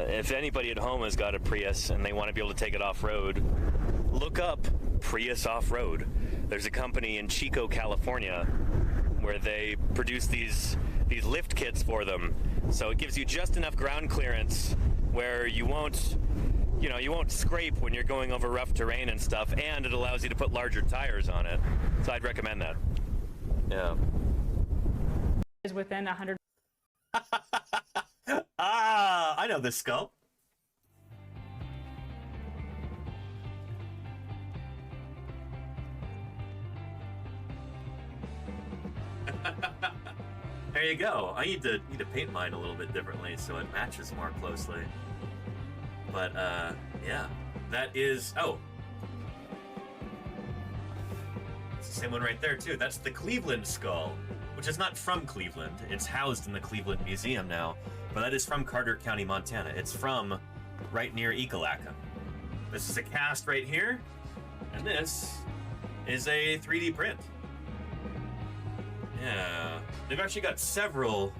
If anybody at home has got a Prius and they want to be able to take it off-road, look up Prius Off-Road. There's a company in Chico, California, where they produce these lift kits for them. So it gives you just enough ground clearance where you won't scrape when you're going over rough terrain and stuff, and it allows you to put larger tires on it. So I'd recommend that. Yeah. Is within 100. Ah, I know this skull. There you go. I need to paint mine a little bit differently so it matches more closely. But yeah, that is it's the same one right there too. That's the Cleveland skull, which is not from Cleveland. It's housed in the Cleveland Museum now, but that is from Carter County, Montana. It's from right near Ekalaka. This is a cast right here, and this is a 3D print. Yeah, they've actually got several.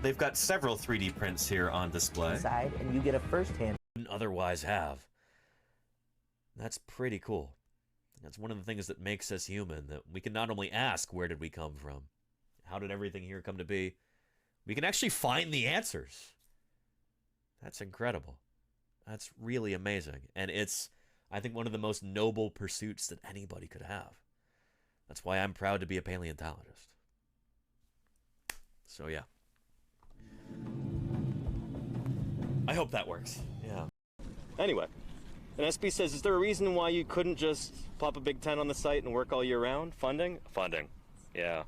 They've got several 3D prints here on display. Inside, and you get a first-hand. Wouldn't otherwise have. That's pretty cool. That's one of the things that makes us human, that we can not only ask, where did we come from? How did everything here come to be? We can actually find the answers. That's incredible. That's really amazing. And it's, I think, one of the most noble pursuits that anybody could have. That's why I'm proud to be a paleontologist. So, yeah. I hope that works. Yeah. Anyway, and SB says, is there a reason why you couldn't just plop a big tent on the site and work all year round? Funding? Funding. Yeah.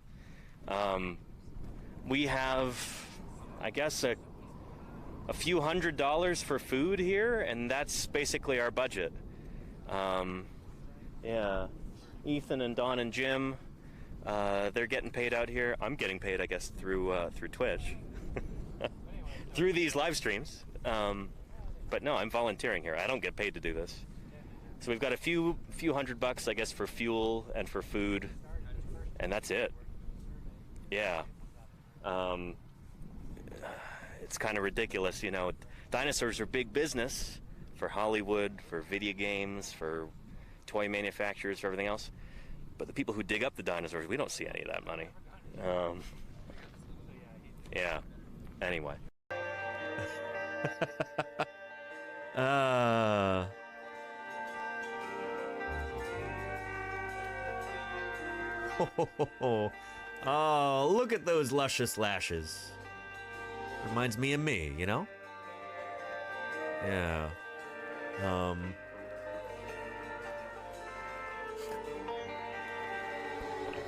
We have, I guess, a few $100s for food here, and that's basically our budget. Yeah. Ethan and Don and Jim, they're getting paid out here. I'm getting paid, I guess, through Twitch. Through these live streams. But no, I'm volunteering here. I don't get paid to do this. So we've got a few $100, I guess, for fuel and for food, and that's it. Yeah. It's kind of ridiculous, you know. Dinosaurs are big business for Hollywood, for video games, for toy manufacturers, for everything else. But the people who dig up the dinosaurs, we don't see any of that money. Yeah. Anyway. Oh, look at those luscious lashes. Reminds me of me, you know? Yeah.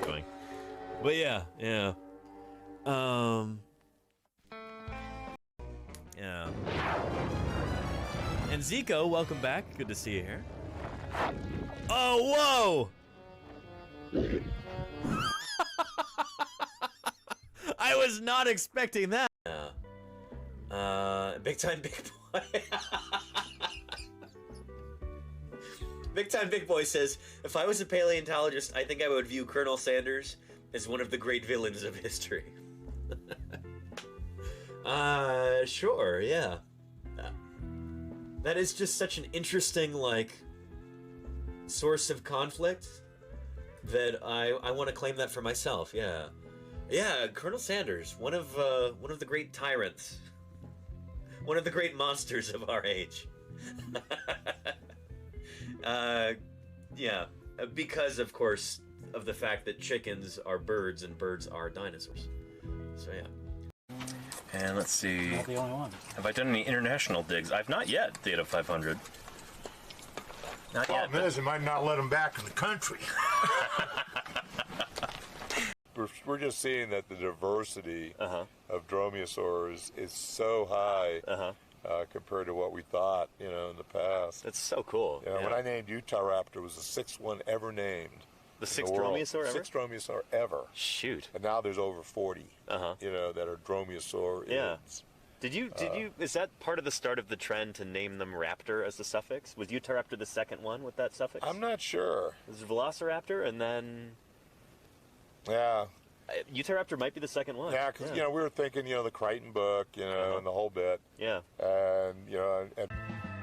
Going. But yeah. Yeah. And Zico, welcome back. Good to see you here. Oh, whoa! I was not expecting that. Big Time Big Boy. Big Time Big Boy says, if I was a paleontologist, I think I would view Colonel Sanders as one of the great villains of history. Sure, yeah. That is just such an interesting, like, source of conflict that I want to claim that for myself, yeah. Yeah, Colonel Sanders, one of the great tyrants. One of the great monsters of our age. Yeah, because, of course, of the fact that chickens are birds and birds are dinosaurs. So, yeah. And let's see. Not the only one. Have I done any international digs? I've not yet, Data 500. Not yet. Problem is, they might not let them back in the country. We're just seeing that the diversity of dromaeosaurs is so high compared to what we thought, you know, in the past. That's so cool. You know, when I named Utahraptor, it was the sixth one ever named. The sixth dromaeosaur ever? Sixth dromaeosaur ever. Shoot. And now there's over 40, you know, that are dromaeosaur. Yeah. Did you, is that part of the start of the trend to name them raptor as the suffix? Was Utahraptor the second one with that suffix? I'm not sure. It was Velociraptor and then... Yeah, Utahraptor might be the second one. Yeah, because you know we were thinking, you know, the Crichton book, you know, and the whole bit. Yeah. And you know,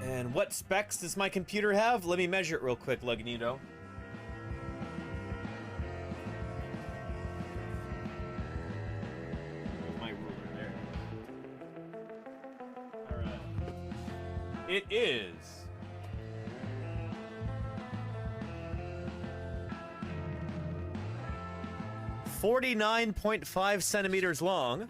And what specs does my computer have? Let me measure it real quick, Lugnito. My ruler there. All right. It is 49.5 centimeters long.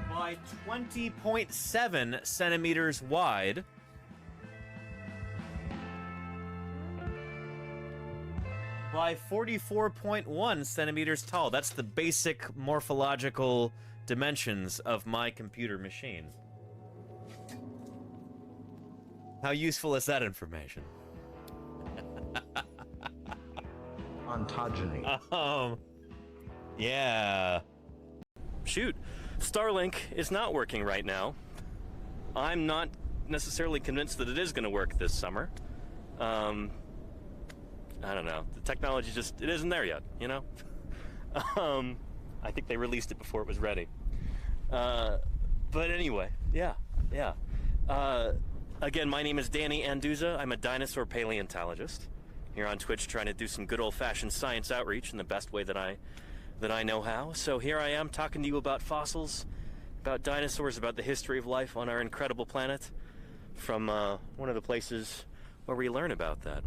By 20.7 centimeters wide. By 44.1 centimeters tall. That's the basic morphological dimensions of my computer machine. How useful is that information? Ontogeny. Yeah. Shoot, Starlink is not working right now. I'm not necessarily convinced that it is going to work this summer. I don't know. The technology just, it isn't there yet, you know? I think they released it before it was ready. But anyway, yeah. Again, my name is Danny Anduza. I'm a dinosaur paleontologist here on Twitch, trying to do some good old-fashioned science outreach in the best way that I know how. So here I am talking to you about fossils, about dinosaurs, about the history of life on our incredible planet from one of the places where we learn about that.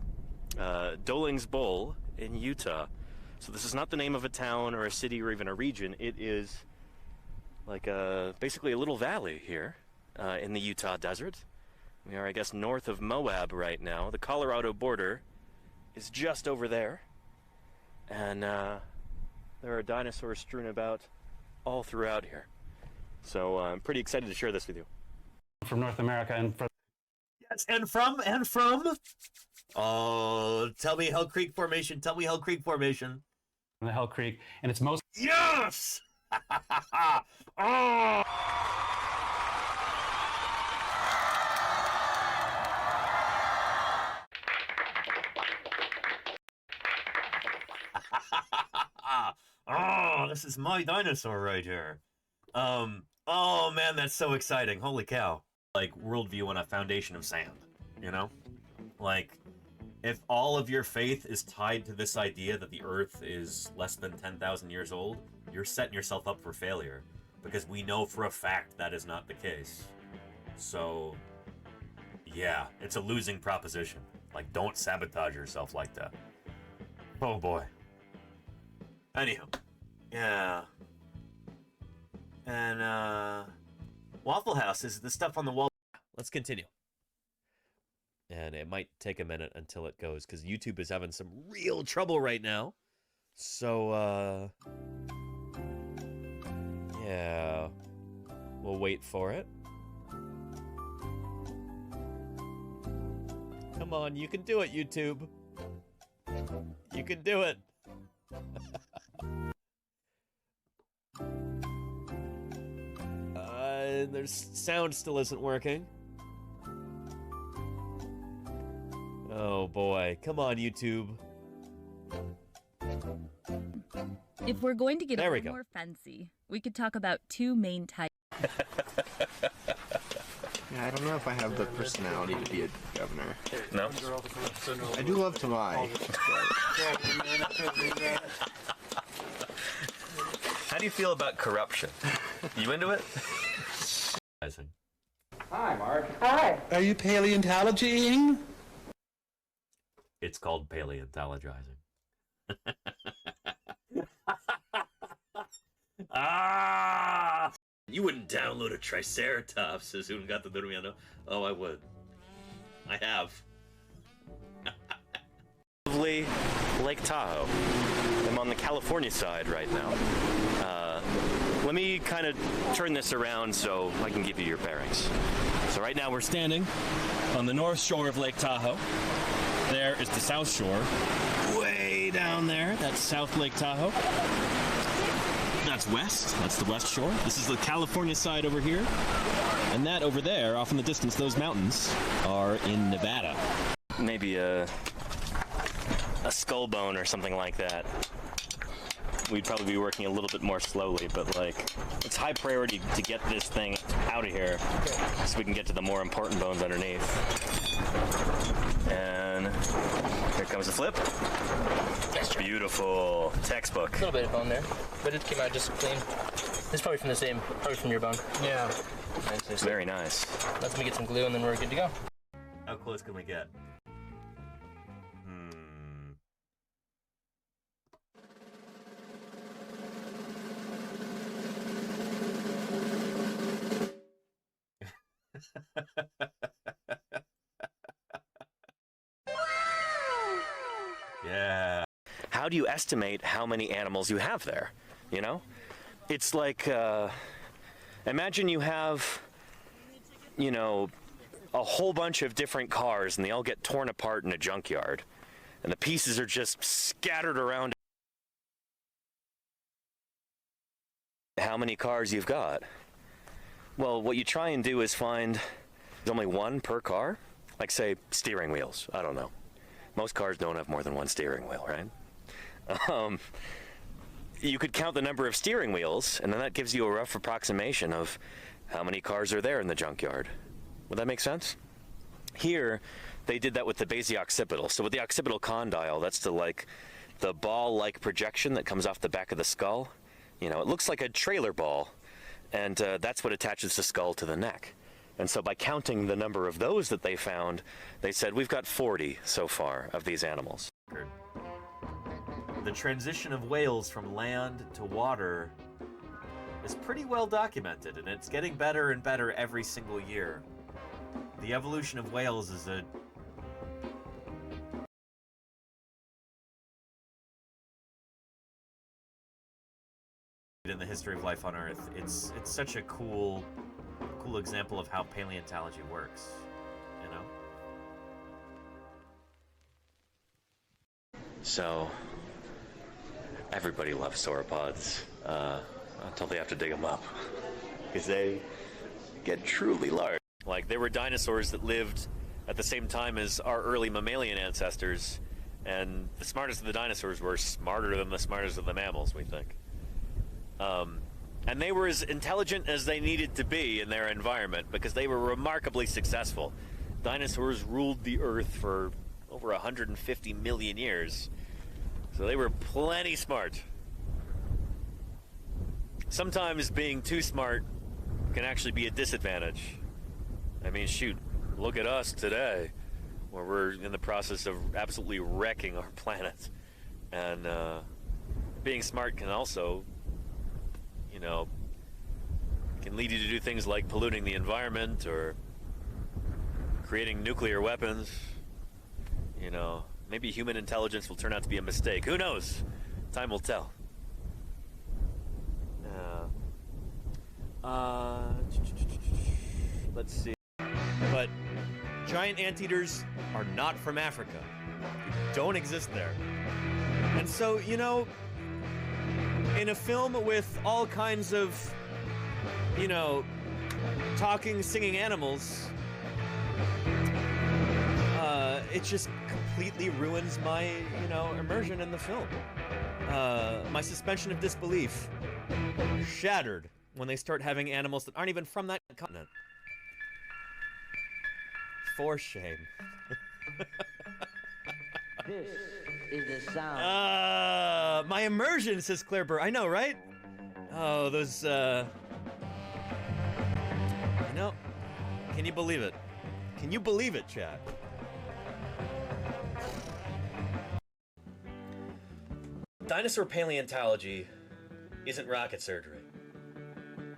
Doling's Bowl in Utah. So this is not the name of a town or a city or even a region. It is like basically a little valley here in the Utah desert. We are, I guess, north of Moab right now. The Colorado border is just over there. And there are dinosaurs strewn about all throughout here. So I'm pretty excited to share this with you. From North America and from... Yes, and from... Oh, tell me Hell Creek Formation. Tell me Hell Creek Formation. the Hell Creek, and it's most... Yes! Oh! Oh, this is my dinosaur right here. Oh man, that's so exciting. Holy cow. Like, worldview on a foundation of sand, you know? Like, if all of your faith is tied to this idea that the Earth is less than 10,000 years old, you're setting yourself up for failure. Because we know for a fact that is not the case. So, yeah, it's a losing proposition. Like, don't sabotage yourself like that. Oh boy. Anyhow, yeah. And, Waffle House is the stuff on the wall. Let's continue. And it might take a minute until it goes, because YouTube is having some real trouble right now. So, yeah. We'll wait for it. Come on, you can do it, YouTube. You can do it. Their sound still isn't working. Oh boy, come on, YouTube. If we're going to get a There we little go. more fancy, we could talk about two main types. Yeah, I don't know if I have the personality to be a governor. No? I do love to lie. How do you feel about corruption? You into it? Hi, Mark. Hi. Are you paleontologizing? It's called paleontologizing. Ah! You wouldn't download a Triceratops as soon got the Durmiano. Oh, I would. I have. Lovely Lake Tahoe. I'm on the California side right now. Let me kind of turn this around so I can give you your bearings. So right now we're standing on the north shore of Lake Tahoe. There is the south shore. Way down there, that's South Lake Tahoe. That's west, that's the west shore. This is the California side over here. And that over there, off in the distance, those mountains are in Nevada. Maybe a skull bone or something like that, we'd probably be working a little bit more slowly, but like, it's high priority to get this thing out of here so we can get to the more important bones underneath. And here comes the flip. Beautiful. Textbook. A little bit of bone there, but it came out just clean. It's probably from your bone. Yeah. Nice. Very nice. Let me get some glue and then we're good to go. How close can we get? Yeah. How do you estimate how many animals you have there? You know? It's like, imagine you have, you know, a whole bunch of different cars and they all get torn apart in a junkyard. And the pieces are just scattered around. How many cars you've got? Well, what you try and do is find there's only one per car. Like, say, steering wheels. I don't know. Most cars don't have more than one steering wheel, right? You could count the number of steering wheels, and then that gives you a rough approximation of how many cars are there in the junkyard. Would that make sense? Here, they did that with the basi-occipital. So with the occipital condyle, that's the ball-like projection that comes off the back of the skull. You know, it looks like a trailer ball, and that's what attaches the skull to the neck. And so by counting the number of those that they found, they said, we've got 40 so far of these animals. The transition of whales from land to water is pretty well documented, and it's getting better and better every single year. The evolution of whales is in the history of life on Earth. It's such a cool example of how paleontology works, you know? So, everybody loves sauropods until they have to dig them up, because they get truly large. Like, there were dinosaurs that lived at the same time as our early mammalian ancestors, and the smartest of the dinosaurs were smarter than the smartest of the mammals, we think. And they were as intelligent as they needed to be in their environment because they were remarkably successful. Dinosaurs ruled the Earth for over 150 million years, so they were plenty smart. Sometimes being too smart can actually be a disadvantage. I mean, shoot, look at us today, where we're in the process of absolutely wrecking our planet. And being smart can also, you know, can lead you to do things like polluting the environment or creating nuclear weapons. You know, maybe human intelligence will turn out to be a mistake. Who knows? Time will tell. Let's see. But giant anteaters are not from Africa. They don't exist there. And so, you know, in a film with all kinds of, you know, talking, singing animals, it just completely ruins my, you know, immersion in the film. My suspension of disbelief shattered when they start having animals that aren't even from that continent. For shame. This is the sound. My immersion, says Claire Burr. I know, right? Oh, those, you know, can you believe it? Can you believe it, chat? Dinosaur paleontology isn't rocket surgery.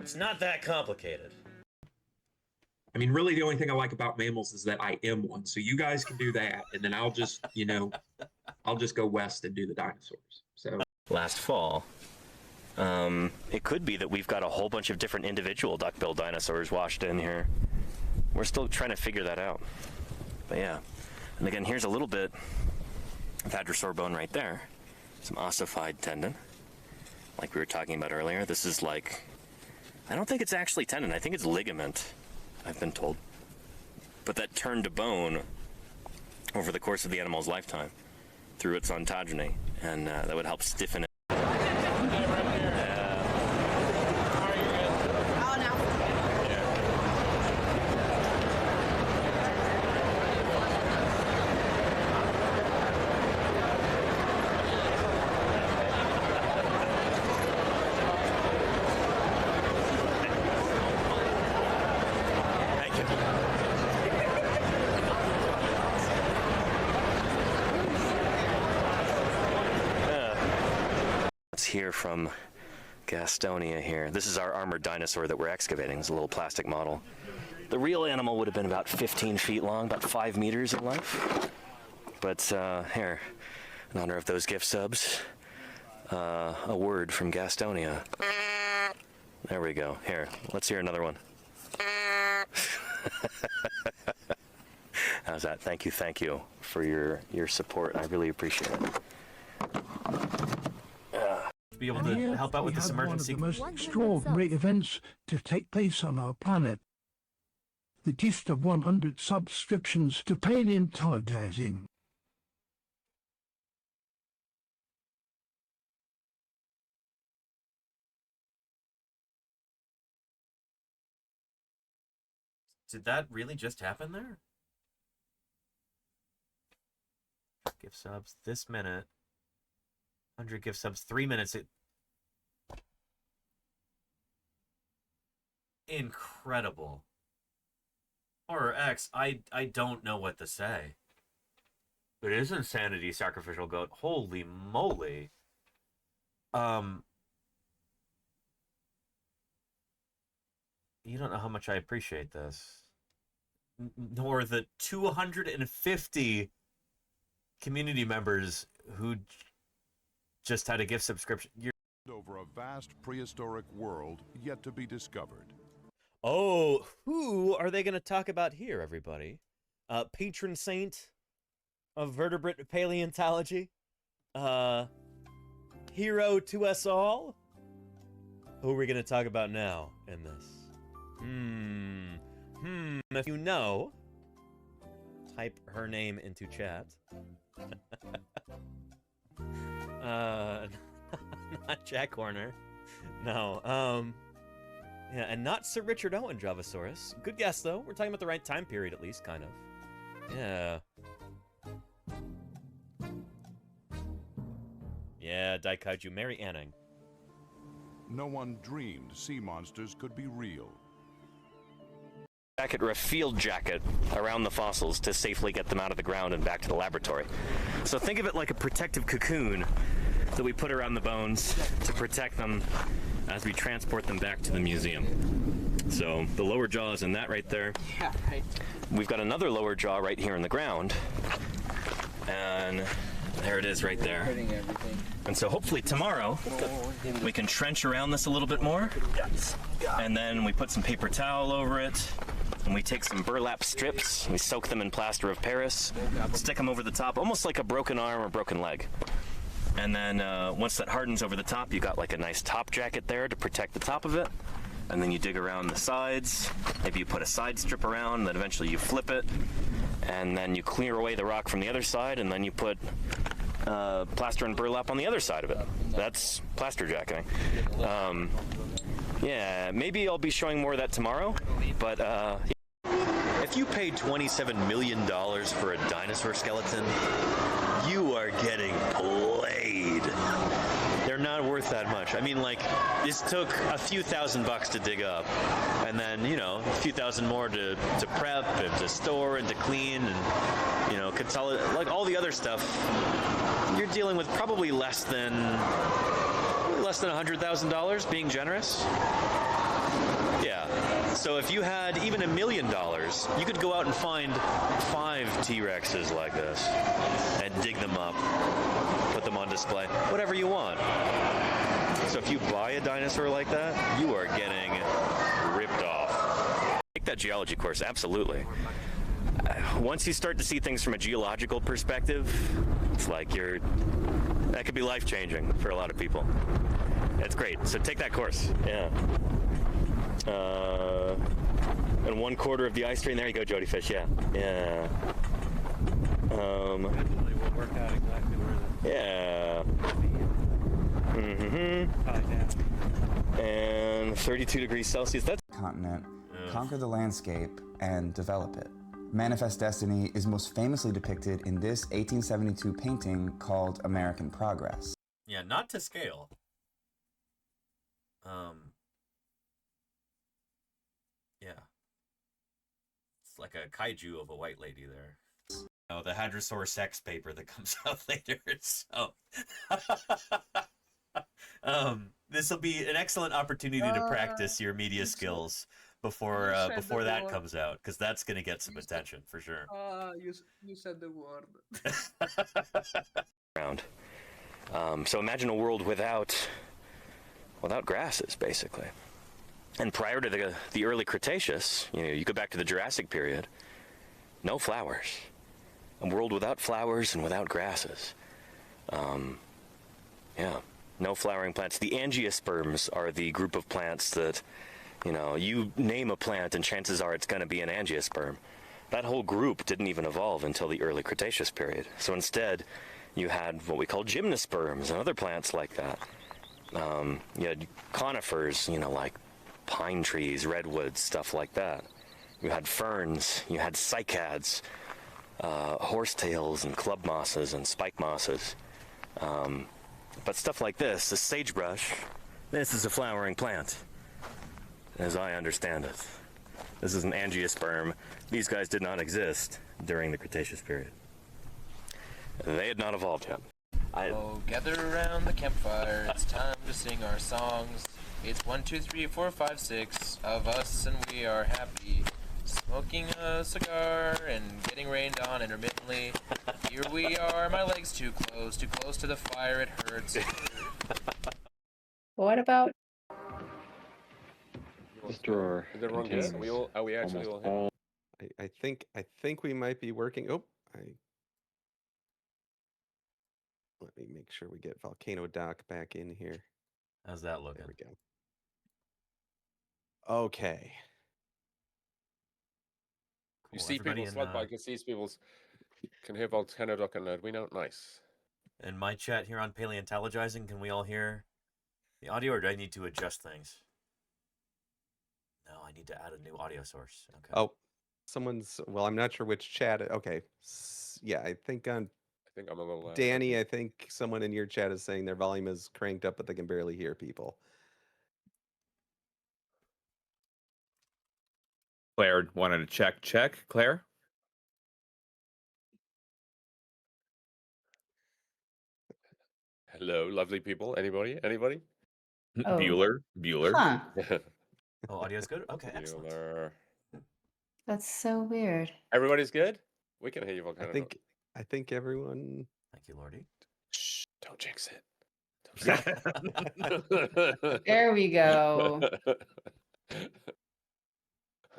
It's not that complicated. I mean, really, the only thing I like about mammals is that I am one. So you guys can do that, and then I'll just, you know, I'll just go west and do the dinosaurs. So last fall, it could be that we've got a whole bunch of different individual duck-billed dinosaurs washed in here. We're still trying to figure that out. But yeah, and again, here's a little bit of hadrosaur bone right there. Some ossified tendon, like we were talking about earlier. This is like, I don't think it's actually tendon. I think it's ligament, I've been told. But that turned to bone over the course of the animal's lifetime. through its ontogeny, and that would help stiffen it. Here from Gastonia here. This is our armored dinosaur that we're excavating. It's a little plastic model. The real animal would have been about 15 feet long, about 5 meters in length. But here, in honor of those gift subs, a word from Gastonia. There we go. Here, let's hear another one. How's that? Thank you for your support. I really appreciate it. Be able to help out with this emergency. One of the most extraordinary events to take place on our planet. The gift of 100 subscriptions to Paleontologizing. Did that really just happen there? Gift subs this minute. 100 gift subs, 3 minutes. Incredible. Horror X, I don't know what to say. But it is insanity, sacrificial goat. Holy moly. You don't know how much I appreciate this. Nor the 250 community members who just had a gift subscription. Over a vast prehistoric world yet to be discovered. Oh, who are they going to talk about here, everybody? Patron saint of vertebrate paleontology? Hero to us all? Who are we going to talk about now in this? If you know, type her name into chat. Not Jack Horner. No. Yeah, and not Sir Richard Owen, Javasaurus. Good guess, though. We're talking about the right time period, at least, kind of. Yeah. Yeah, Daikaiju. Mary Anning. No one dreamed sea monsters could be real. Jacket or a field jacket around the fossils to safely get them out of the ground and back to the laboratory. So think of it like a protective cocoon that we put around the bones to protect them as we transport them back to the museum. So the lower jaw is in that right there. Yeah, right. We've got another lower jaw right here in the ground. And there it is right there. And so hopefully tomorrow we can trench around this a little bit more. And then we put some paper towel over it. And we take some burlap strips, we soak them in plaster of Paris, stick them over the top, almost like a broken arm or broken leg. And then once that hardens over the top, you got like a nice top jacket there to protect the top of it. And then you dig around the sides, maybe you put a side strip around, and then eventually you flip it. And then you clear away the rock from the other side, and then you put plaster and burlap on the other side of it. That's plaster jacketing. Yeah, maybe I'll be showing more of that tomorrow, but if you paid $27 million for a dinosaur skeleton, you are getting played. They're not worth that much. I mean, like, this took a few $1,000s to dig up, and then, you know, a few thousand more to prep and to store and to clean and, you know, consolidate, like all the other stuff. You're dealing with probably less than $100,000, being generous. Yeah. So if you had even $1 million, you could go out and find 5 T-Rexes like this and dig them up, put them on display, whatever you want. So if you buy a dinosaur like that, you are getting ripped off. Take that geology course, absolutely. Once you start to see things from a geological perspective, it's like that could be life-changing for a lot of people. It's great. So take that course. Yeah. And 1/4 of the ice stream. There you go, Jody Fish. Yeah. Yeah. work out exactly where the Yeah. And 32 degrees Celsius. That's continent, conquer the landscape, and develop it. Manifest Destiny is most famously depicted in this 1872 painting called American Progress. Yeah, not to scale. Yeah. It's like a kaiju of a white lady there. Oh, the Hadrosaur sex paper that comes out later. So, this will be an excellent opportunity to practice your media skills before that comes out, because that's going to get some attention for sure. You said the word. So imagine a world without grasses, basically. And prior to the early Cretaceous, you go back to the Jurassic period, no flowers. A world without flowers and without grasses. Yeah, no flowering plants. The angiosperms are the group of plants that, you name a plant and chances are it's going to be an angiosperm. That whole group didn't even evolve until the early Cretaceous period. So instead, you had what we call gymnosperms and other plants like that. You had conifers, like pine trees, redwoods, stuff like that. You had ferns, you had cycads, horsetails and club mosses and spike mosses. But stuff like this, the sagebrush, this is a flowering plant, as I understand it. This is an angiosperm. These guys did not exist during the Cretaceous period. They had not evolved yet. Oh, gather around the campfire. It's time to sing our songs. It's 1, 2, 3, 4, 5, 6 of us, and we are happy. Smoking a cigar and getting rained on intermittently. Here we are. My leg's too close to the fire. It hurts. What about? Drawer. Is everyone good? Are we actually all here? I think we might be working. Let me make sure we get Volcano Doc back in here. How's that looking? There we go. Okay. You see people slug by, can see people can hear Volcano Doc and we know nice. In my chat here on Paleontologizing, can we all hear the audio, or do I need to adjust things? No, I need to add a new audio source. Okay. Oh, well, I'm not sure which chat. Okay. Yeah, I think I'm a little Danny, I think someone in your chat is saying their volume is cranked up, but they can barely hear people. Claire wanted to check. Claire? Hello, lovely people. Anybody? Oh. Bueller. Huh. Oh, audio's good? Okay, excellent. Bueller. That's so weird. Everybody's good? We can hear you, Volcano Doc. I think everyone... Thank you, Lordy. Shh, don't jinx it. There we go.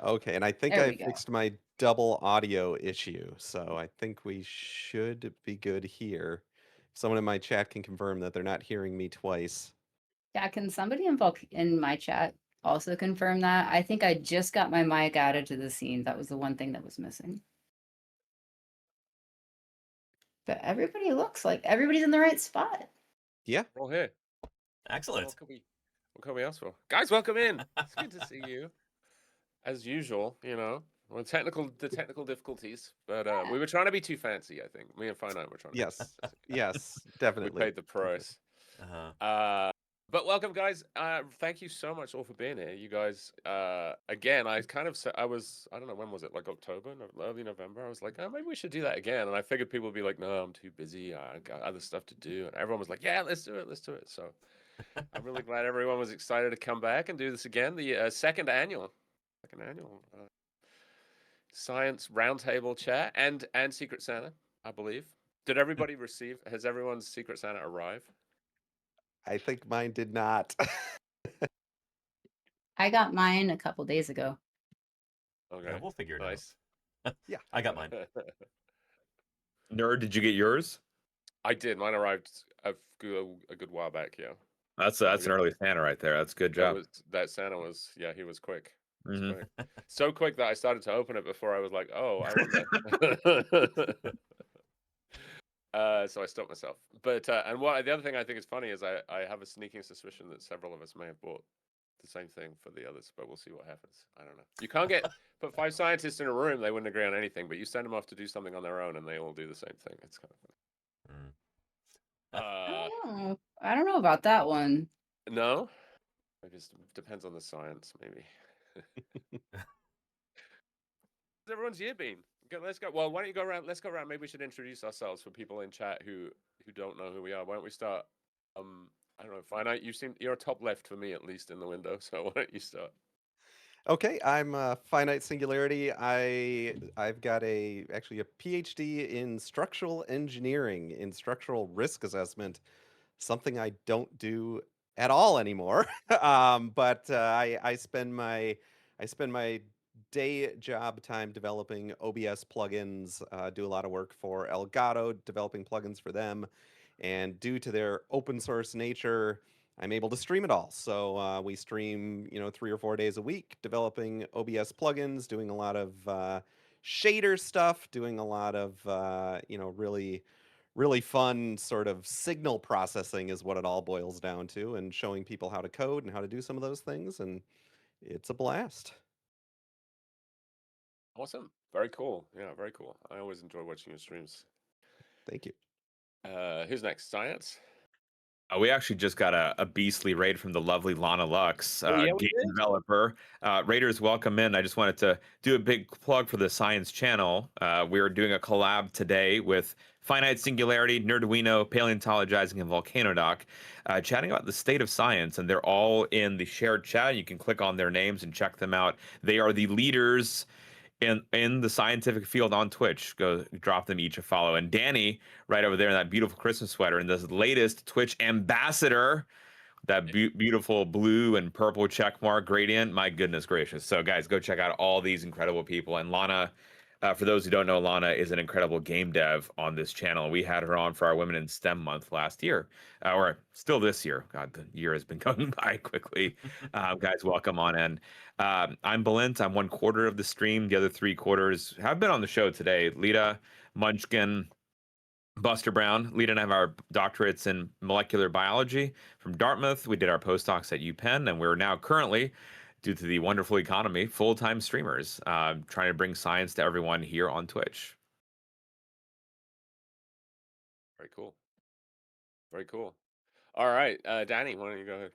Okay, and I think I fixed my double audio issue, so I think we should be good here. Someone in my chat can confirm that they're not hearing me twice. Yeah, can somebody in my chat also confirm that? I think I just got my mic added to the scene. That was the one thing that was missing. But everybody looks like everybody's in the right spot. Yeah. We're all here. Excellent. What can we ask for? Guys, welcome in. It's good to see you. As usual, the technical difficulties, but we were trying to be too fancy, I think. Me and Finite were trying to Yes, definitely. We paid the price. But welcome, guys. Thank you so much all for being here. You guys, again, I don't know, when was it? Like October, early November? I was like, oh, maybe we should do that again. And I figured people would be like, no, I'm too busy. I got other stuff to do. And everyone was like, yeah, let's do it. So I'm really glad everyone was excited to come back and do this again. The second annual Science Roundtable Chat and Secret Santa, I believe. Did everybody has everyone's Secret Santa arrived? I think mine did not. I got mine a couple days ago. Okay, yeah, we'll figure it out. Yeah, I got mine. Nerd, did you get yours? I did. Mine arrived a good while back. Yeah. That's an early Santa right there. That's a good job. That Santa was, he was quick. Mm-hmm. So quick that I started to open it before I was like, oh, I wonder. So I stopped myself. But and the other thing I think is funny is I have a sneaking suspicion that several of us may have bought the same thing for the others, but we'll see what happens. I don't know. You can't put 5 scientists in a room; they wouldn't agree on anything. But you send them off to do something on their own, and they all do the same thing. It's kind of funny. I don't know about that one. No, it just depends on the science, maybe. How's everyone's year been? Let's go. Well, why don't you go around? Let's go around. Maybe we should introduce ourselves for people in chat who don't know who we are. Why don't we start? I don't know. Finite. You're a top left for me at least in the window. So why don't you start? Okay, I'm Finite Singularity. I've got actually a PhD in structural engineering, in structural risk assessment, something I don't do at all anymore. But I spend my day job time developing OBS plugins. Do a lot of work for Elgato, developing plugins for them, and due to their open source nature, I'm able to stream it all. So we stream, 3 or 4 days a week, developing OBS plugins, doing a lot of shader stuff, doing a lot of, really, really fun sort of signal processing is what it all boils down to, and showing people how to code and how to do some of those things. And it's a blast. Awesome. Very cool. Yeah, very cool. I always enjoy watching your streams. Thank you. Who's next? Science? We actually just got a beastly raid from the lovely Lana Lux, game developer. Raiders, welcome in. I just wanted to do a big plug for the Science channel. We're doing a collab today with Finite Singularity, Nerduino, Paleontologizing, and Volcanodoc, chatting about the state of science. And they're all in the shared chat. You can click on their names and check them out. They are the leaders in the scientific field on Twitch. Go drop them each a follow. And Danny, right over there in that beautiful Christmas sweater, and this latest Twitch ambassador, that beautiful blue and purple check mark gradient. My goodness gracious. So guys, go check out all these incredible people. And Lana, for those who don't know, Lana is an incredible game dev on this channel. We had her on for our Women in STEM month last year, or still this year. God, the year has been going by quickly. Guys, welcome on in. I'm Balint. I'm 1/4 of the stream. The other 3/4 have been on the show today. Lita, Munchkin, Buster Brown. Lita and I have our doctorates in molecular biology from Dartmouth. We did our postdocs at UPenn, and we're now currently, due to the wonderful economy, full-time streamers, trying to bring science to everyone here on Twitch. Very cool. Very cool. All right, Danny, why don't you go ahead?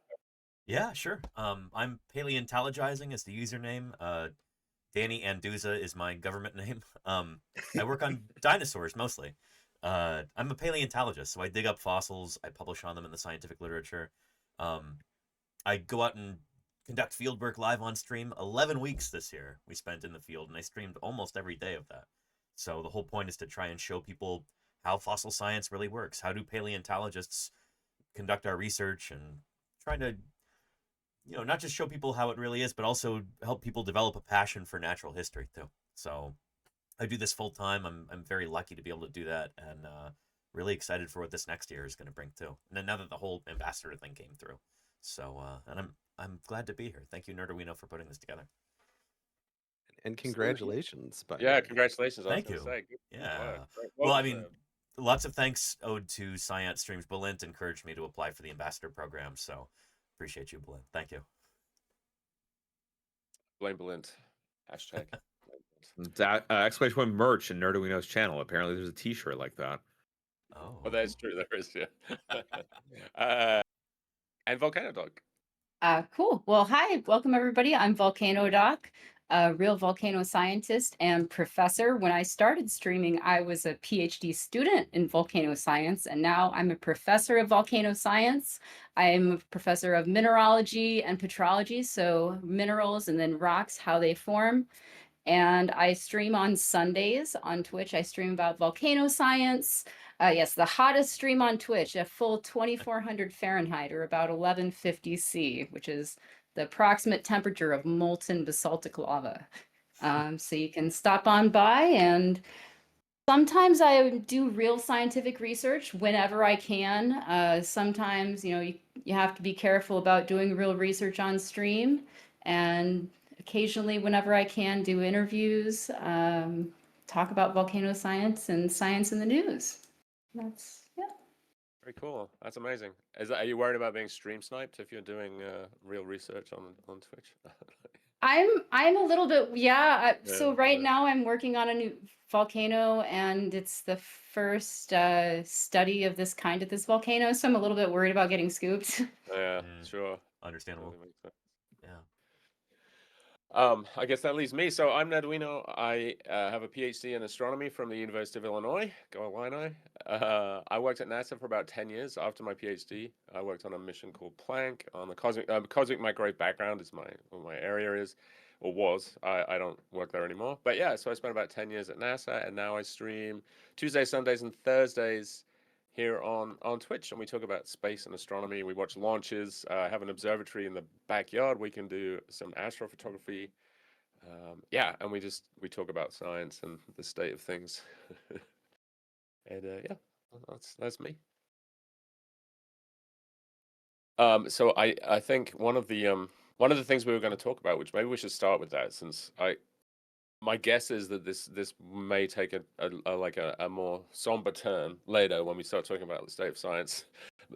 Yeah, sure. I'm Paleontologizing is the username. Danny Anduza is my government name. I work on dinosaurs mostly. I'm a paleontologist, so I dig up fossils. I publish on them in the scientific literature. I go out and conduct fieldwork live on stream. 11 weeks this year we spent in the field, and I streamed almost every day of that. So the whole point is to try and show people how fossil science really works. How do paleontologists conduct our research, and trying to, not just show people how it really is, but also help people develop a passion for natural history too. So I do this full time. I'm very lucky to be able to do that, and really excited for what this next year is going to bring too. And then now that the whole ambassador thing came through, so and I'm glad to be here. Thank you, Nerduino, for putting this together. And congratulations. Yeah, congratulations. Thank you. Yeah. Well, I mean, lots of thanks owed to Science Streams. Balint encouraged me to apply for the ambassador program, so appreciate you, Balint. Thank you. Blame Balint. Hashtag. That exclamation point merch in Nerduino's channel. Apparently, there's a T-shirt like that. Oh, that's true. There is, yeah. And Volcanodoc. Cool. Well, hi, welcome everybody. I'm Volcanodoc, a real volcano scientist and professor. When I started streaming, I was a PhD student in volcano science, and now I'm a professor of volcano science. I'm a professor of mineralogy and petrology, so minerals and then rocks, how they form. And I stream on Sundays on Twitch. I stream about volcano science. Yes, the hottest stream on Twitch, a full 2400 Fahrenheit or about 1150 C, which is the approximate temperature of molten basaltic lava. So you can stop on by, and sometimes I do real scientific research whenever I can. Sometimes, you have to be careful about doing real research on stream, and occasionally, whenever I can, do interviews, talk about volcano science and science in the news. That's yeah. Very cool. That's amazing. Are you worried about being stream sniped if you're doing real research on Twitch? I'm a little bit so Yeah, right yeah. now I'm working on a new volcano, and it's the first study of this kind at this volcano, so I'm a little bit worried about getting scooped. Yeah, sure. Understandable. Totally makes sense. Yeah. I guess that leaves me. So I'm Nedwino. I have a PhD in astronomy from the University of Illinois. Go Illini. I worked at NASA for about 10 years after my PhD. I worked on a mission called Planck on the cosmic microwave background is what my area is, or was. I don't work there anymore. But yeah, so I spent about 10 years at NASA, and now I stream Tuesdays, Sundays, and Thursdays here on Twitch, and we talk about space and astronomy. We watch launches. Have an observatory in the backyard. We can do some astrophotography. Yeah, and we talk about science and the state of things. And yeah, that's me. So I think one of the things we were going to talk about, which maybe we should start with that, since my guess is that this may take a more somber turn later when we start talking about the state of science.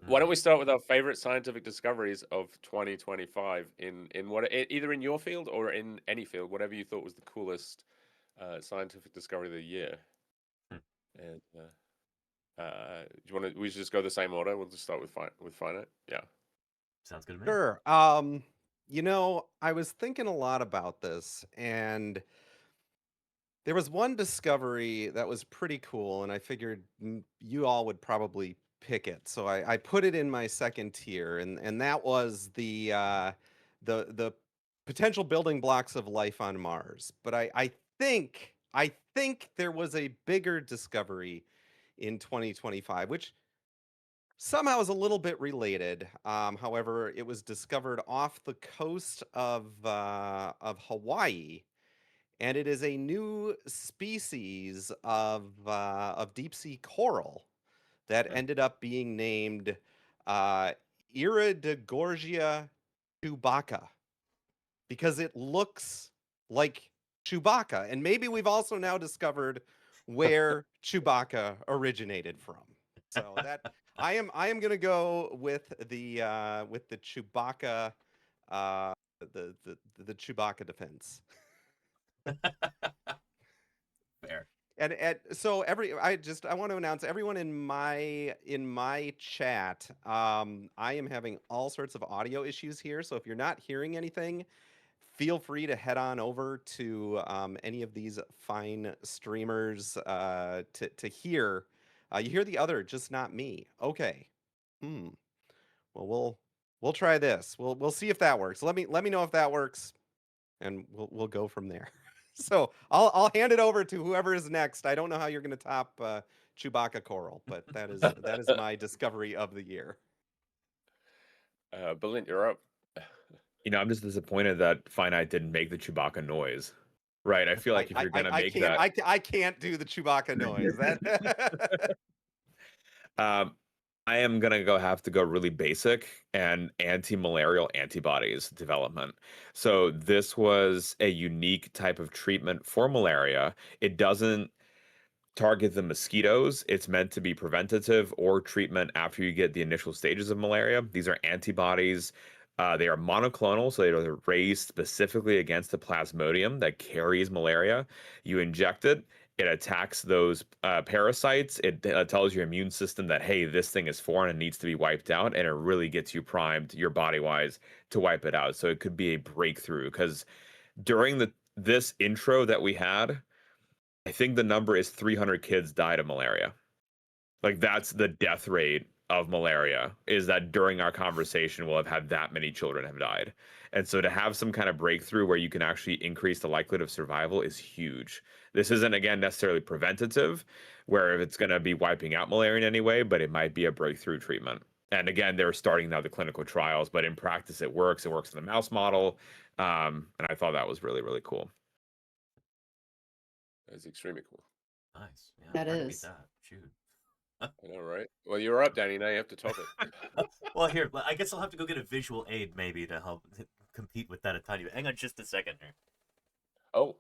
Why don't we start with our favorite scientific discoveries of 2025 in either in your field or in any field, whatever you thought was the coolest scientific discovery of the year. And do you want to? We should just go the same order. We'll just start with finite. Yeah, sounds good to me. Sure. I was thinking a lot about this, and there was one discovery that was pretty cool, and I figured you all would probably pick it. So I put it in my second tier, and that was the potential building blocks of life on Mars. But I think there was a bigger discovery in 2025, which somehow is a little bit related. However, it was discovered off the coast of Hawaii, and it is a new species of deep sea coral that ended up being named Iridogorgia chewbacca because it looks like Chewbacca, and maybe we've also now discovered where Chewbacca originated from. So that I am gonna go with the Chewbacca, the Chewbacca defense. Fair. And so I want to announce everyone in my chat. I am having all sorts of audio issues here, so if you're not hearing anything, feel free to head on over to any of these fine streamers to hear. You hear the other, just not me. Okay. Well, we'll try this. We'll see if that works. Let me know if that works, and we'll go from there. So I'll hand it over to whoever is next. I don't know how you're going to top Chewbacca coral, but that is my discovery of the year. Balint, you're up. I'm just disappointed that Finite didn't make the Chewbacca noise. Right, I feel like if you're gonna make that, I can't do the Chewbacca noise. That. I am gonna have to go really basic and anti-malarial antibodies development. So this was a unique type of treatment for malaria. It doesn't target the mosquitoes. It's meant to be preventative or treatment after you get the initial stages of malaria. These are antibodies. They are monoclonal, so they are raised specifically against the plasmodium that carries malaria. You inject it. It attacks those parasites. It tells your immune system that, hey, this thing is foreign and needs to be wiped out, and it really gets you primed, your body-wise, to wipe it out. So it could be a breakthrough, because during this intro that we had, I think the number is 300 kids died of malaria. Like, that's the death rate of malaria, is that during our conversation we'll have had that many children have died. And so to have some kind of breakthrough where you can actually increase the likelihood of survival is huge. This isn't, again, necessarily preventative, where it's going to be wiping out malaria in any way, but it might be a breakthrough treatment. And again, they're starting now the clinical trials, but in practice it works. It works in the mouse model. And I thought that was really, really cool. That's extremely cool. Nice. Yeah, That hard to beat is. that. Shoot. I know, right? Well, you're up, Danny. Now you have to top it. Well, here, I guess I'll have to go get a visual aid maybe to help compete with that a tiny bit. Hang on just a second here. Oh,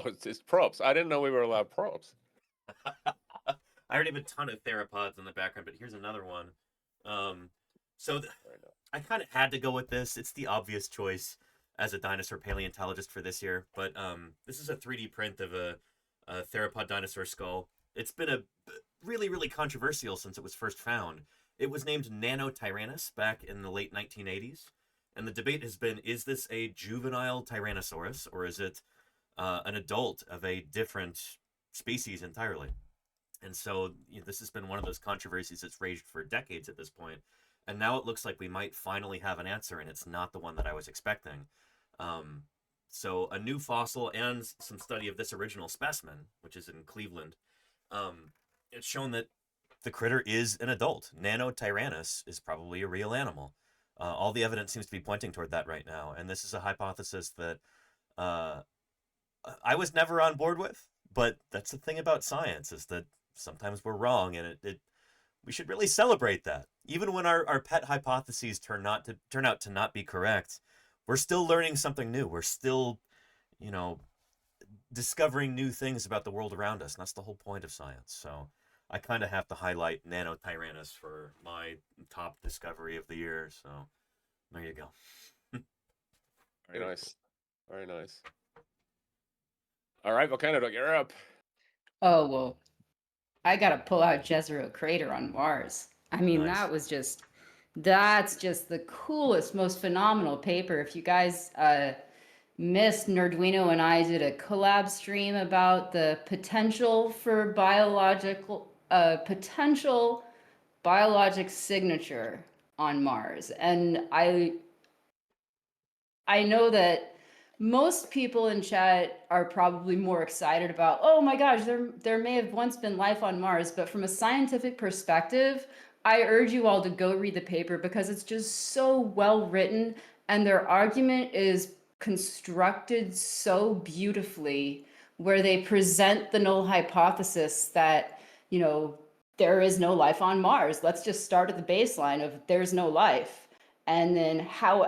it's props. I didn't know we were allowed props. I already have a ton of theropods in the background, but here's another one. So I kind of had to go with this. It's the obvious choice as a dinosaur paleontologist for this year, but this is a 3D print of a theropod dinosaur skull. It's been a really, really controversial since it was first found. It was named Nanotyrannus back in the late 1980s, and the debate has been, is this a juvenile Tyrannosaurus, or is it an adult of a different species entirely? And so this has been one of those controversies that's raged for decades at this point. And now it looks like we might finally have an answer, and it's not the one that I was expecting. So a new fossil and some study of this original specimen, which is in Cleveland, it's shown that the critter is an adult. Nanotyrannus is probably a real animal. All the evidence seems to be pointing toward that right now. And this is a hypothesis that I was never on board with, but that's the thing about science, is that sometimes we're wrong, and we should really celebrate that. Even when our pet hypotheses turn out to not be correct, we're still learning something new. We're still, discovering new things about the world around us, and that's the whole point of science. So I kind of have to highlight Nanotyrannus for my top discovery of the year. So there you go. Very nice. Very nice. All right, Volcano Dog, you're up. Oh, well, I got to pull out Jezero Crater on Mars. I mean, Nice. that's just the coolest, most phenomenal paper. If you guys missed, Nerduino and I did a collab stream about the potential for potential biologic signature on Mars. And I know that most people in chat are probably more excited about, oh my gosh, there may have once been life on Mars. But from a scientific perspective, I urge you all to go read the paper, because it's just so well written, and their argument is constructed so beautifully, where they present the null hypothesis that, there is no life on Mars. Let's just start at the baseline of there's no life. And then how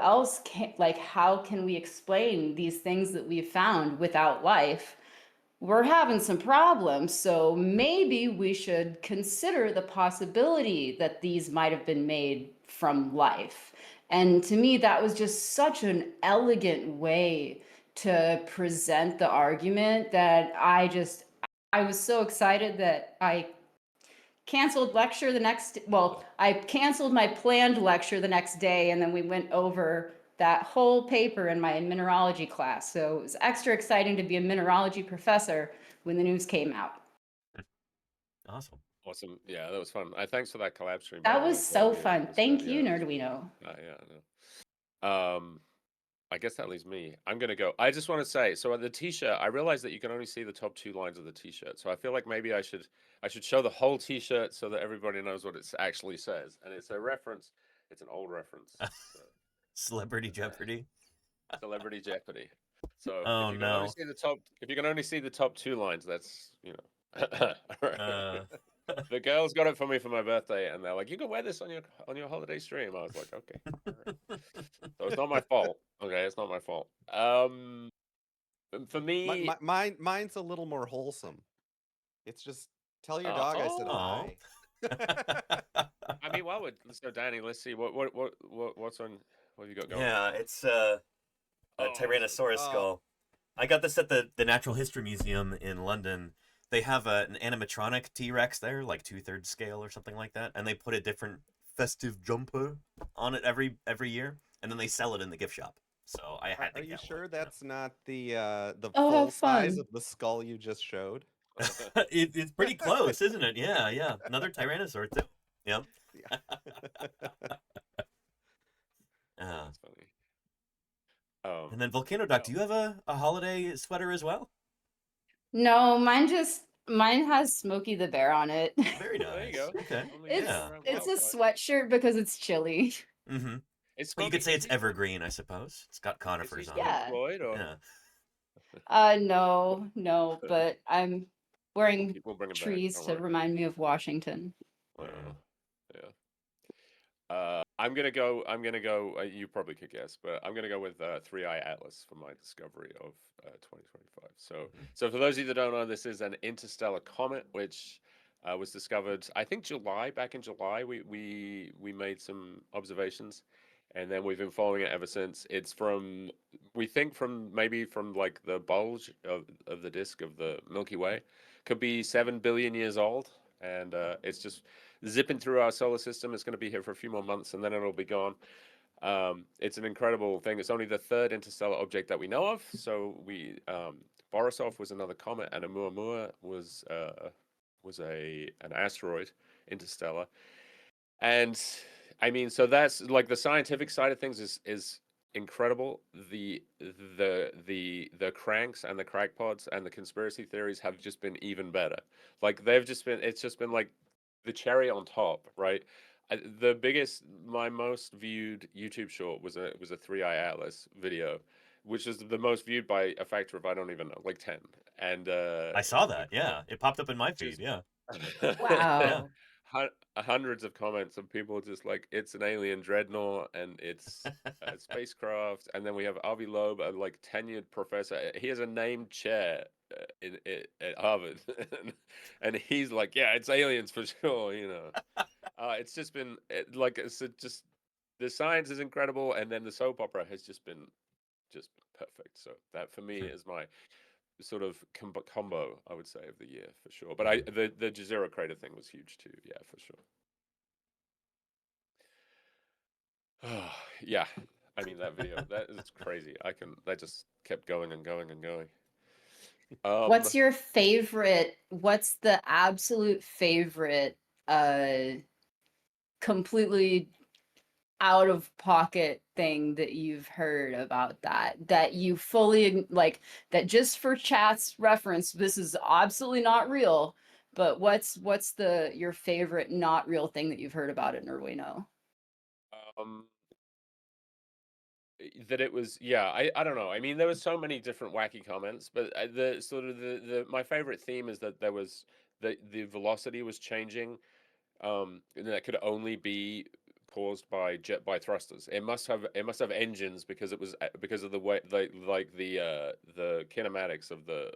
can we explain these things that we've found without life? We're having some problems. So maybe we should consider the possibility that these might have been made from life. And to me, that was just such an elegant way to present the argument that I was so excited that I canceled I canceled my planned lecture the next day, and then we went over that whole paper in my mineralogy class. So it was extra exciting to be a mineralogy professor when the news came out. Awesome. Yeah, that was fun. Thanks for that collab stream. That was so fun. Thank you, Nerduino. I guess that leaves me. I'm gonna go. I just want to say, so on the T-shirt, I realized that you can only see the top 2 lines of the T-shirt. So I feel like maybe I should show the whole T-shirt so that everybody knows what it actually says. And it's a reference. It's an old reference. So. Celebrity Jeopardy. Celebrity Jeopardy. So Oh, if you can only see the top 2 lines, that's The girls got it for me for my birthday, and they're like, "You can wear this on your holiday stream." I was like, "Okay." Right. So it's not my fault. Okay, it's not my fault. For me, mine's a little more wholesome. It's just tell your dog I said hi. I mean, let's go, Danny. Let's see what's on. What have you got going? Yeah, it's a Tyrannosaurus skull. I got this at the Natural History Museum in London. They have an animatronic T-Rex there, like 2/3 scale or something like that, and they put a different festive jumper on it every year, and then they sell it in the gift shop. So I had to. Are you sure that's not the Oh, full how size fun. of the skull you just showed? It's pretty close, isn't it? Yeah. Another Tyrannosaur too. Yep. That's funny. And then Volcano Doc, do you have a holiday sweater as well? No, mine has Smokey the Bear on it. Very nice. There you go. Okay. It's a sweatshirt because it's chilly. Mm-hmm. Well, you could say it's evergreen, I suppose. It's got conifers on it. Yeah. No, but I'm wearing bring it trees back. to remind me of Washington. Yeah. I'm gonna go. You probably could guess, but I'm gonna go with 3i Atlas for my discovery of 2025. So for those of you that don't know, this is an interstellar comet which was discovered, I think July, back in July, we made some observations, and then we've been following it ever since. It's from, we think from maybe from like the bulge of the disk of the Milky Way, could be 7 billion years old, and it's just zipping through our solar system. It's going to be here for a few more months, and then it'll be gone. It's an incredible thing. It's only the third interstellar object that we know of. So Borisov was another comet, and Oumuamua was an asteroid, interstellar. And I mean, so that's like the scientific side of things is incredible. The cranks and the crackpots and the conspiracy theories have just been even better. Like it's just been like the cherry on top, right? My most viewed YouTube short was a 3i Atlas video, which is the most viewed by a factor of I don't even know, like 10. And I saw that. Yeah, it popped up in my feed. Yeah. Wow. Hundreds of comments of people just like, it's an alien dreadnought and it's a spacecraft. And then we have Avi Loeb, a like tenured professor. He has a named chair at Harvard, and he's like, yeah, it's aliens for sure. It's just been just the science is incredible, and then the soap opera has just been perfect. So that for me is my sort of combo, I would say, of the year for sure. But the Jezero crater thing was huge too. Yeah, for sure. Yeah, I mean that video, that is crazy. That just kept going and going and going. What's your favorite? What's the absolute favorite? Completely out of pocket thing that you've heard about that you fully like, that just for chat's reference, this is absolutely not real, but what's your favorite not real thing that you've heard about it, Nerwino? That it was, yeah, I don't know. I mean, there was so many different wacky comments, but the sort of the my favorite theme is that there was the velocity was changing, and that could only be caused by thrusters. It must have engines because it was because of the way the kinematics of the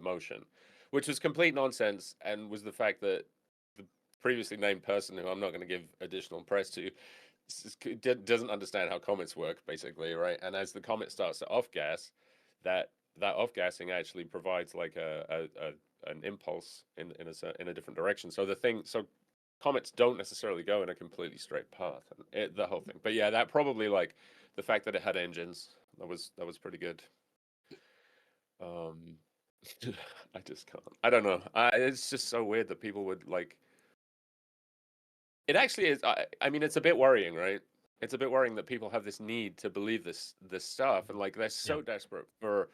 motion, which was complete nonsense, and was the fact that the previously named person, who I'm not going to give additional press to, doesn't understand how comets work, basically, right? And as the comet starts to off gas, that off-gassing actually provides like an impulse in a different direction. So comets don't necessarily go in a completely straight path, and the whole thing. But yeah, that probably, like, the fact that it had engines, that was pretty good. I just can't. I don't know. It's just so weird that people would like. It actually is. I mean, it's a bit worrying, right? It's a bit worrying that people have this need to believe this stuff, and like they're so desperate for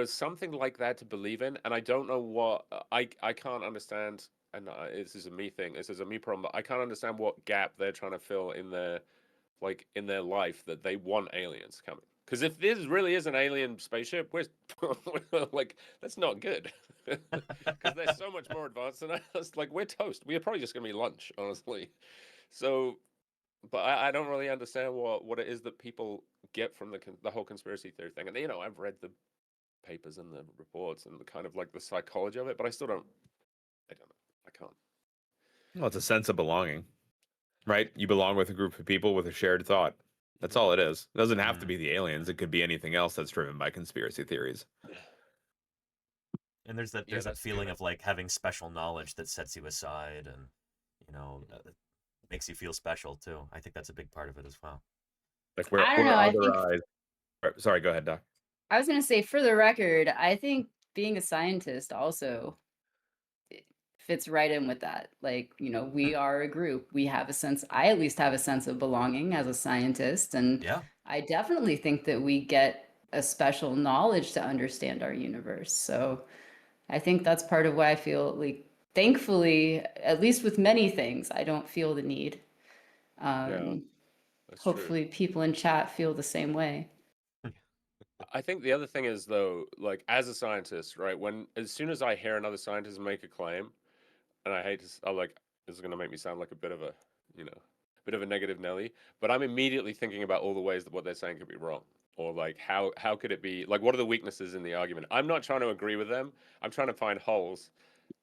something like that to believe in. And I don't know what I can't understand. And this is a me thing. This is a me problem. But I can't understand what gap they're trying to fill in their life that they want aliens coming. Because if this really is an alien spaceship, we're like, that's not good. Because they're so much more advanced than us. Like, we're toast. We're probably just gonna be lunch, honestly. So, but I don't really understand what it is that people get from the whole conspiracy theory thing. And I've read the papers and the reports and the kind of like the psychology of it, but I still don't. I don't know. I can't. Well, it's a sense of belonging, right? You belong with a group of people with a shared thought. That's all it is. It doesn't have to be the aliens. It could be anything else that's driven by conspiracy theories. And there's that feeling of like having special knowledge that sets you aside, and makes you feel special too. I think that's a big part of it as well. Like I don't know. I think. Sorry, go ahead, Doc. I was going to say, for the record, I think being a scientist also fits right in with that. Like, we are a group. We have a sense, I at least have a sense of belonging as a scientist. And yeah, I definitely think that we get a special knowledge to understand our universe. So I think that's part of why I feel like, thankfully, at least with many things, I don't feel the need. Hopefully people in chat feel the same way. I think the other thing is, though, like, as a scientist, right, as soon as I hear another scientist make a claim, and I hate to, this is going to make me sound like a bit of a negative Nelly, but I'm immediately thinking about all the ways that what they're saying could be wrong. Or like, how could it be, like, what are the weaknesses in the argument? I'm not trying to agree with them. I'm trying to find holes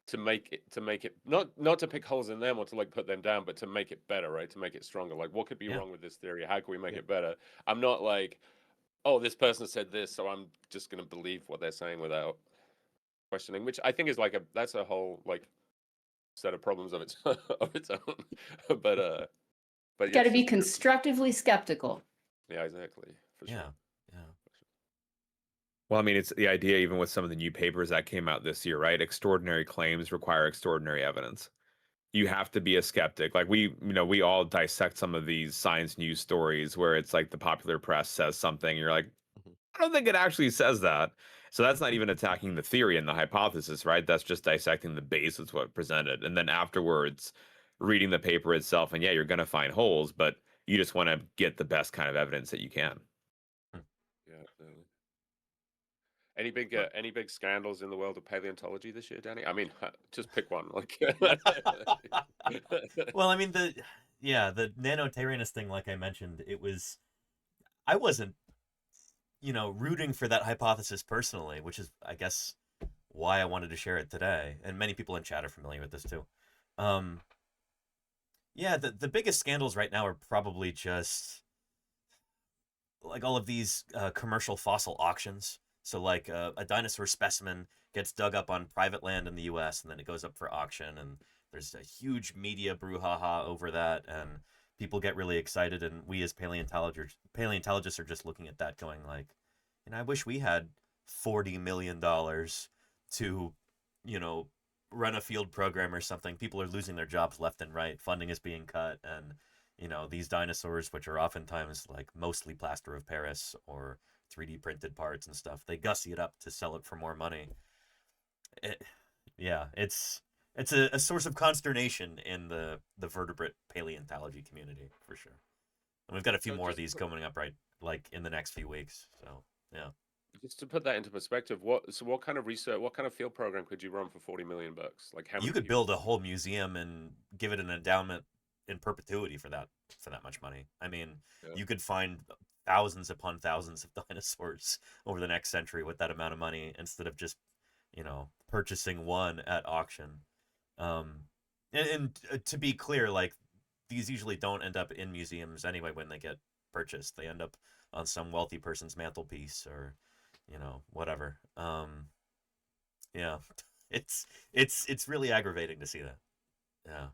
to make it not to pick holes in them or to like put them down, but to make it better, right? To make it stronger. Like, what could be wrong with this theory? How can we make it better? I'm not like, oh, this person said this, so I'm just gonna believe what they're saying without questioning, which I think is like that's a whole like set of problems of its of its own. But Got to yes, be it's constructively skeptical. yeah, exactly. For sure. Well, I mean, it's the idea even with some of the new papers that came out this year, right? Extraordinary claims require extraordinary evidence. You have to be a skeptic. Like we all dissect some of these science news stories where it's like the popular press says something, and you're like, I don't think it actually says that. So that's not even attacking the theory and the hypothesis, right? That's just dissecting the base of what presented. And then afterwards, reading the paper itself, and yeah, you're going to find holes, but you just want to get the best kind of evidence that you can. Yeah, absolutely. Any big scandals in the world of paleontology this year, Danny? I mean, just pick one. Like, Well, I mean the Nanotarinus thing, like I mentioned, I wasn't rooting for that hypothesis personally, which is I guess why I wanted to share it today, and many people in chat are familiar with this too. Yeah, the biggest scandals right now are probably just like all of these commercial fossil auctions. So like a dinosaur specimen gets dug up on private land in the U.S. and then it goes up for auction, and there's a huge media brouhaha over that, and people get really excited, and we as paleontologists are just looking at that going like, I wish we had $40 million to, run a field program or something. People are losing their jobs left and right. Funding is being cut, and these dinosaurs, which are oftentimes like mostly plaster of Paris or 3D printed parts and stuff, they gussy it up to sell it for more money. It's a source of consternation in the vertebrate paleontology community for sure. And we've got a few more of these coming up right like in the next few weeks. So yeah. Just to put that into perspective, what kind of research, what kind of field program could you run for $40 million? Like, how many you could people? build a whole museum and give it an endowment in perpetuity for that much money. I mean, you could find thousands upon thousands of dinosaurs over the next century with that amount of money instead of just, purchasing one at auction. And to be clear, like these usually don't end up in museums anyway when they get purchased. They end up on some wealthy person's mantelpiece or, whatever. Yeah, it's really aggravating to see that. Yeah.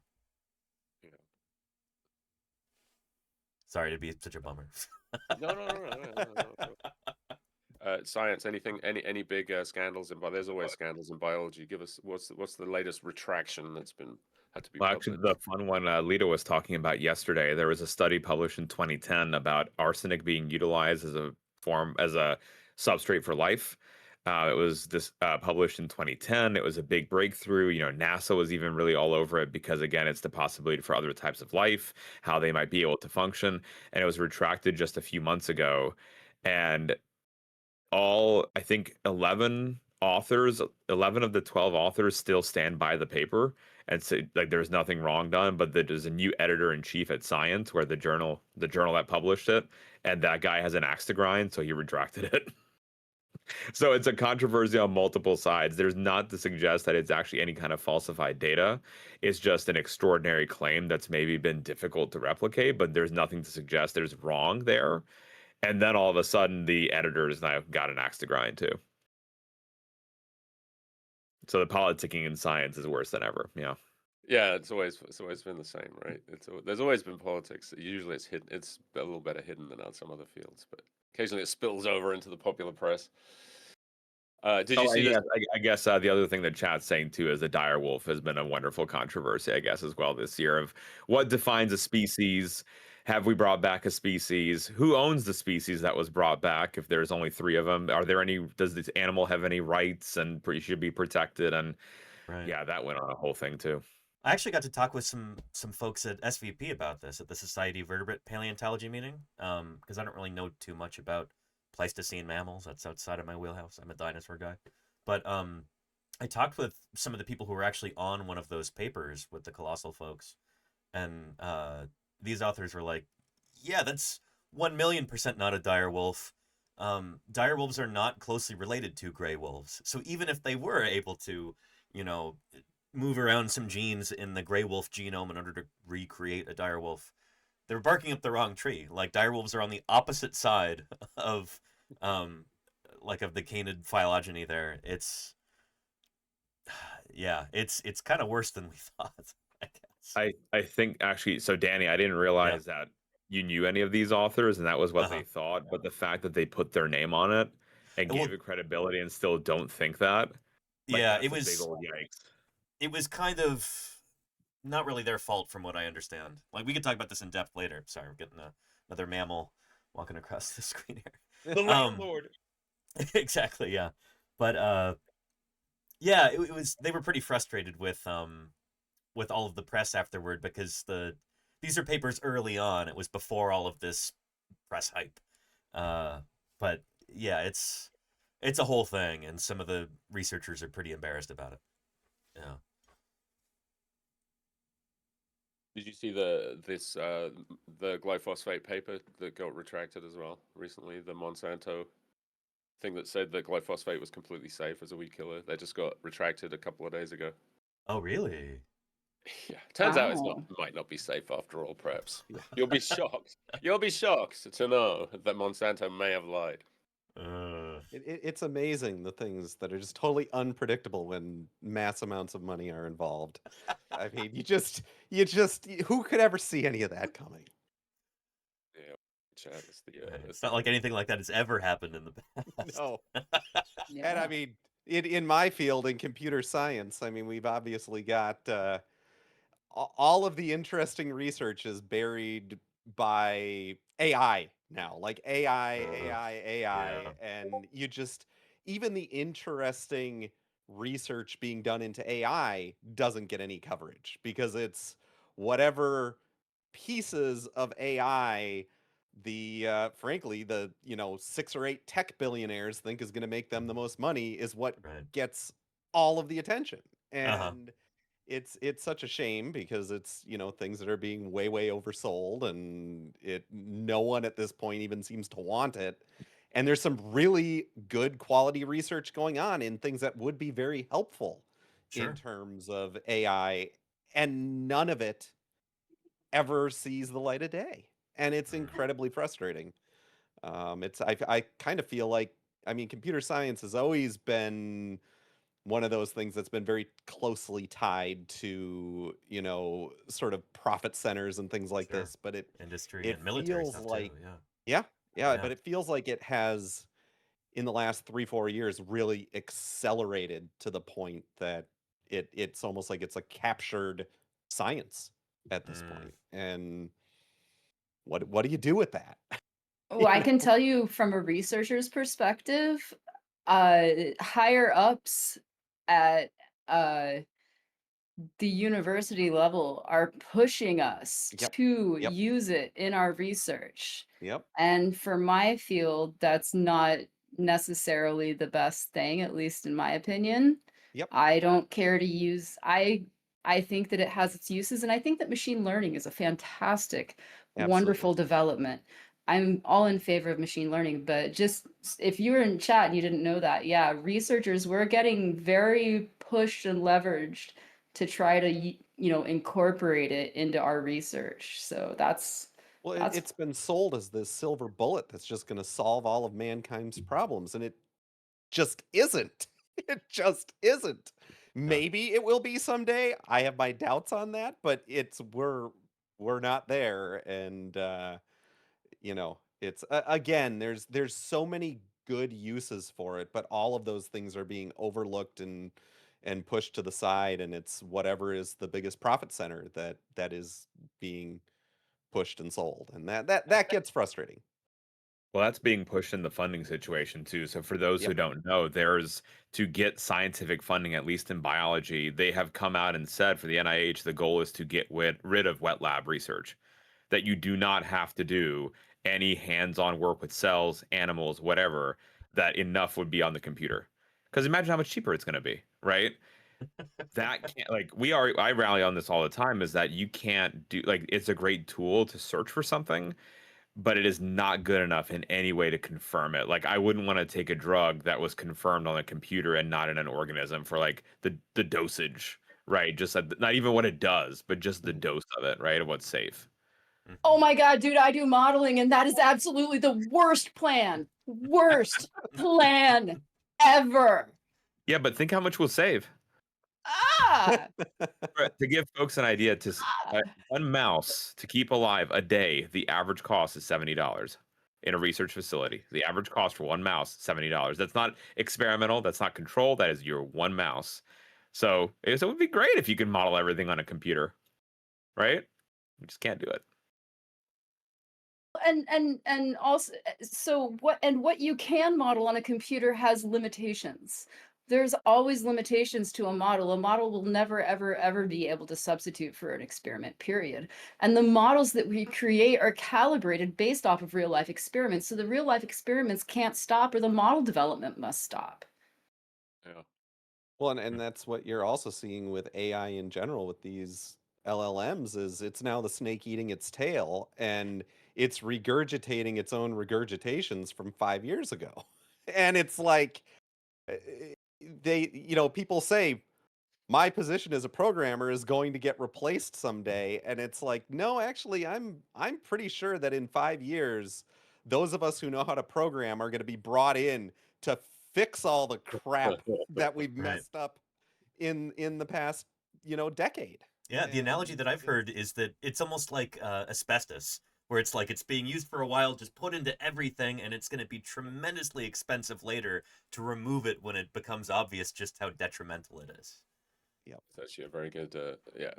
Sorry to be such a bummer. No. Science, any big scandals there's always scandals in biology. Give us what's the latest retraction that's had to be Well, actually, published? the fun one Lita was talking about yesterday, there was a study published in 2010 about arsenic being utilized as a substrate for life. It was published in 2010. It was a big breakthrough. NASA was even really all over it because, again, it's the possibility for other types of life, how they might be able to function. And it was retracted just a few months ago. And I think 11 of the 12 authors still stand by the paper and say like there's nothing wrong done, but there's a new editor-in-chief at Science, where the journal that published it, and that guy has an axe to grind, so he retracted it. So it's a controversy on multiple sides. There's not to suggest that it's actually any kind of falsified data. It's just an extraordinary claim that's maybe been difficult to replicate, but there's nothing to suggest there's wrong there. And then all of a sudden, the editors now got an axe to grind too. So the politicking in science is worse than ever. Yeah. Yeah, it's always been the same, right? There's always been politics. Usually, it's hidden. It's a little better hidden than on some other fields, but occasionally it spills over into the popular press. Did you see this? I guess the other thing that chat's saying too is the dire wolf has been a wonderful controversy, I guess, as well this year, of what defines a species. Have we brought back a species? Who owns the species that was brought back? If there's only 3 of them, does this animal have any rights and should be protected? And yeah, that went on a whole thing too. I actually got to talk with some folks at SVP about this at the Society of Vertebrate Paleontology meeting, because I don't really know too much about Pleistocene mammals. That's outside of my wheelhouse. I'm a dinosaur guy. But I talked with some of the people who were actually on one of those papers with the Colossal folks, and these authors were like, yeah, that's 1,000,000% not a dire wolf. Dire wolves are not closely related to gray wolves. So even if they were able to you know, move around some genes in the gray wolf genome in order to recreate a dire wolf. They're barking up the wrong tree. Like, dire wolves are on the opposite side of like of the canid phylogeny there. It's yeah, it's kind of worse than we thought, I guess. I think actually, so Danny, I didn't realize that you knew any of these authors and that was what they thought, but the fact that they put their name on it and gave it credibility and still don't think that, like, yeah, that's it a big was old yikes. it was kind of not really their fault from what I understand. Like, we could talk about this in depth later. Sorry, I'm getting another mammal walking across the screen here. The landlord. Exactly, yeah. But yeah, it was, they were pretty frustrated with all of the press afterward, because these are papers early on. It was before all of this press hype. But yeah, it's a whole thing, and some of the researchers are pretty embarrassed about it. Yeah. Did you see the glyphosate paper that got retracted as well recently? The Monsanto thing that said that glyphosate was completely safe as a weed killer. They just got retracted a couple of days ago. Oh, really? Yeah. Turns out might not be safe after all, perhaps. You'll be shocked. You'll be shocked to know that Monsanto may have lied. It's amazing the things that are just totally unpredictable when mass amounts of money are involved. I mean, who could ever see any of that coming? Yeah, it's not like anything like that has ever happened in the past. No. And I mean, in my field, in computer science, I mean, we've obviously got all of the interesting research is buried by AI now, like AI, and even the interesting research being done into AI doesn't get any coverage because it's whatever pieces of AI frankly the 6 or 8 tech billionaires think is going to make them the most money is what gets all of the attention. And it's such a shame because it's things that are being way oversold, and no one at this point even seems to want it. And there's some really good quality research going on in things that would be very helpful in terms of AI, and none of it ever sees the light of day, and it's incredibly frustrating. I kind of feel like, I mean, computer science has always been one of those things that's been very closely tied to sort of profit centers and things like this, but industry and military feels stuff like too. yeah, but it feels like it has in the last 3-4 years really accelerated to the point that it's almost like it's a captured science at this point. And what do you do with that? Oh, I can tell you from a researcher's perspective, higher ups at the university level are pushing us to use it in our research. And for my field, that's not necessarily the best thing, at least in my opinion. I don't care to use, I think that it has its uses, and I think that machine learning is a fantastic, wonderful development. I'm all in favor of machine learning, but just if you were in chat and you didn't know that, yeah, researchers, we're getting very pushed and leveraged to try to, incorporate it into our research. So that's it's been sold as this silver bullet that's just going to solve all of mankind's problems, and it just isn't. It just isn't. Maybe it will be someday. I have my doubts on that, but we're not there. And it's again, there's so many good uses for it, but all of those things are being overlooked and pushed to the side, and it's whatever is the biggest profit center that is being pushed and sold, and that gets frustrating. Well, that's being pushed in the funding situation too. So for those who don't know, there's to get scientific funding, at least in biology, they have come out and said for the NIH, the goal is to get rid of wet lab research, that you do not have to do any hands-on work with cells, animals, whatever, that enough would be on the computer. Because imagine how much cheaper it's going to be, right? That can't, like, I rally on this all the time, is that you can't do, like, it's a great tool to search for something, but it is not good enough in any way to confirm it. Like I wouldn't want to take a drug that was confirmed on a computer and not in an organism for like the dosage, right? Just not even what it does, but just the dose of it, right? And what's safe. Oh my God, dude, I do modeling, and that is absolutely the worst plan. Worst plan ever. Yeah, but think how much we'll save. Ah! To give folks an idea, one mouse to keep alive a day, the average cost is $70 in a research facility. The average cost for one mouse, $70. That's not experimental. That's not control. That is your one mouse. So it would be great if you could model everything on a computer, right? We just can't do it. And also, so what you can model on a computer has limitations. There's always limitations to a model. A model will never, ever, ever be able to substitute for an experiment, period. And the models that we create are calibrated based off of real life experiments. So the real life experiments can't stop, or the model development must stop. Yeah. Well, and that's what you're also seeing with AI in general with these LLMs is it's now the snake eating its tail and it's regurgitating its own regurgitations from 5 years ago. And it's like people say my position as a programmer is going to get replaced someday, and it's like, no, actually, I'm pretty sure that in 5 years, those of us who know how to program are going to be brought in to fix all the crap that we've messed up in the past, decade. Yeah, the analogy that I've heard is that it's almost like asbestos, where it's like it's being used for a while, just put into everything, and it's going to be tremendously expensive later to remove it when it becomes obvious just how detrimental it is. Yeah, it's actually a very good.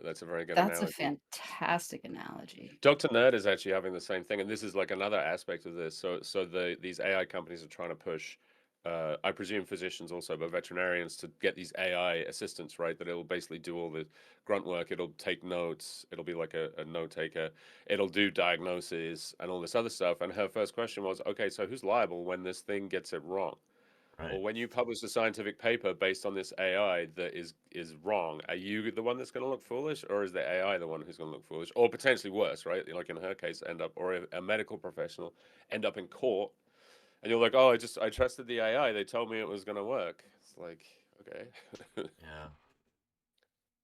That's a very good. That's analogy. a fantastic analogy. Dr. Nerd is actually having the same thing, and this is like another aspect of this. So these AI companies are trying to push, I presume physicians also, but veterinarians to get these AI assistants, right? That it'll basically do all the grunt work. It'll take notes. It'll be like a note taker. It'll do diagnoses and all this other stuff. And her first question was, okay, so who's liable when this thing gets it wrong? Right. Or when you publish a scientific paper based on this AI that is wrong, are you the one that's going to look foolish, or is the AI the one who's going to look foolish, or potentially worse, right? Like in her case, or a medical professional end up in court, and you're like, oh, I trusted the AI. They told me it was going to work. It's like, okay. Yeah.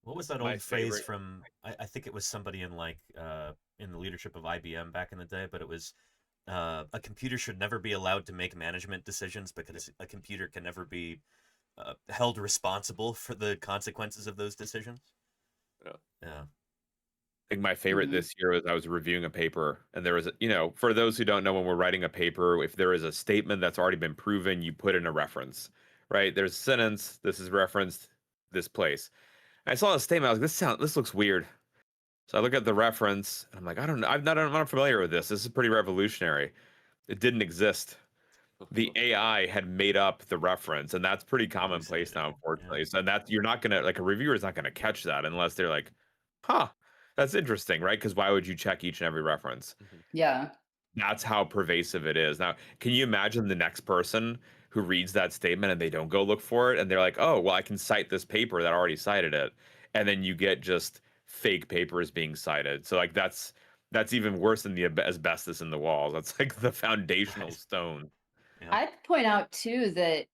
What was that My old phrase favorite- from? I think it was somebody in in the leadership of IBM back in the day, but it was. A computer should never be allowed to make management decisions because a computer can never be held responsible for the consequences of those decisions. Yeah. Yeah. I think my favorite this year was I was reviewing a paper, and there was, for those who don't know, when we're writing a paper, if there is a statement that's already been proven, you put in a reference, right? There's a sentence, this is referenced this place. And I saw a statement, I was like, this looks weird. So I look at the reference, and I'm like, I don't know, I'm not familiar with this. This is pretty revolutionary. It didn't exist. The AI had made up the reference, and that's pretty commonplace now, unfortunately. So that you're not gonna, like, a reviewer is not gonna catch that unless they're like, huh, that's interesting, right? Because why would you check each and every reference? Yeah. That's how pervasive it is. Now, can you imagine the next person who reads that statement and they don't go look for it, and they're like, oh, well, I can cite this paper that already cited it, and then you get just fake papers being cited. So like that's even worse than the asbestos in the walls. That's like the foundational stone. I'd point out too that,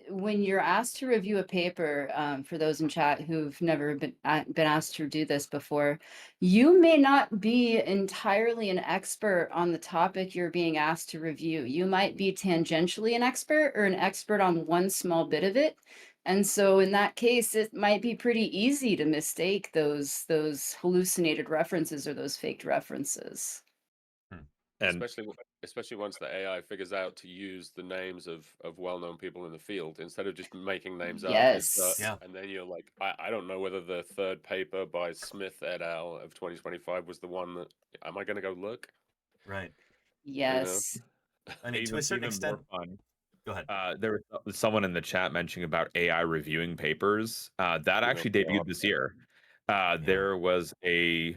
when you're asked to review a paper, for those in chat who've never been asked to do this before, you may not be entirely an expert on the topic you're being asked to review. You might be tangentially an expert or an expert on one small bit of it. And so in that case, it might be pretty easy to mistake those hallucinated references or those faked references. And especially once the AI figures out to use the names of well-known people in the field instead of just making names up. Yes. Yeah. And then you're like, I don't know whether the third paper by Smith et al. Of 2025 was the one that. Am I going to go look? Right. Yes. I mean, to a certain extent. More fun. Go ahead. There was someone in the chat mentioning about AI reviewing papers. That actually debuted this year. There was a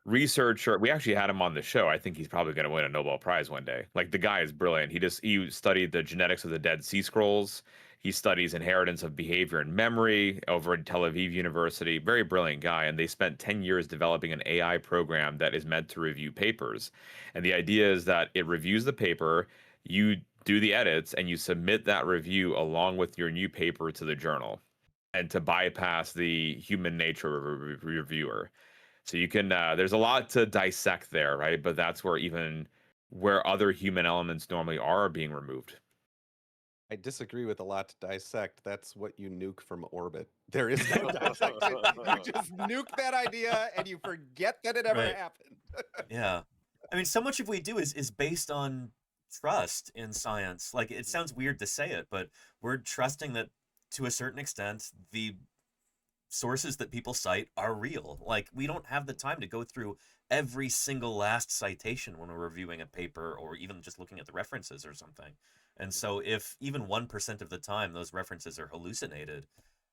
researcher. We actually had him on the show. I think he's probably going to win a Nobel Prize one day. Like, the guy is brilliant. He studied the genetics of the Dead Sea Scrolls. He studies inheritance of behavior and memory over at Tel Aviv University. Very brilliant guy. And they spent 10 years developing an AI program that is meant to review papers. And the idea is that it reviews the paper, you do the edits, and you submit that review along with your new paper to the journal, and to bypass the human nature of a reviewer. So you can, there's a lot to dissect there, right? But that's where other human elements normally are being removed. I disagree with a lot to dissect. That's what you nuke from orbit. There is no dissection. You just nuke that idea and you forget that it ever Right. happened. Yeah. I mean, so much of what we do is based on trust in science. Like, it sounds weird to say it, but we're trusting that to a certain extent, the sources that people cite are real. Like, we don't have the time to go through every single last citation when we're reviewing a paper or even just looking at the references or something. And so if even 1% of the time those references are hallucinated,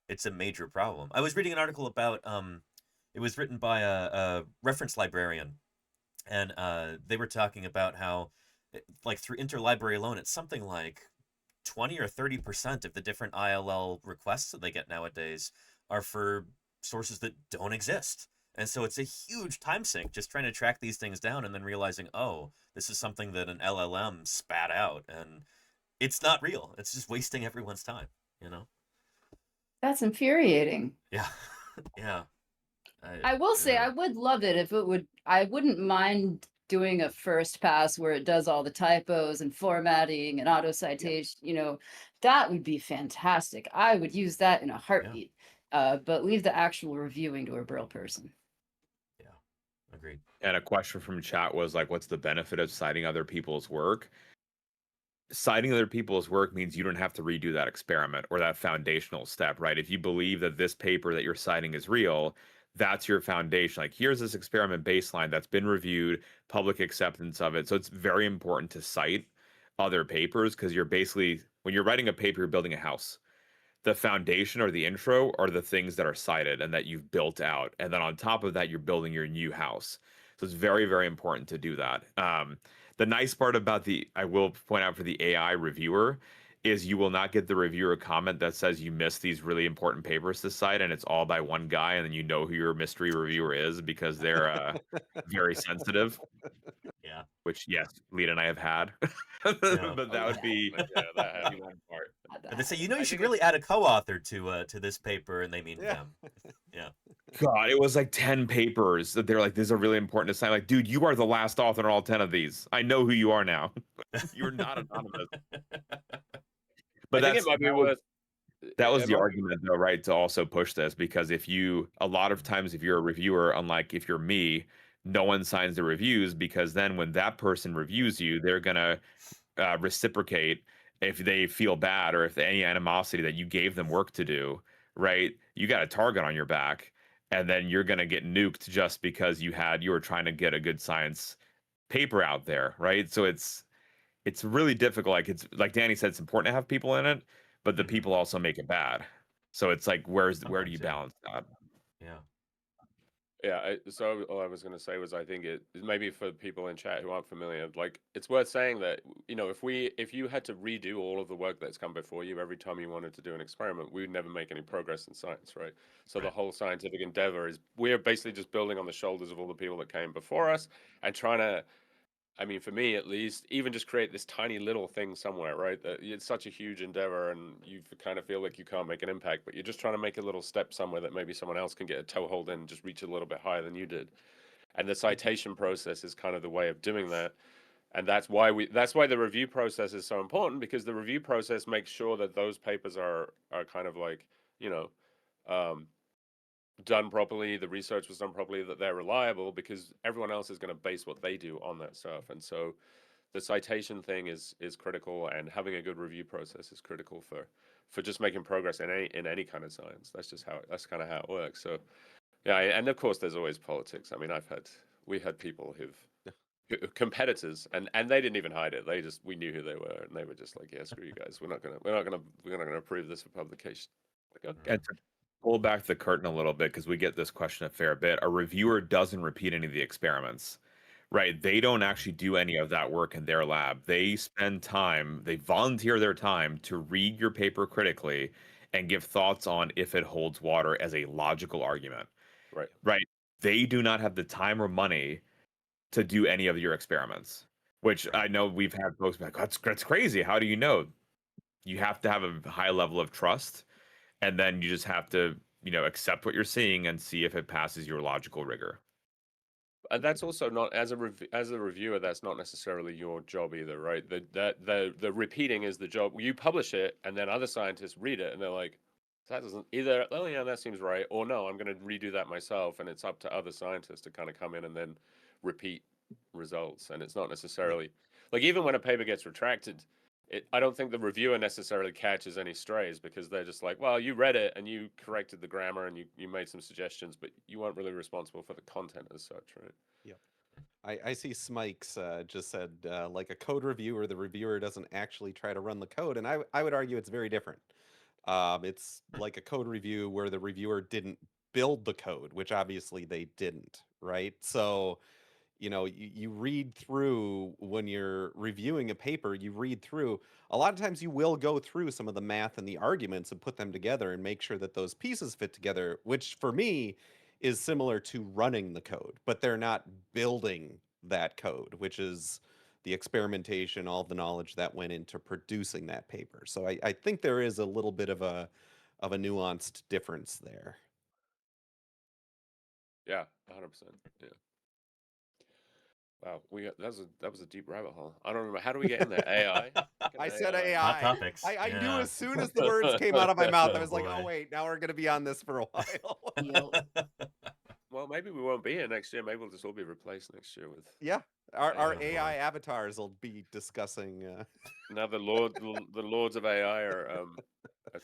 it's a major problem. I was reading an article about, it was written by a reference librarian, and they were talking about how, like, through interlibrary alone, it's something like 20 or 30% of the different ILL requests that they get nowadays are for sources that don't exist. And so it's a huge time sink just trying to track these things down and then realizing, oh, this is something that an LLM spat out, and it's not real. It's just wasting everyone's time, you know? That's infuriating. Yeah. Yeah. I will say I would love it if it would. I wouldn't mind doing a first pass where it does all the typos and formatting and auto citation. You know, that would be fantastic. I would use that in a heartbeat. But leave the actual reviewing to a real person. Agreed. And a question from chat was like, what's the benefit of citing other people's work? Citing other people's work means you don't have to redo that experiment or that foundational step, right? If you believe that this paper that you're citing is real, that's your foundation. Like, here's this experiment baseline that's been reviewed, public acceptance of it. So it's very important to cite other papers, because you're basically, when you're writing a paper, you're building a house. The foundation or the intro are the things that are cited and that you've built out. And then on top of that, you're building your new house. So it's very, very important to do that. The nice part about I will point out for the AI reviewer, is you will not get the reviewer comment that says you missed these really important papers to cite, and it's all by one guy, and then you know who your mystery reviewer is because they're very sensitive. Yeah. Which, yes, Lita and I have had. But that would be one part. And they say, you should really add a co-author to this paper, and they mean them. Yeah. God, it was like 10 papers that they're like, these are really important to sign. Like, dude, you are the last author on all 10 of these. I know who you are now. You're not anonymous. But I think it might be worth. That was the argument, though, right? To also push this, because a lot of times, if you're a reviewer, unlike if you're me, no one signs the reviews, because then when that person reviews you, they're gonna reciprocate if they feel bad or if any animosity that you gave them work to do, right? You got a target on your back, and then you're gonna get nuked just because you were trying to get a good science paper out there, right? So it's really difficult. Like, it's like Danny said, it's important to have people in it, but the people also make it bad. So it's like, where do you balance that? Yeah. Yeah, so all I was going to say was, I think it maybe for people in chat who aren't familiar, like, it's worth saying that, if you had to redo all of the work that's come before you every time you wanted to do an experiment, we would never make any progress in science, right? So the whole scientific endeavor we're basically just building on the shoulders of all the people that came before us and trying to, I mean, for me at least, even just create this tiny little thing somewhere, right? That it's such a huge endeavor, and you kind of feel like you can't make an impact, but you're just trying to make a little step somewhere that maybe someone else can get a toehold in and just reach a little bit higher than you did. And the citation process is kind of the way of doing that. And that's why the review process is so important, because the review process makes sure that those papers are kind of like, done properly, the research was done properly, that they're reliable, because everyone else is going to base what they do on that stuff. And so the citation thing is critical, and having a good review process is critical for just making progress in any kind of science. That's kind of how it works. So yeah, and of course there's always politics. I mean, we had people competitors, and they didn't even hide it. We knew who they were, and they were just like, yeah, screw you guys, we're not gonna approve this for publication. Like, okay. And to pull back the curtain a little bit, because we get this question a fair bit, a reviewer doesn't repeat any of the experiments, right? They don't actually do any of that work in their lab. They spend time, they volunteer their time to read your paper critically and give thoughts on if it holds water as a logical argument. Right. Right. They do not have the time or money to do any of your experiments, which I know we've had folks be like, that's crazy. How do you know? You have to have a high level of trust, and then you just have to, accept what you're seeing and see if it passes your logical rigor. And that's also not as a reviewer. That's not necessarily your job either, right? The repeating is the job. You publish it, and then other scientists read it, and they're like, "That doesn't either." Oh yeah, that seems right. Or no, I'm going to redo that myself, and it's up to other scientists to kind of come in and then repeat results. And it's not necessarily like even when a paper gets retracted, I don't think the reviewer necessarily catches any strays because they're just like, well, you read it and you corrected the grammar and you made some suggestions, but you weren't really responsible for the content as such, right? Yep. I see Smikes just said, like a code reviewer, the reviewer doesn't actually try to run the code. And I would argue it's very different. It's like a code review where the reviewer didn't build the code, which obviously they didn't, right? So, you read through when you're reviewing a paper, you read through. A lot of times you will go through some of the math and the arguments and put them together and make sure that those pieces fit together, which for me is similar to running the code, but they're not building that code, which is the experimentation, all the knowledge that went into producing that paper. So I think there is a little bit of a nuanced difference there. Yeah, 100%. Yeah. Wow, that was a deep rabbit hole. I don't remember how do we get in there? AI. I said AI. Hot topics. I knew Yeah. as soon as the words came out of my mouth, I Oh, was like, oh boy. wait, now we're gonna be on this for a while. Well, maybe we won't be here next year. Maybe we'll just all be replaced next year with Yeah, our Oh, AI avatars will be discussing. now the lords of AI are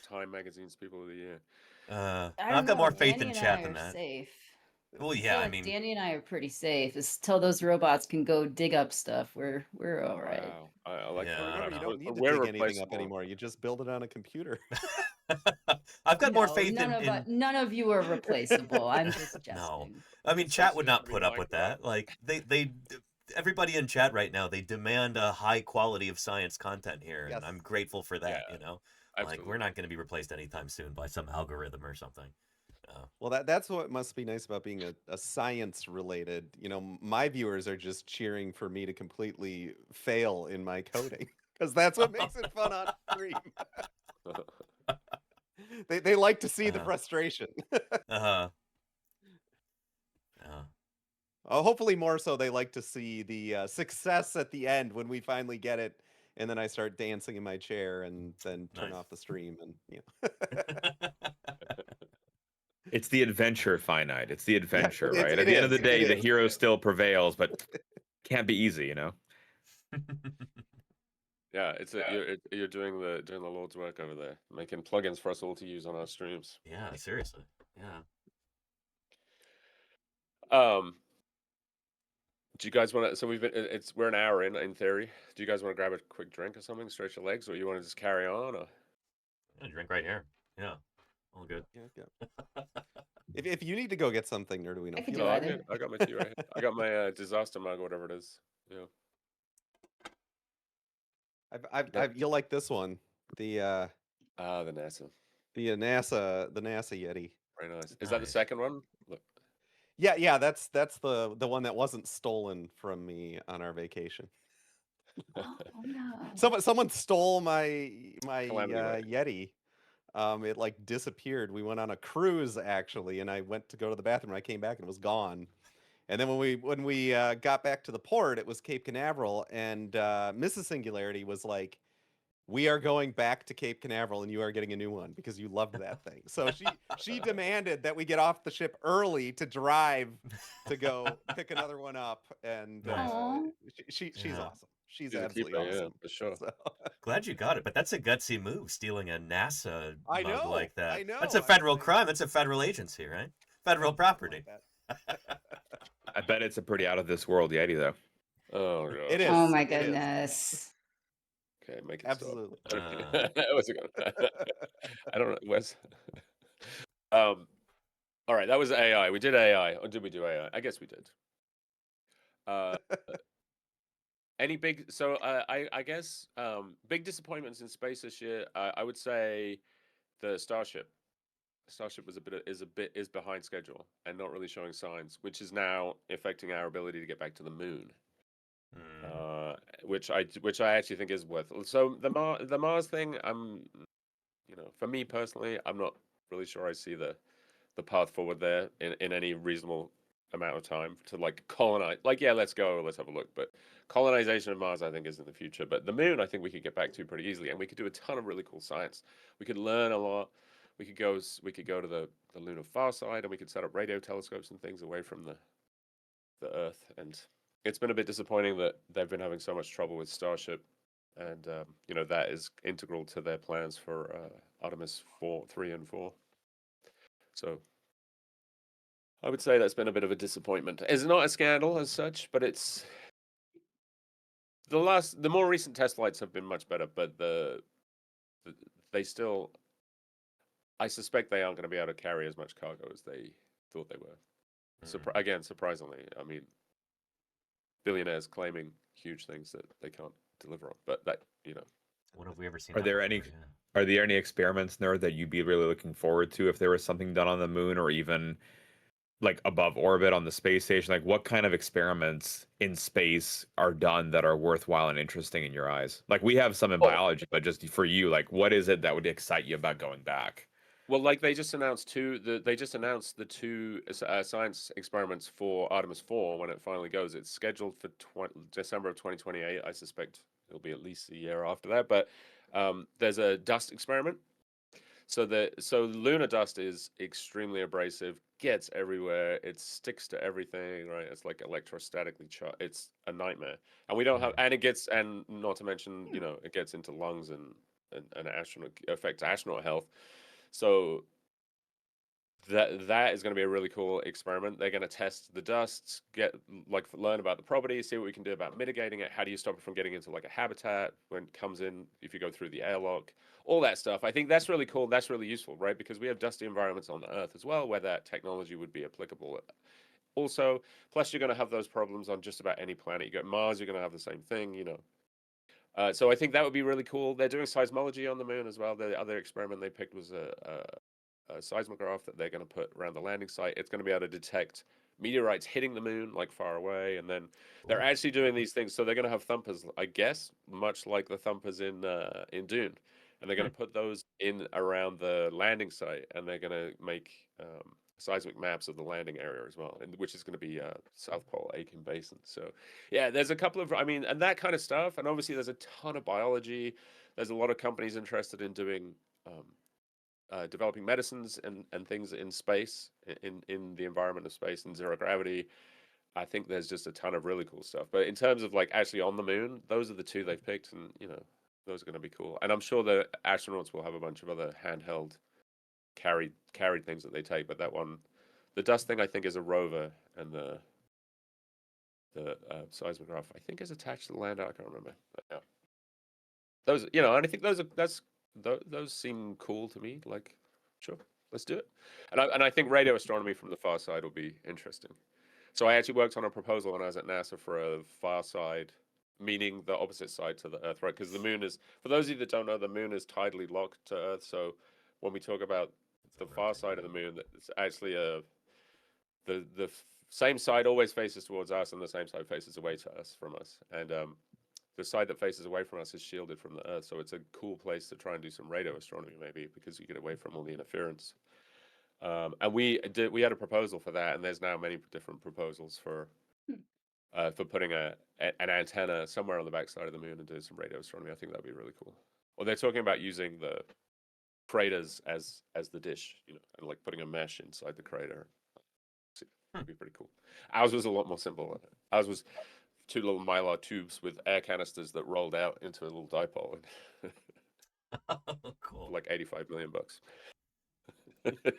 Time Magazine's People of the Year. I've got more faith in chat than Danny and I are that. safe. Well, I yeah, feel I like mean, Danny and I are pretty safe. Until those robots can go dig up stuff, we're all right. Wow, I like Yeah, that. Remember, you don't need to We're dig anything up replaceable. anymore. You just build it on a computer. I've got more No, faith none of you are replaceable. I'm just jesting. No, I mean, chat would not put up with that. Like everybody in chat right now, they demand a high quality of science content here, Yes. and I'm grateful for that. Yeah, like we're not going to be replaced anytime soon by some algorithm or something. Well, that's what must be nice about being a science related. My viewers are just cheering for me to completely fail in my coding because that's what makes it fun on stream. They like to see the frustration. Hopefully more so they like to see the success at the end when we finally get it, and then I start dancing in my chair and then turn off the stream and It's the adventure, Finite. It's the adventure, right? it At the end of the is, day, it the is. hero still prevails, but can't be easy, Yeah, you're doing the Lord's work over there, making plugins for us all to use on our streams. Yeah, seriously. Yeah. Do you guys want to? So we're an hour in theory. Do you guys want to grab a quick drink or something, stretch your legs, or you want to just carry on? Or drink right here. Yeah, all good. Yeah. If you need to go get something, Nerduino, I could feel do I either. got my tea right here. I got my disaster mug, whatever it is. Yeah. You'll like this one. The NASA. The NASA Yeti. Very nice. Is that the second one? Look. Yeah, that's the one that wasn't stolen from me on our vacation. Oh no. Someone stole my Calamity Yeti. It like disappeared. We went on a cruise actually, and I went to go to the bathroom. And I came back and it was gone. And then when we got back to the port, it was Cape Canaveral, and Mrs. Singularity was like, "We are going back to Cape Canaveral, and you are getting a new one because you loved that thing." So she demanded that we get off the ship early to drive to go pick another one up, and she's awesome. She's absolutely awesome. Yeah, for sure. So. Glad you got it, but that's a gutsy move, stealing a NASA mug like that. I know. That's a federal crime. That's a federal agency, right? Federal property. I bet it's a pretty out of this world Yeti, though. Oh god. It is. Oh my goodness. Okay, make it absolutely. I don't know. Wes. All right, that was AI. We did AI, or did we do AI? I guess we did. Uh, any big? So I guess big disappointments in space this year. I would say the Starship. Starship was is behind schedule and not really showing signs, which is now affecting our ability to get back to the moon. Which I actually think is worth. So the Mars thing, for me personally, I'm not really sure I see the path forward there in any reasonable amount of time to like colonize. Like, yeah, let's go, let's have a look. But colonization of Mars, I think, is in the future. But the moon, I think we could get back to pretty easily, and we could do a ton of really cool science. We could learn a lot. We could go to the lunar far side, and we could set up radio telescopes and things away from the Earth. And it's been a bit disappointing that they've been having so much trouble with Starship, and that is integral to their plans for Artemis 3 and 4. So I would say that's been a bit of a disappointment. It's not a scandal as such, but it's the more recent test flights have been much better, but they still, I suspect they aren't going to be able to carry as much cargo as they thought they were. Again, surprisingly, I mean, billionaires claiming huge things that they can't deliver on, but What have we ever seen? Are there any experiments there that you'd be really looking forward to if there was something done on the moon or even like above orbit on the space station? Like, what kind of experiments in space are done that are worthwhile and interesting in your eyes? Like, we have some in biology, but just for you, like, what is it that would excite you about going back? Well, like they just announced the two science experiments for Artemis 4 when it finally goes. It's scheduled for December of 2028. I suspect it'll be at least a year after that. But there's a dust experiment. So lunar dust is extremely abrasive, gets everywhere, it sticks to everything, right? It's like electrostatically charged. It's a nightmare, and we don't have, and not to mention, it gets into lungs and affects astronaut health. So that is going to be a really cool experiment. They're going to test the dust, learn about the properties, see what we can do about mitigating it. How do you stop it from getting into like a habitat when it comes in, if you go through the airlock, all that stuff. I think that's really cool. That's really useful, right? Because we have dusty environments on the Earth as well, where that technology would be applicable. Also, plus you're going to have those problems on just about any planet. You go Mars, you're going to have the same thing, So I think that would be really cool. They're doing seismology on the moon as well. The other experiment they picked was a seismograph that they're going to put around the landing site. It's going to be able to detect meteorites hitting the moon like far away, and then they're actually doing these things. So they're going to have thumpers, I guess, much like the thumpers in Dune, and they're going to put those in around the landing site, and they're going to make seismic maps of the landing area as well, which is going to be South Pole Aitken Basin. So yeah, there's a couple of, and that kind of stuff, and obviously there's a ton of biology. There's a lot of companies interested in doing developing medicines and things in space, in the environment of space and zero gravity. I think there's just a ton of really cool stuff. But in terms of like actually on the moon, those are the two they've picked, and those are going to be cool. And I'm sure the astronauts will have a bunch of other handheld carried things that they take. But that one, the dust thing, I think is a rover, and the seismograph, I think, is attached to the lander. I can't remember. But yeah, those, and I think those seem cool to me. Like, sure, let's do it. And I think radio astronomy from the far side will be interesting. So I actually worked on a proposal when I was at NASA for a far side, meaning the opposite side to the Earth, right? Because the moon is, for those of you that don't know, the moon is tidally locked to Earth. So when we talk about the far side of the moon, it's actually the same side always faces towards us, and the same side faces away from us. And the side that faces away from us is shielded from the Earth, so it's a cool place to try and do some radio astronomy, maybe, because you get away from all the interference. And we had a proposal for that, and there's now many different proposals for putting an antenna somewhere on the backside of the moon and doing some radio astronomy. I think that'd be really cool. Or they're talking about using the craters as the dish, and like putting a mesh inside the crater. It'd be pretty cool. Ours was a lot more simple. Ours was 2 little mylar tubes with air canisters that rolled out into a little dipole. Cool. Like $85 million.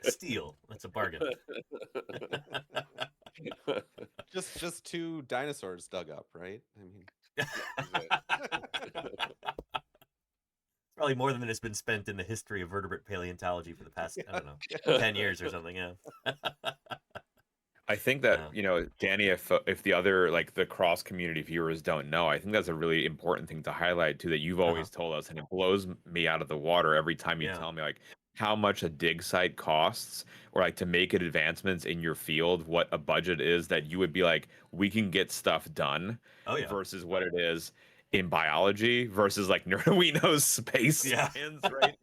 Steal. That's a bargain. just 2 dinosaurs dug up, right? I mean, probably more than has been spent in the history of vertebrate paleontology for the past, I don't know, 10 years or something. Yeah. I think that, Danny, if the other, like, the cross community viewers don't know, I think that's a really important thing to highlight too, that you've always told us, and it blows me out of the water every time you tell me, like, how much a dig site costs, or like to make it advancements in your field, what a budget is that you would be like, we can get stuff done, versus what it is in biology versus like we know space science, right?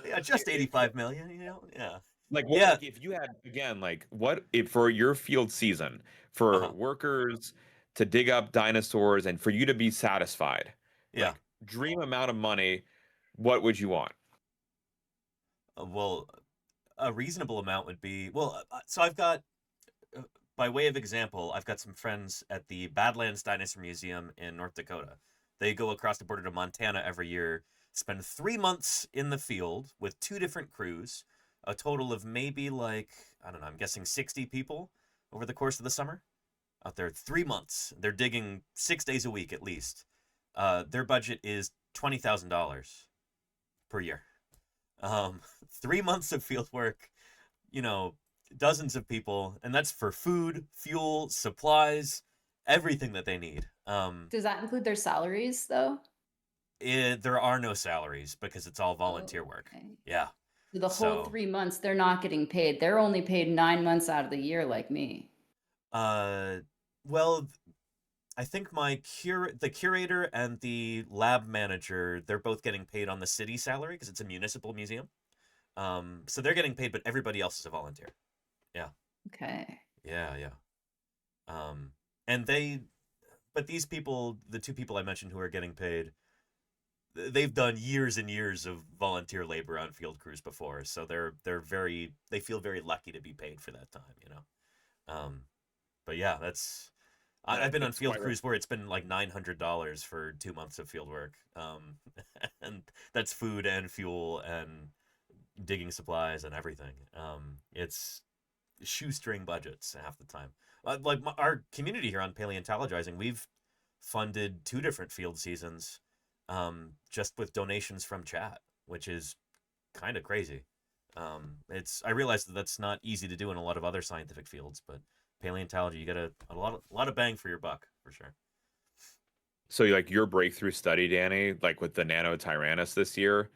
It's just 85 million, yeah. Like, what, like, if you had, again, like, what if for your field season, for workers to dig up dinosaurs and for you to be satisfied, like, dream amount of money, what would you want? Well, a reasonable amount would be, so I've got, by way of example, I've got some friends at the Badlands Dinosaur Museum in North Dakota. They go across the border to Montana every year, spend 3 months in the field with 2 different crews, a total of maybe like, I don't know, I'm guessing 60 people over the course of the summer. Out there 3 months. They're digging 6 days a week at least. Their budget is $20,000 per year. 3 months of field work, dozens of people, and that's for food, fuel, supplies, everything that they need. Does that include their salaries, though? There are no salaries because it's all volunteer work. Yeah. So the whole 3 months, they're not getting paid. They're only paid 9 months out of the year, like me. Well, I think the curator and the lab manager, they're both getting paid on the city salary because it's a municipal museum. So they're getting paid, but everybody else is a volunteer. Yeah. Okay. Yeah. But these people, the 2 people I mentioned who are getting paid, they've done years and years of volunteer labor on field crews before, so they feel very lucky to be paid for that time, But yeah, I've been on field crews where it's been like $900 for 2 months of field work, and that's food and fuel and digging supplies and everything. It's shoestring budgets half the time. Like our community here on Paleontologizing, we've funded 2 different field seasons, just with donations from chat, which is kind of crazy. I realize that that's not easy to do in a lot of other scientific fields, but paleontology, you get a lot of bang for your buck, for sure. So, like, your breakthrough study, Danny, like with the Nanotyrannus this year,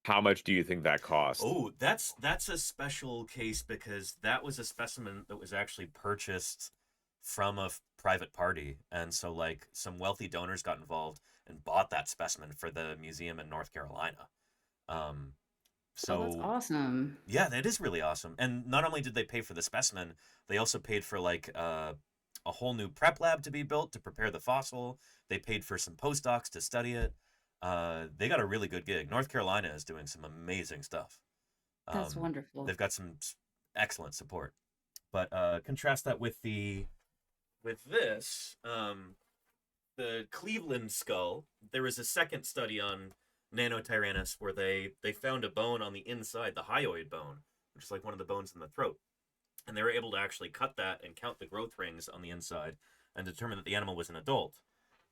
how much do you think that cost? Oh, that's a special case because that was a specimen that was actually purchased from a private party, and so like some wealthy donors got involved and bought that specimen for the museum in North Carolina. So that's awesome. Yeah, that is really awesome. And not only did they pay for the specimen, they also paid for like a whole new prep lab to be built to prepare the fossil. They paid for some postdocs to study it. They got a really good gig. North Carolina is doing some amazing stuff. That's wonderful. They've got some excellent support. But contrast that with this, the Cleveland skull. There was a second study on Nanotyrannus where they found a bone on the inside, the hyoid bone, which is like one of the bones in the throat. And they were able to actually cut that and count the growth rings on the inside and determine that the animal was an adult.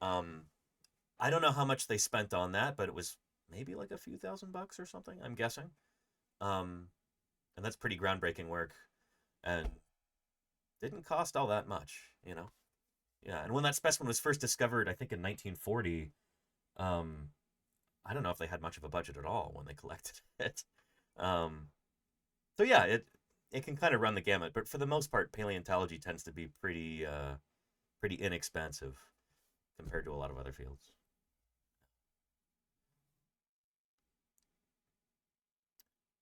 I don't know how much they spent on that, but it was maybe like a few $1,000 or something, I'm guessing. And that's pretty groundbreaking work and didn't cost all that much, Yeah, and when that specimen was first discovered, I think in 1940, I don't know if they had much of a budget at all when they collected it. So yeah, it can kind of run the gamut, but for the most part, paleontology tends to be pretty inexpensive compared to a lot of other fields.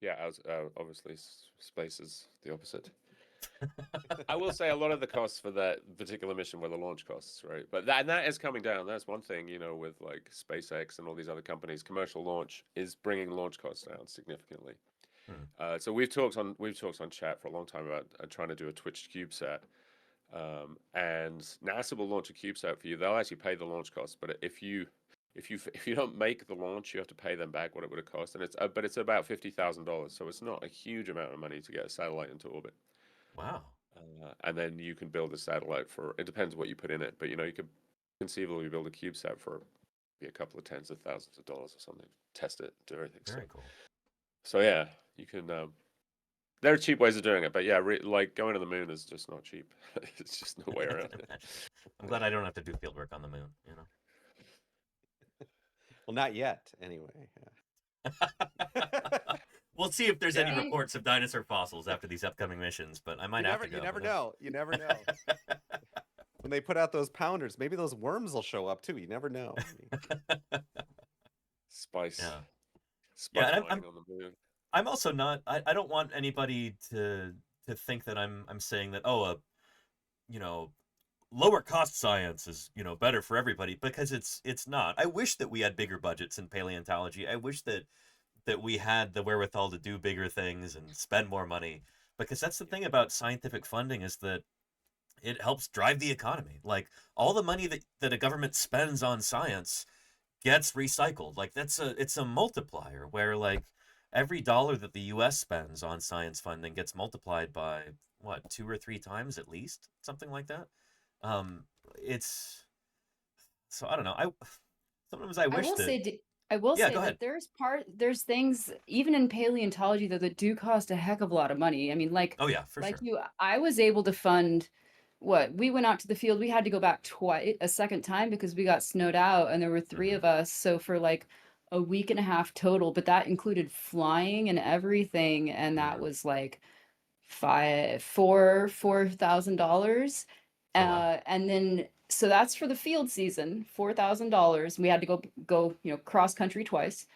Yeah, as obviously space is the opposite. I will say a lot of the costs for that particular mission were the launch costs, right? But that is coming down. That's one thing, with like SpaceX and all these other companies. Commercial launch is bringing launch costs down significantly. So we've talked on chat for a long time about trying to do a Twitch CubeSat, and NASA will launch a CubeSat for you. They'll actually pay the launch costs, but if you don't make the launch, you have to pay them back what it would have cost, and it's about $50,000. So it's not a huge amount of money to get a satellite into orbit. Wow. And then you can build a satellite it depends what you put in it, but you could conceivably build a CubeSat for a couple of tens of thousands of dollars or something. Test it, do everything. Very cool. So yeah, you can There are cheap ways of doing it, but yeah, like going to the moon is just not cheap. It's just no way around it. I'm glad I don't have to do field work on the moon. You know. Well, not yet, anyway. We'll see if there's any Yeah. reports of dinosaur fossils after these upcoming missions, but I might You have never, to go. you never who knows? know. You never know. When they put out those pounders, maybe those worms will show up too. You never know. Spice. Yeah. Spice Yeah, and mining on the moon. I'm also not. I don't want anybody to think that I'm saying that you know, lower cost science is better for everybody, because it's not. I wish that we had bigger budgets in paleontology. I wish that we had the wherewithal to do bigger things and spend more money, because that's the thing about scientific funding, is that it helps drive the economy. Like, all the money that a government spends on science gets recycled. Like, it's a multiplier, where like every dollar that the US spends on science funding gets multiplied by what, 2 or 3 times at least, something like that. It's so I don't know. Sometimes I wish that I will Yeah, say go that ahead. there's things even in paleontology that do cost a heck of a lot of money. I mean, like Oh yeah, for sure. I was able to fund what we went out to the field. We had to go back a second time because we got snowed out, and there were 3 of us. So for like a week and a half total, but that included flying and everything, and that was like $4,000. And then so that's for the field season, $4,000. We had to go cross country twice.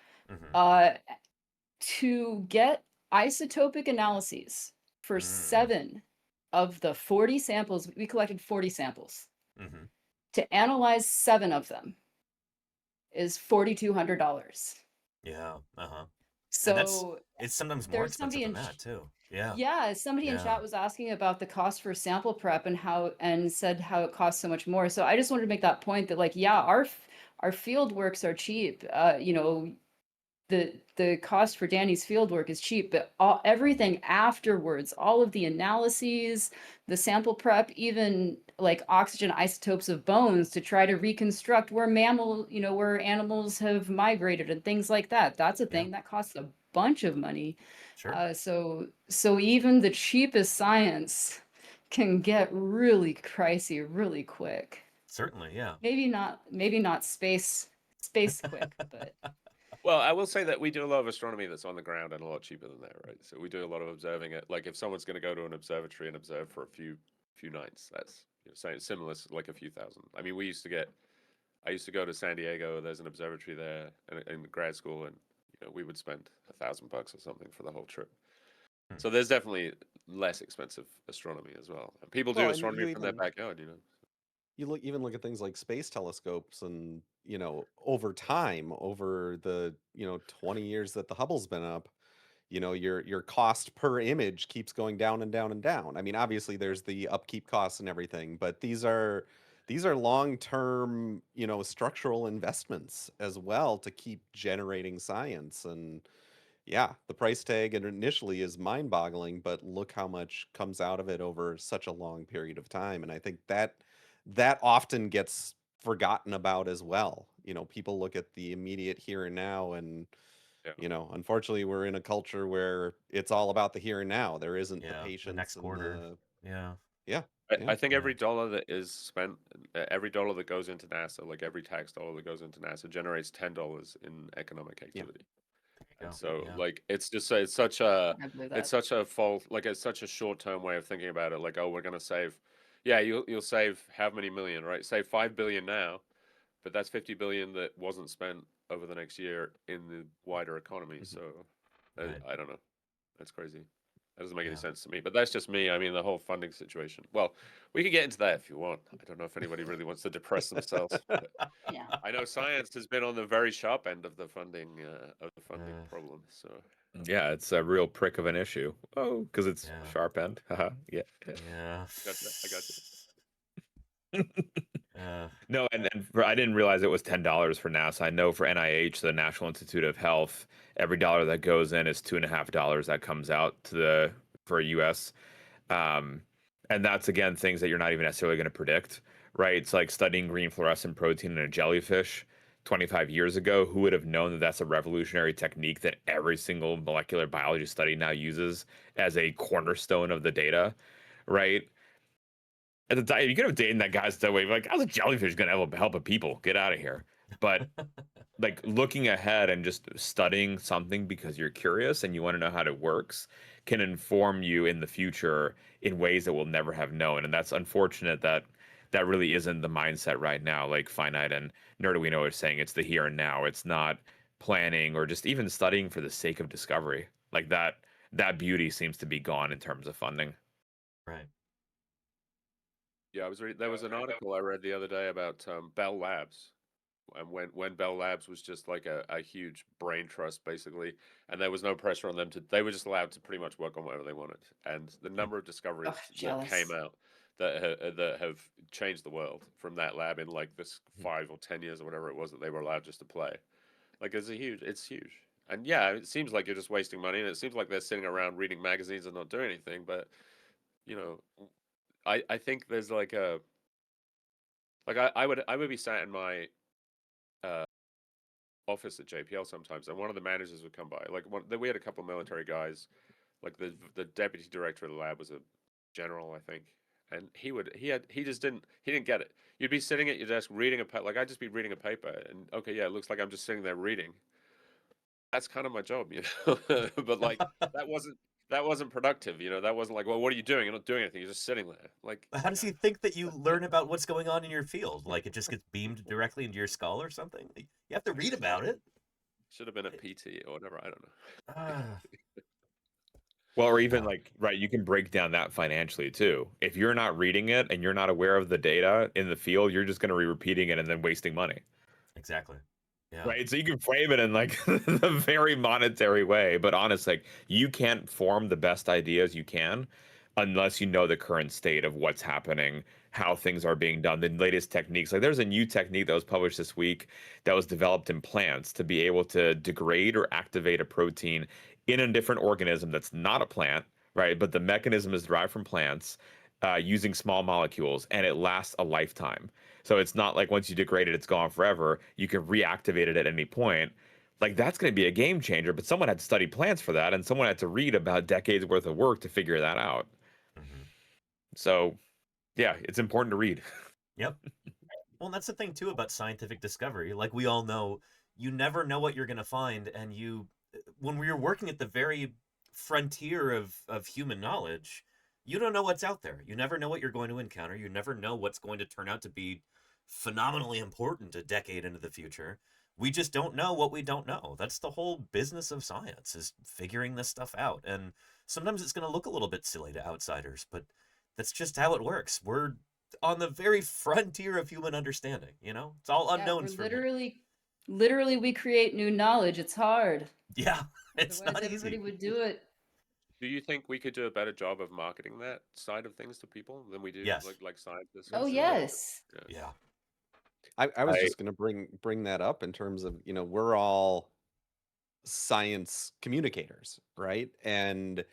To get isotopic analyses for 7 of the 40 samples. We collected 40 samples. To analyze 7 of them is $4,200. Yeah. So it's sometimes more there's expensive somebody than in that too. Yeah. Yeah, somebody in Yeah. chat was asking about the cost for sample prep and said how it costs so much more. So I just wanted to make that point that, like, yeah, our field works are cheap. The cost for Danny's field work is cheap, but everything afterwards, all of the analyses, the sample prep, even like oxygen isotopes of bones to try to reconstruct where where animals have migrated and things like that. That's a thing that costs a bunch of money. Sure. So even the cheapest science can get really pricey really quick. Certainly, yeah. Maybe not space quick, but Well, I will say that we do a lot of astronomy that's on the ground and a lot cheaper than that, right? So we do a lot of observing it. Like if someone's going to go to an observatory and observe for a few nights, that's similar, like a few thousand. I mean, I used to go to San Diego. There's an observatory there in grad school, and we would spend $1,000 or something for the whole trip. So there's definitely less expensive astronomy as well. And people do Well, and astronomy from their backyard, You look at things like space telescopes, and over time, over the 20 years that the Hubble's been up, your cost per image keeps going down and down and down. I mean, obviously there's the upkeep costs and everything, but these are long-term, structural investments as well to keep generating science. And yeah, the price tag initially is mind-boggling, but look how much comes out of it over such a long period of time. And I think that often gets forgotten about as well. People look at the immediate here and now, and unfortunately, we're in a culture where it's all about the here and now. There isn't the patience. The next quarter. Yeah. Yeah. I think every dollar that is spent, every dollar that goes into NASA, like every tax dollar that goes into NASA, generates $10 in economic activity. And so, like, it's such a it's such a short-term way of thinking about it. Like, oh, we're gonna save, you'll save how many million, right? Save 5 billion now, but that's 50 billion that wasn't spent over the next year in the wider economy. So, I don't know, that's crazy. That doesn't make any sense to me, but that's just me. I mean, the whole funding situation. Well, we could get into that if you want. I don't know if anybody really wants to depress themselves. But I know science has been on the very sharp end of the funding problem. So Yeah, it's a real prick of an issue. Oh, because it's sharp end. Haha, yeah. Yeah. I got you. No, and I didn't realize it was $10 for NASA. I know for NIH, the National Institute of Health, every dollar that goes in is $2.50 that comes out for US. And that's again things that you're not even necessarily going to predict, right? It's like studying green fluorescent protein in a jellyfish. 25 years ago, who would have known that that's a revolutionary technique that every single molecular biology study now uses as a cornerstone of the data, right? At the time, you could have dated that guy's that way, like, how's a jellyfish gonna help a people? Get out of here. But like looking ahead and just studying something because you're curious and you want to know how it works can inform you in the future in ways that we'll never have known. And that's unfortunate that that really isn't the mindset right now. Like Finite and Nerduino are saying, it's the here and now. It's not planning or just even studying for the sake of discovery. Like that beauty seems to be gone in terms of funding. Right. Yeah, I was reading. There was an article I read the other day about Bell Labs, and when Bell Labs was just like a huge brain trust basically, and there was no pressure on them to. They were just allowed to pretty much work on whatever they wanted, and the number of discoveries that came out that have changed the world from that lab in like this 5 or 10 years or whatever it was that they were allowed just to play, like it's huge. And yeah, it seems like you're just wasting money, and it seems like they're sitting around reading magazines and not doing anything, but you know. I think there's like I would be sat in my office at JPL sometimes, and one of the managers would come by. Like we had a couple of military guys, like the deputy director of the lab was a general, I think, and he just didn't get it. You'd be sitting at your desk reading like I'd just be reading a paper, and okay, yeah, it looks like I'm just sitting there reading. That's kind of my job, you know. But like that wasn't productive, you know. That wasn't like, well, what are you doing? You're not doing anything. You're just sitting there. Like, How does he think that you learn about what's going on in your field? Like it just gets beamed directly into your skull or something? You have to read about it. Should have been a PT or whatever. I don't know. Well, or even like, right, you can break down that financially too. If you're not reading it and you're not aware of the data in the field, you're just going to be repeating it and then wasting money. Exactly. Yeah. Right. So you can frame it in like the very monetary way, but honestly, like, you can't form the best ideas you can unless you know the current state of what's happening, how things are being done, the latest techniques. Like there's a new technique that was published this week that was developed in plants to be able to degrade or activate a protein in a different organism that's not a plant, right? But the mechanism is derived from plants using small molecules, and it lasts a lifetime. So it's not like once you degrade it, it's gone forever. You can reactivate it at any point. Like that's going to be a game changer, but someone had to study plants for that, and someone had to read about decades worth of work to figure that out. So, yeah, it's important to read. Yep. Well, that's the thing too about scientific discovery. Like we all know, you never know what you're going to find, and when we're working at the very frontier of human knowledge, you don't know what's out there. You never know what you're going to encounter. You never know what's going to turn out to be phenomenally important a decade into the future. We just don't know what we don't know. That's the whole business of science, is figuring this stuff out. And sometimes it's going to look a little bit silly to outsiders, but that's just how it works. We're on the very frontier of human understanding, you know? It's all unknowns for me. Literally we create new knowledge. It's hard. Yeah, it's Otherwise, not everybody easy. would do it. Do you think we could do a better job of marketing that side of things to people than we do Yes. like scientists? Oh, yes. Yeah. I was just going to bring that up in terms of, you know, we're all science communicators, right? And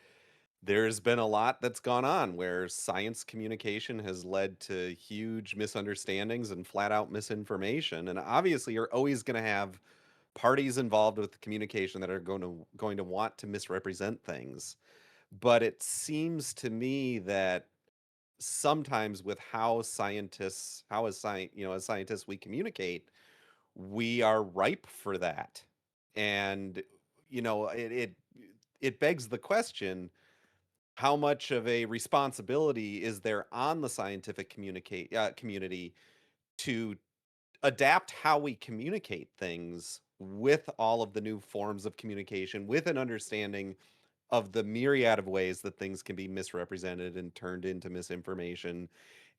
there's been a lot that's gone on where science communication has led to huge misunderstandings and flat out misinformation. And obviously, you're always going to have parties involved with the communication that are going to want to misrepresent things. But it seems to me that sometimes with how scientists, as scientists we communicate, we are ripe for that. And you know, it begs the question, how much of a responsibility is there on the scientific community to adapt how we communicate things with all of the new forms of communication, with an understanding of the myriad of ways that things can be misrepresented and turned into misinformation.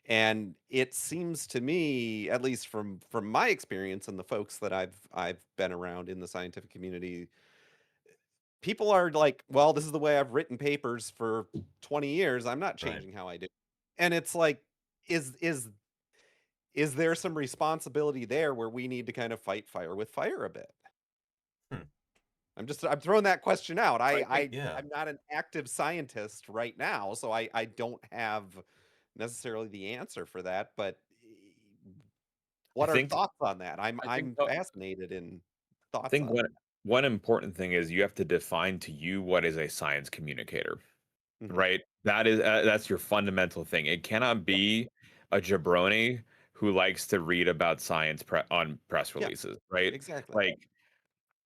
And it seems to me, at least from my experience and the folks that I've been around in the scientific community, people are like, well, this is the way I've written papers for 20 years. I'm not changing how I do. And it's like, is there some responsibility there where we need to kind of fight fire with fire a bit? I'm throwing that question out. I'm not an active scientist right now, so I don't have necessarily the answer for that, but what are think thoughts on that? I think I'm fascinated in I thoughts think on. one important thing is you have to define to you what is a science communicator, Mhm. right? That's your fundamental thing. It cannot be a jabroni who likes to read about science on press Yeah, releases, right? exactly. Like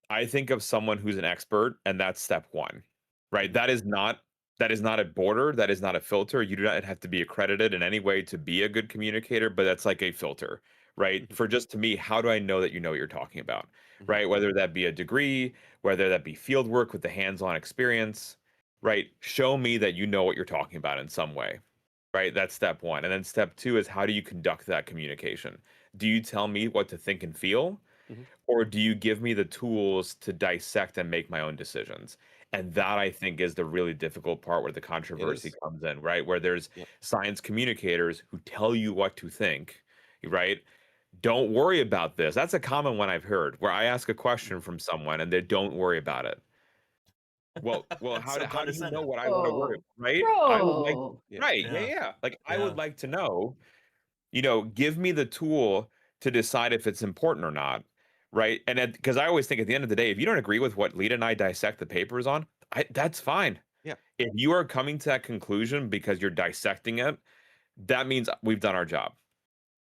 I think of someone who's an expert, and that's step one, right? Mhm. That is not a border. That is not a filter. You do not have to be accredited in any way to be a good communicator, but that's like a filter, right? Mhm. For just to me, how do I know that you know what you're talking about, Mhm. right? Whether that be a degree, whether that be field work with the hands-on experience, right? Show me that you know what you're talking about in some way, right? That's step one. And then step two is how do you conduct that communication? Do you tell me what to think and feel? Mhm. Or do you give me the tools to dissect and make my own decisions? And that I think is the really difficult part where the It controversy is. comes in, right? Where there's Yep. science communicators who tell you what to think, right? Don't worry about this. That's a common one I've heard where I ask a question from someone and they don't worry about it. Well, That's how so do, how do you know condescending. what I want to worry Oh, about, right? I would like, bro. Yeah. right, yeah, Yeah. yeah. Like I Yeah. would like to know, give me the tool to decide if it's important or not, right? And because I always think at the end of the day, if you don't agree with what Lita and I dissect the papers on, that's fine. Yeah. If you are coming to that conclusion because you're dissecting it, that means we've done our job,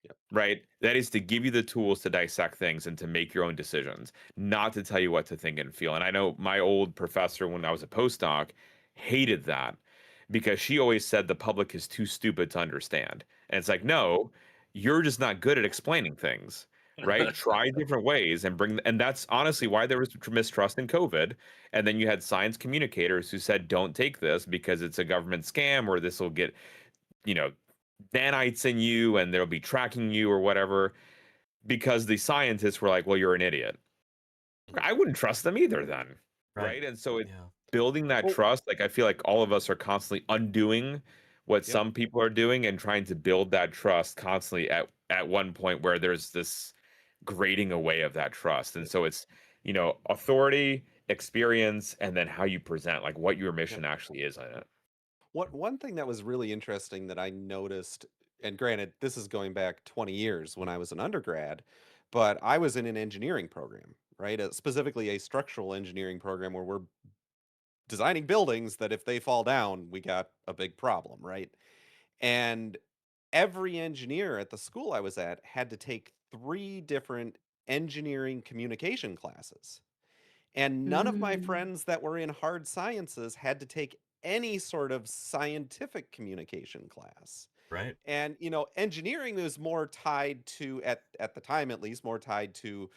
Yep. right? That is to give you the tools to dissect things and to make your own decisions, not to tell you what to think and feel. And I know my old professor when I was a postdoc hated that because she always said the public is too stupid to understand. And it's like, no, you're just not good at explaining things, right? Try different ways and that's honestly why there was mistrust in COVID. And then you had science communicators who said, don't take this because it's a government scam or this will get, you know, nanites in you and they'll be tracking you or whatever because the scientists were like, well, you're an idiot. I wouldn't trust them either then. Right. And so it's Yeah. building that Well, trust. Like I feel like all of us are constantly undoing what yep. some people are doing and trying to build that trust constantly at one point where there's this grading away of that trust. And so it's, authority, experience, and then how you present, like what your Yep. mission actually is in it. One thing that was really interesting that I noticed, and granted, this is going back 20 years when I was an undergrad, but I was in an engineering program, right? Specifically a structural engineering program where we're designing buildings that if they fall down, we got a big problem, right? And every engineer at the school I was at had to take 3 different engineering communication classes. And none of my Mm. friends that were in hard sciences had to take any sort of scientific communication class. Right. And engineering was more tied to at the time at least more tied to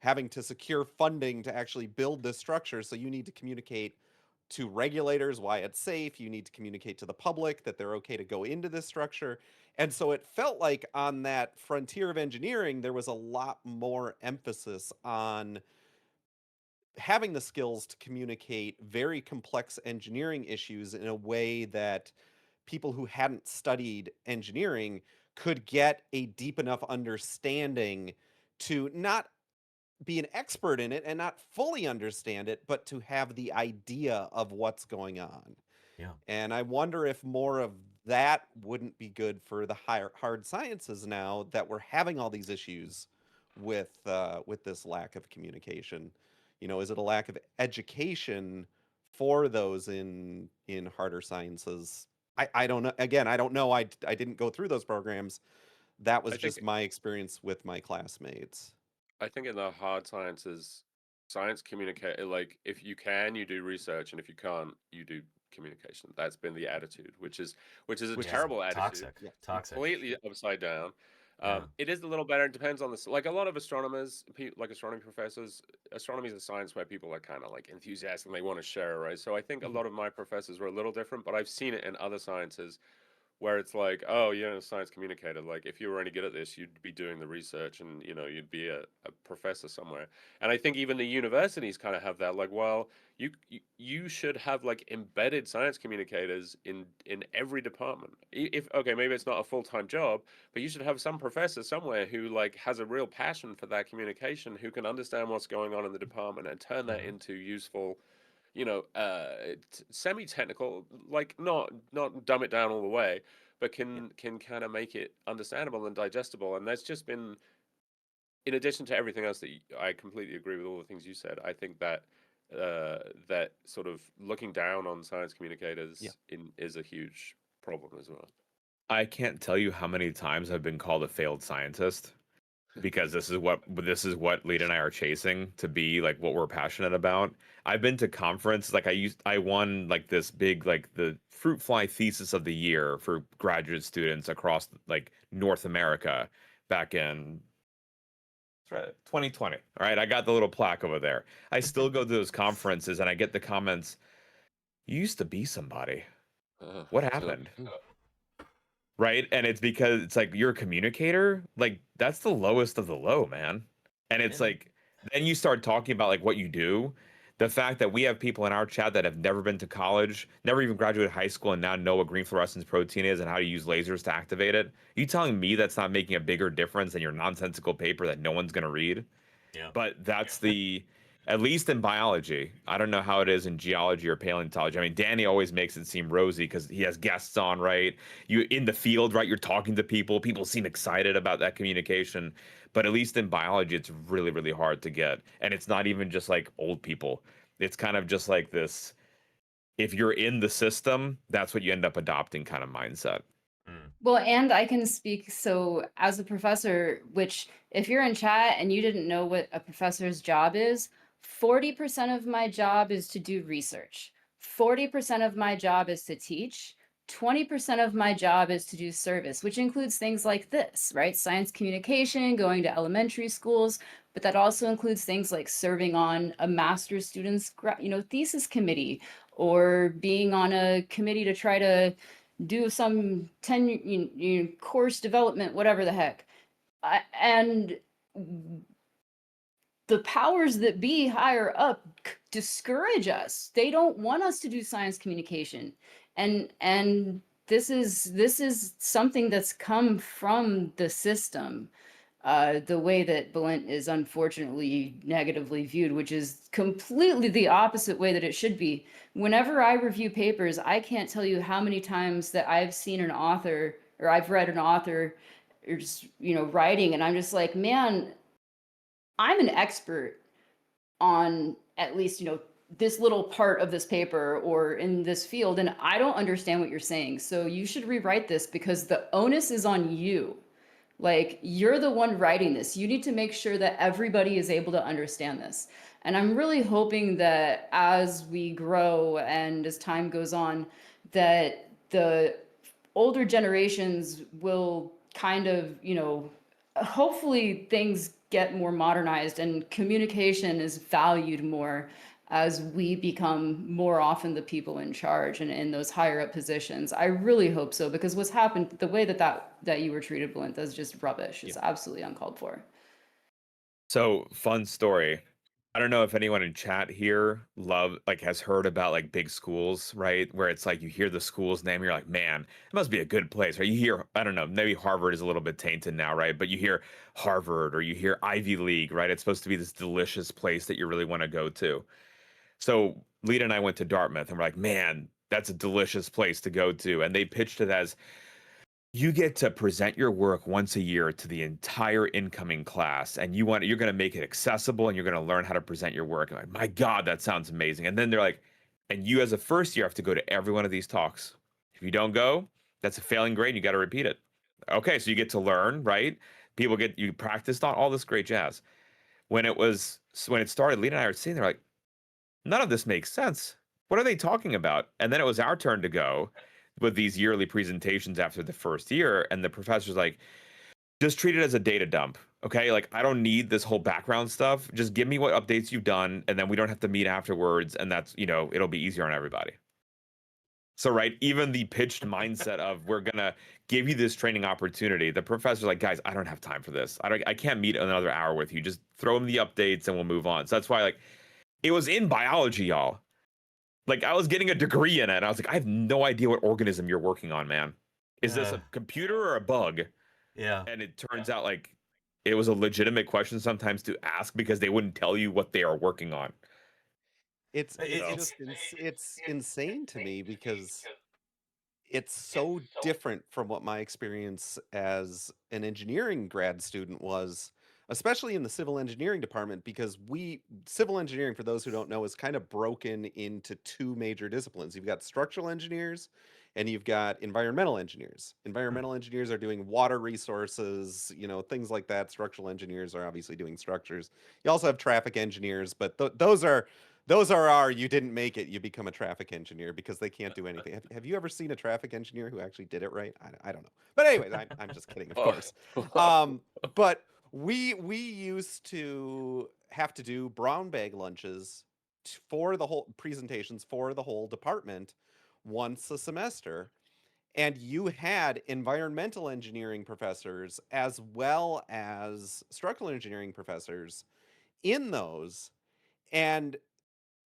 having to secure funding to actually build this structure, so you need to communicate to regulators why it's safe, you need to communicate to the public that they're okay to go into this structure. And so it felt like on that frontier of engineering there was a lot more emphasis on having the skills to communicate very complex engineering issues in a way that people who hadn't studied engineering could get a deep enough understanding to not be an expert in it and not fully understand it, but to have the idea of what's going on. Yeah. And I wonder if more of that wouldn't be good for the hard sciences now that we're having all these issues with this lack of communication. Is it a lack of education for those in harder sciences? I don't know. Again, I don't know. I didn't go through those programs. That was I think just my experience with my classmates. I think in the hard sciences, science communicate like if you can, you do research, and if you can't, you do communication. That's been the attitude, which is a Which is terrible attitude, toxic. Yeah. Toxic. completely upside down. Yeah. It is a little better. It depends on like a lot of astronomers, like astronomy professors. Astronomy is a science where people are kind of like enthusiastic and they want to share, right? So I think a Mhm. lot of my professors were a little different, but I've seen it in other sciences where it's like, oh, you're a science communicator. Like, if you were any good at this, you'd be doing the research, and you'd be a professor somewhere. And I think even the universities kind of have that. Like, well, you should have like embedded science communicators in every department. If okay, maybe it's not a full-time job, but you should have some professor somewhere who like has a real passion for that communication, who can understand what's going on in the department and turn that into useful, semi-technical, like not dumb it down all the way, but can kind of make it understandable and digestible. And that's just been, in addition to everything else that I completely agree with all the things you said. I think that that sort of looking down on science communicators is a huge problem as well. I can't tell you how many times I've been called a failed scientist because this is what Lead and I are chasing to be like what we're passionate about. I've been to conference, like I won like this big, like the fruit fly thesis of the year for graduate students across like North America back in 2020. All right, I got the little plaque over there. I still go to those conferences and I get the comments, "You used to be somebody. What happened?" Right? And it's because it's like you're a communicator. Like that's the lowest of the low, man. And it's like then you start talking about like what you do. The fact that we have people in our chat that have never been to college, never even graduated high school, and now know what green fluorescence protein is and how to use lasers to activate it. You telling me that's not making a bigger difference than your nonsensical paper that no one's gonna read? Yeah. But that's at least in biology. I don't know how it is in geology or paleontology. I mean, Danny always makes it seem rosy because he has guests on, right? You in the field, right? You're talking to people. People seem excited about that communication. But at least in biology, it's really, really hard to get. And it's not even just like old people. It's kind of just like this. If you're in the system, that's what you end up adopting kind of mindset. Well, and I can speak, so as a professor, which if you're in chat and you didn't know what a professor's job is, 40% of my job is to do research. 40% of my job is to teach. 20% of my job is to do service, which includes things like this, right? Science communication, going to elementary schools, but that also includes things like serving on a master's student's, thesis committee, or being on a committee to try to do some course development, whatever the heck. And the powers that be higher up discourage us. They don't want us to do science communication. And this is something that's come from the system. The way that Balint is unfortunately negatively viewed, which is completely the opposite way that it should be. Whenever I review papers, I can't tell you how many times that I've seen an author or I've read an author or just, writing, and I'm just like, man, I'm an expert on at least, this little part of this paper or in this field, and I don't understand what you're saying. So you should rewrite this because the onus is on you. Like, you're the one writing this. You need to make sure that everybody is able to understand this. And I'm really hoping that as we grow and as time goes on, that the older generations will kind of, hopefully things get more modernized and communication is valued more as we become more often the people in charge and in those higher up positions. I really hope so, because what's happened, the way that you were treated, Balint, is just rubbish. It's absolutely uncalled for. So, fun story. I don't know if anyone in chat here has heard about like big schools, right? Where it's like you hear the school's name, you're like, man, it must be a good place, right? You hear, I don't know, maybe Harvard is a little bit tainted now, right? But you hear Harvard or you hear Ivy League, right? It's supposed to be this delicious place that you really want to go to. So Lita and I went to Dartmouth and we're like, man, that's a delicious place to go to. And they pitched it as, you get to present your work once a year to the entire incoming class, and you're going to make it accessible and you're going to learn how to present your work. I'm like, my God, that sounds amazing. And then they're like, and you as a first year have to go to every one of these talks. If you don't go, that's a failing grade. You got to repeat it. Okay, so you get to learn, right? You practiced on all this great jazz. When it started, Lena and I were sitting there like, none of this makes sense. What are they talking about? And then it was our turn to go with these yearly presentations after the first year. And the professor's like, just treat it as a data dump. Okay. Like, I don't need this whole background stuff. Just give me what updates you've done. And then we don't have to meet afterwards. And that's, it'll be easier on everybody. So, right. Even the pitched mindset of we're going to give you this training opportunity. The professor's like, guys, I don't have time for this. I can't meet another hour with you. Just throw them the updates and we'll move on. So that's why it was in biology, y'all. Like, I was getting a degree in it, and I was like, I have no idea what organism you're working on, man. Is this a computer or a bug? Yeah. And it turns out, it was a legitimate question sometimes to ask because they wouldn't tell you what they are working on. It's insane to me because it's so different from what my experience as an engineering grad student was, especially in the civil engineering department, because civil engineering, for those who don't know, is kind of broken into two major disciplines. You've got structural engineers and you've got environmental engineers. Environmental engineers are doing water resources, things like that. Structural engineers are obviously doing structures. You also have traffic engineers, but those are our you didn't make it, you become a traffic engineer, because they can't do anything. Have you ever seen a traffic engineer who actually did it right? I don't know. But anyways, I'm just kidding, of course. But we used to have to do brown bag lunches for the whole presentations for the whole department once a semester. And you had environmental engineering professors as well as structural engineering professors in those. And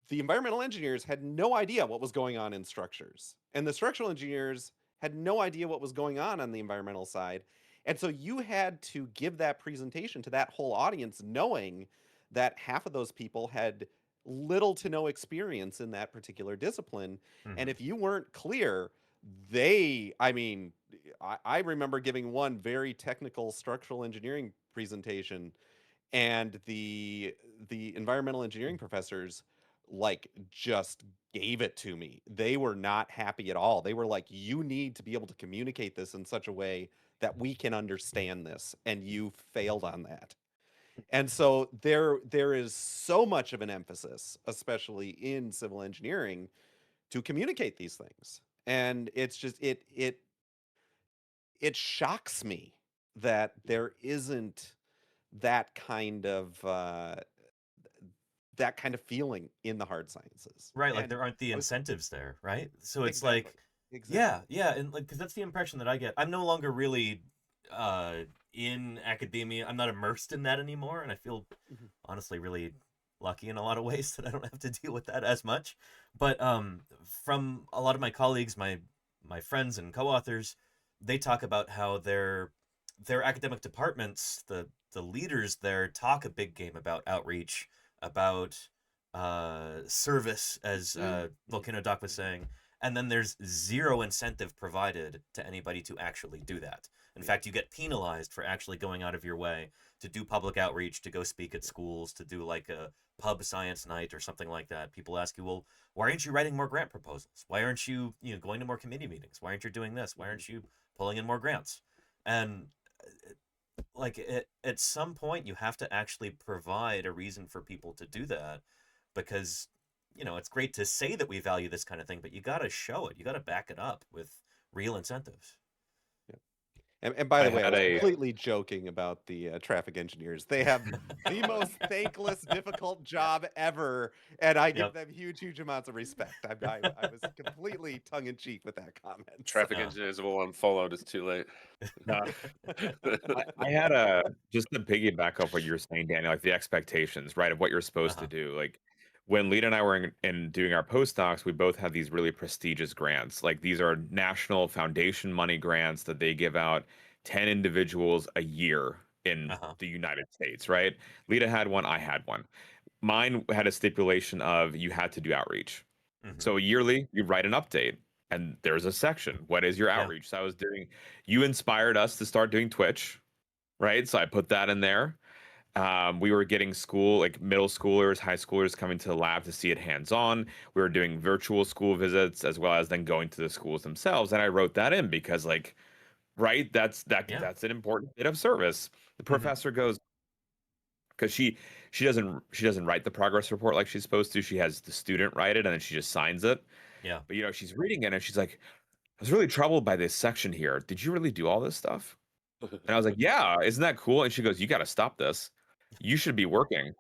the environmental engineers had no idea what was going on in structures, and the structural engineers had no idea what was going on the environmental side. And so you had to give that presentation to that whole audience knowing that half of those people had little to no experience in that particular discipline. And if you weren't clear, I remember giving one very technical structural engineering presentation, and the environmental engineering professors just gave it to me. They were not happy at all. They were like, you need to be able to communicate this in such a way that we can understand this, and you failed on that. And so there is so much of an emphasis, especially in civil engineering, to communicate these things. And it's just it shocks me that there isn't that kind of feeling in the hard sciences. Right, like And there aren't the I was- incentives there, right? So it's Exactly. like, Exactly. yeah, and like, because that's the impression that I get. I'm no longer really in academia. I'm not immersed in that anymore, and I feel honestly really lucky in a lot of ways that I don't have to deal with that as much. But from a lot of my colleagues, my friends and co-authors, they talk about how their academic departments, the leaders there, talk a big game about outreach, about service, as Volcano Doc was saying, and then there's zero incentive provided to anybody to actually do that. In fact, you get penalized for actually going out of your way to do public outreach, to go speak at schools, to do like a pub science night or something like that. People ask you, well, why aren't you writing more grant proposals? Why aren't you, going to more committee meetings? Why aren't you doing this? Why aren't you pulling in more grants? And at some point you have to actually provide a reason for people to do that, because it's great to say that we value this kind of thing, but you got to show it. You got to back it up with real incentives. And by the way, I had was a- completely joking about the traffic engineers. They have the most thankless, difficult job ever, and I give them huge amounts of respect. I was completely tongue in cheek with that comment. Traffic engineers have all unfollowed. It's too late. I had just to piggyback off what you were saying, Daniel, like the expectations, right, of what you're supposed to do. Like when Lita and I were in doing our postdocs, we both had these really prestigious grants. Like these are national foundation money grants that they give out 10 individuals a year in the United States, right? Lita had one, I had one. Mine had a stipulation of you had to do outreach. So yearly, you write an update and there's a section. What is your outreach? So I was doing, you inspired us to start doing Twitch, right? So I put that in there. We were getting middle schoolers, high schoolers coming to the lab to see it hands-on. We were doing virtual school visits as well as then going to the schools themselves. And I wrote that in because right, that's an important bit of service. The professor goes, because she doesn't write the progress report like she's supposed to. She has the student write it and then she just signs it. Yeah. But she's reading it and she's like, I was really troubled by this section here. Did you really do all this stuff? And I was like, yeah, isn't that cool? And she goes, you got to stop this. You should be working.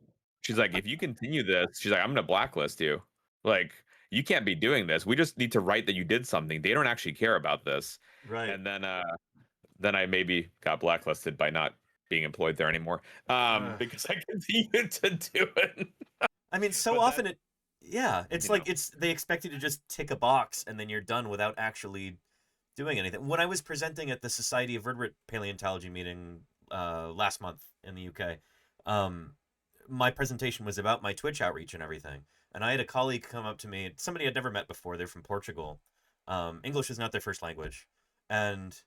She's like, if you continue this, she's like, I'm going to blacklist you. Like, you can't be doing this. We just need to write that you did something. They don't actually care about this. Right. And then I maybe got blacklisted by not being employed there anymore because I continued to do it. I mean, so often it's like they expect you to just tick a box and then you're done without actually doing anything. When I was presenting at the Society of Vertebrate Paleontology meeting last month in the UK, my presentation was about my Twitch outreach and everything. And I had a colleague come up to me, somebody I'd never met before. They're from Portugal. English is not their first language, and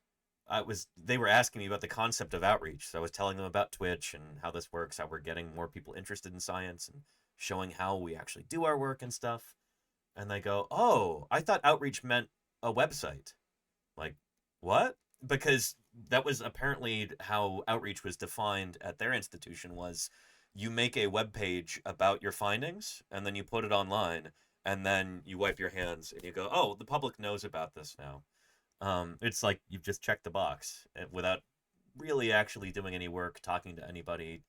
they were asking me about the concept of outreach. So I was telling them about Twitch and how this works, how we're getting more people interested in science and showing how we actually do our work and stuff. And they go, "Oh, I thought outreach meant a website." Like, what? Because that was apparently how outreach was defined at their institution, was you make a web page about your findings and then you put it online and then you wipe your hands and you go, "Oh, the public knows about this now." It's like you've just checked the box without really actually doing any work, talking to anybody,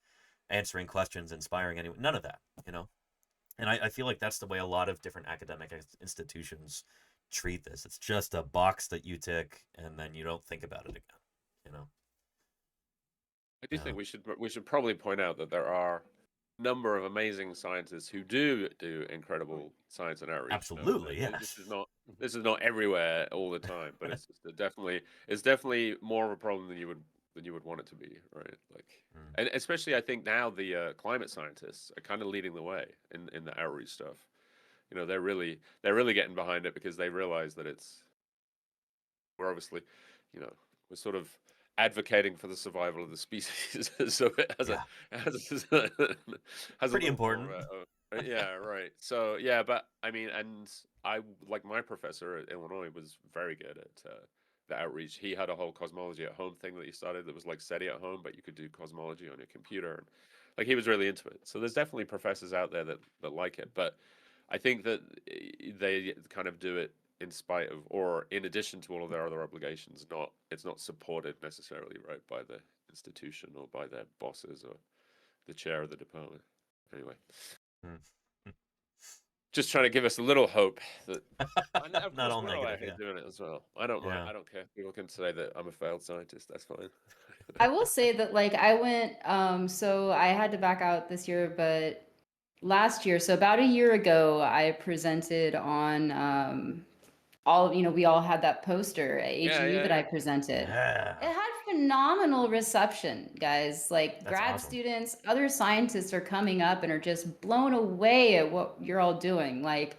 answering questions, inspiring anyone. None of that, you know? And I feel like that's the way a lot of different academic institutions treat this. It's just a box that you tick and then you don't think about it again, you know? I do think we should probably point out that there are a number of amazing scientists who do incredible science and outreach. Absolutely, yes. This is not everywhere all the time, but it's definitely more of a problem than you would want it to be, right? Like, and especially I think now the climate scientists are kind of leading the way in the outreach stuff. You know, they're really getting behind it because they realize that we're obviously, you know, we're sort of advocating for the survival of the species. So it has pretty important. Yeah, right. So yeah, but I mean, and I like my professor at Illinois was very good at the outreach. He had a whole cosmology at home thing that he started that was like SETI at home, but you could do cosmology on your computer, and like he was really into it. So there's definitely professors out there that like it, but I think that they kind of do it in spite of, or in addition to all of their other obligations. It's not supported necessarily, right, by the institution or by their bosses or the chair of the department. Anyway, just trying to give us a little hope that not all we're negative. out here doing it as well. I don't mind. I don't care. People can say that I'm a failed scientist. That's fine. I will say that like I went so I had to back out this year, but last year, so about a year ago, I presented on we all had that poster at AGU that I presented. It had phenomenal reception, guys. Like grad students, other scientists are coming up and are just blown away at what you're all doing. Like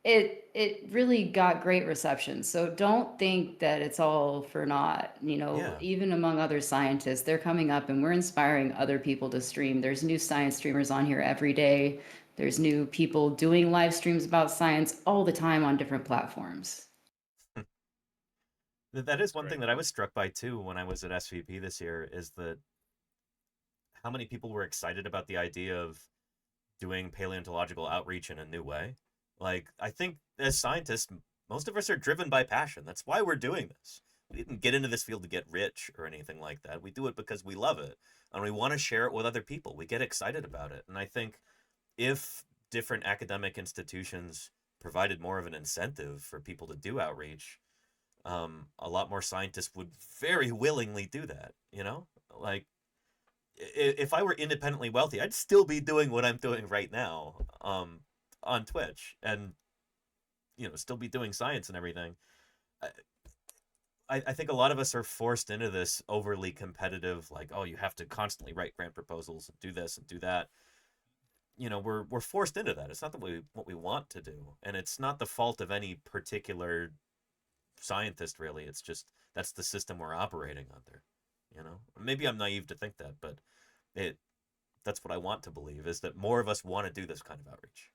it really got great reception. So don't think that it's all for naught. You know, even among other scientists, they're coming up and we're inspiring other people to stream. There's new science streamers on here every day. There's new people doing live streams about science all the time on different platforms. That is one thing that I was struck by too when I was at SVP this year, is that how many people were excited about the idea of doing paleontological outreach in a new way. Like, I think as scientists, most of us are driven by passion. That's why we're doing this. We didn't get into this field to get rich or anything like that. We do it because we love it and we want to share it with other people. We get excited about it. And I think if different academic institutions provided more of an incentive for people to do outreach, a lot more scientists would very willingly do that, you know? Like, if I were independently wealthy, I'd still be doing what I'm doing right now on Twitch and, you know, still be doing science and everything. I think a lot of us are forced into this overly competitive, like, oh, you have to constantly write grant proposals and do this and do that. You know, we're forced into that. It's not what we want to do. And it's not the fault of any particular scientist, really. It's just that's the system we're operating under. You know, maybe I'm naive to think that, but that's what I want to believe, is that more of us want to do this kind of outreach.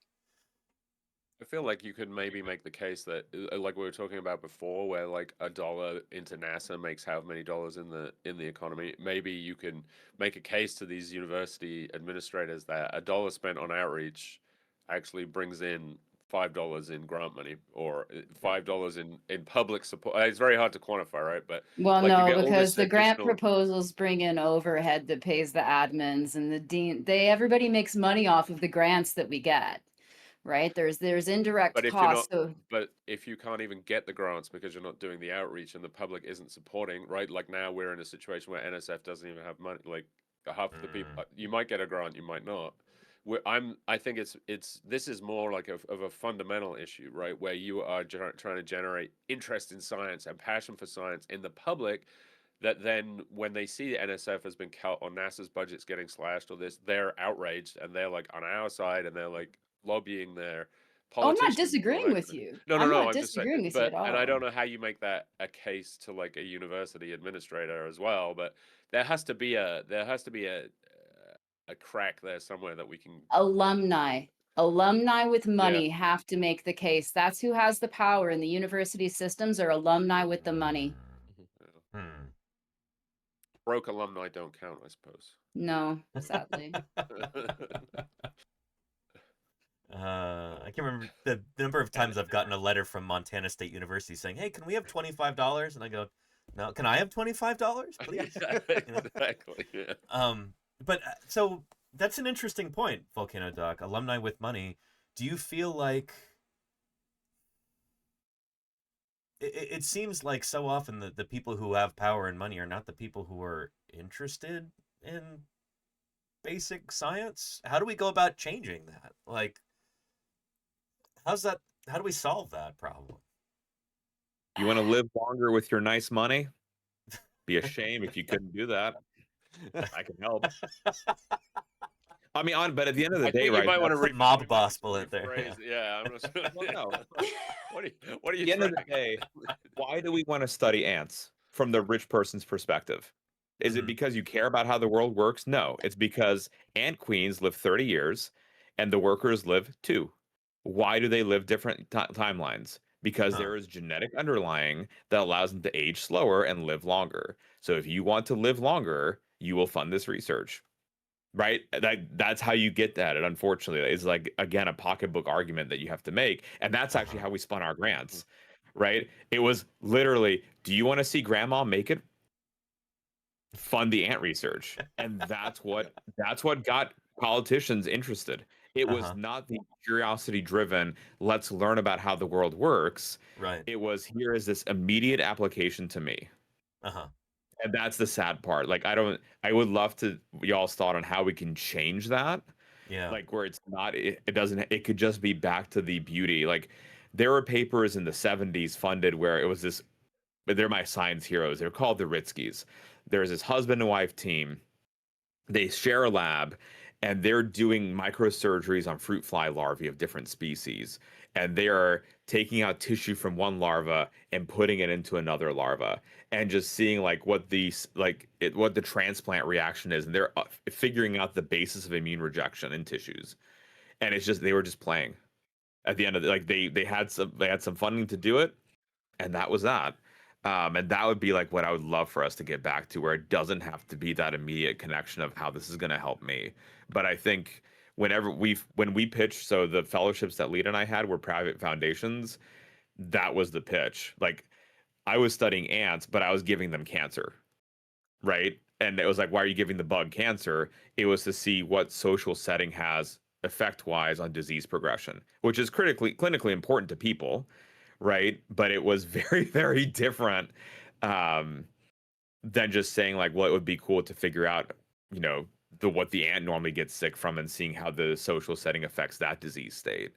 I feel like you could maybe make the case that, like we were talking about before, where like $1 into NASA makes how many dollars in the economy. Maybe you can make a case to these university administrators that $1 spent on outreach actually brings in $5 in grant money, or $5 in public support. It's very hard to quantify, right? But well, like, no, because the grant proposals bring in overhead that pays the admins and the dean. Everybody makes money off of the grants that we get. Right, there's indirect costs. But if you can't even get the grants because you're not doing the outreach and the public isn't supporting, right? Like now we're in a situation where NSF doesn't even have money. Like half of the people, you might get a grant, you might not. I think this is more like of a fundamental issue, right? Where you are trying to generate interest in science and passion for science in the public, that then when they see the NSF has been cut or NASA's budget's getting slashed or this, they're outraged and they're like on our side and they're like lobbying their Oh, I'm not politicians disagreeing with correctly. you. No, I'm not I'm just saying, disagreeing with you but at and I don't all. know how you make that a case to like a university administrator as well, but there has to be a crack there somewhere that we can. Alumni with Yeah. money have to make the case. That's who has the power in the university systems, or alumni with the money. Broke alumni don't count, I suppose. No, sadly. I can't remember the number of times I've gotten a letter from Montana State University saying, "Hey, can we have $25?" And I go, "No, can I have $25, please?" You know? Exactly. Yeah. But so that's an interesting point, Volcano Doc. Alumni with money. Do you feel like it seems like so often the people who have power and money are not the people who are interested in basic science? How do we go about changing that? Like, how do we solve that problem? You want to live longer with your nice money? Be a shame if you couldn't do that. I can help. I mean, but at the end of the I day, think right? you might want to mob boss bullet there. rephrase. Yeah, I'm just. Well, no. What are you? At the end of the day, why do we want to study ants from the rich person's perspective? Is it because you care about how the world works? No, it's because ant queens live 30 years and the workers live 2. Why do they live different timelines? Because there is genetic underlying that allows them to age slower and live longer. So if you want to live longer, you will fund this research. Right? That's how you get that. And unfortunately, it's like, again, a pocketbook argument that you have to make. And that's actually how we spun our grants. Right? It was literally, do you want to see grandma make it? Fund the ant research. And that's what got politicians interested. It was not the curiosity driven, let's learn about how the world works. Right. It was, here is this immediate application to me. And that's the sad part. Like, I would love to y'all's thought on how we can change that. Yeah. Like, where it's not, it doesn't, it could just be back to the beauty. Like, there were papers in the 70s funded where it was this, they're my science heroes. They're called the Ritskys. There's this husband and wife team. They share a lab and they're doing microsurgeries on fruit fly larvae of different species. And they are taking out tissue from one larva and putting it into another larva and just seeing like what the transplant reaction is. And they're figuring out the basis of immune rejection in tissues. And it's just, they were just playing at the end of they had some funding to do it. And that was that. And that would be like what I would love for us to get back to, where it doesn't have to be that immediate connection of how this is going to help me. But I think when we pitched, so the fellowships that Lita and I had were private foundations. That was the pitch. Like, I was studying ants, but I was giving them cancer, right? And it was like, why are you giving the bug cancer? It was to see what social setting has effect-wise on disease progression, which is clinically important to people. Right. But it was very, very different than just saying like, well, it would be cool to figure out, you know, what the ant normally gets sick from and seeing how the social setting affects that disease state.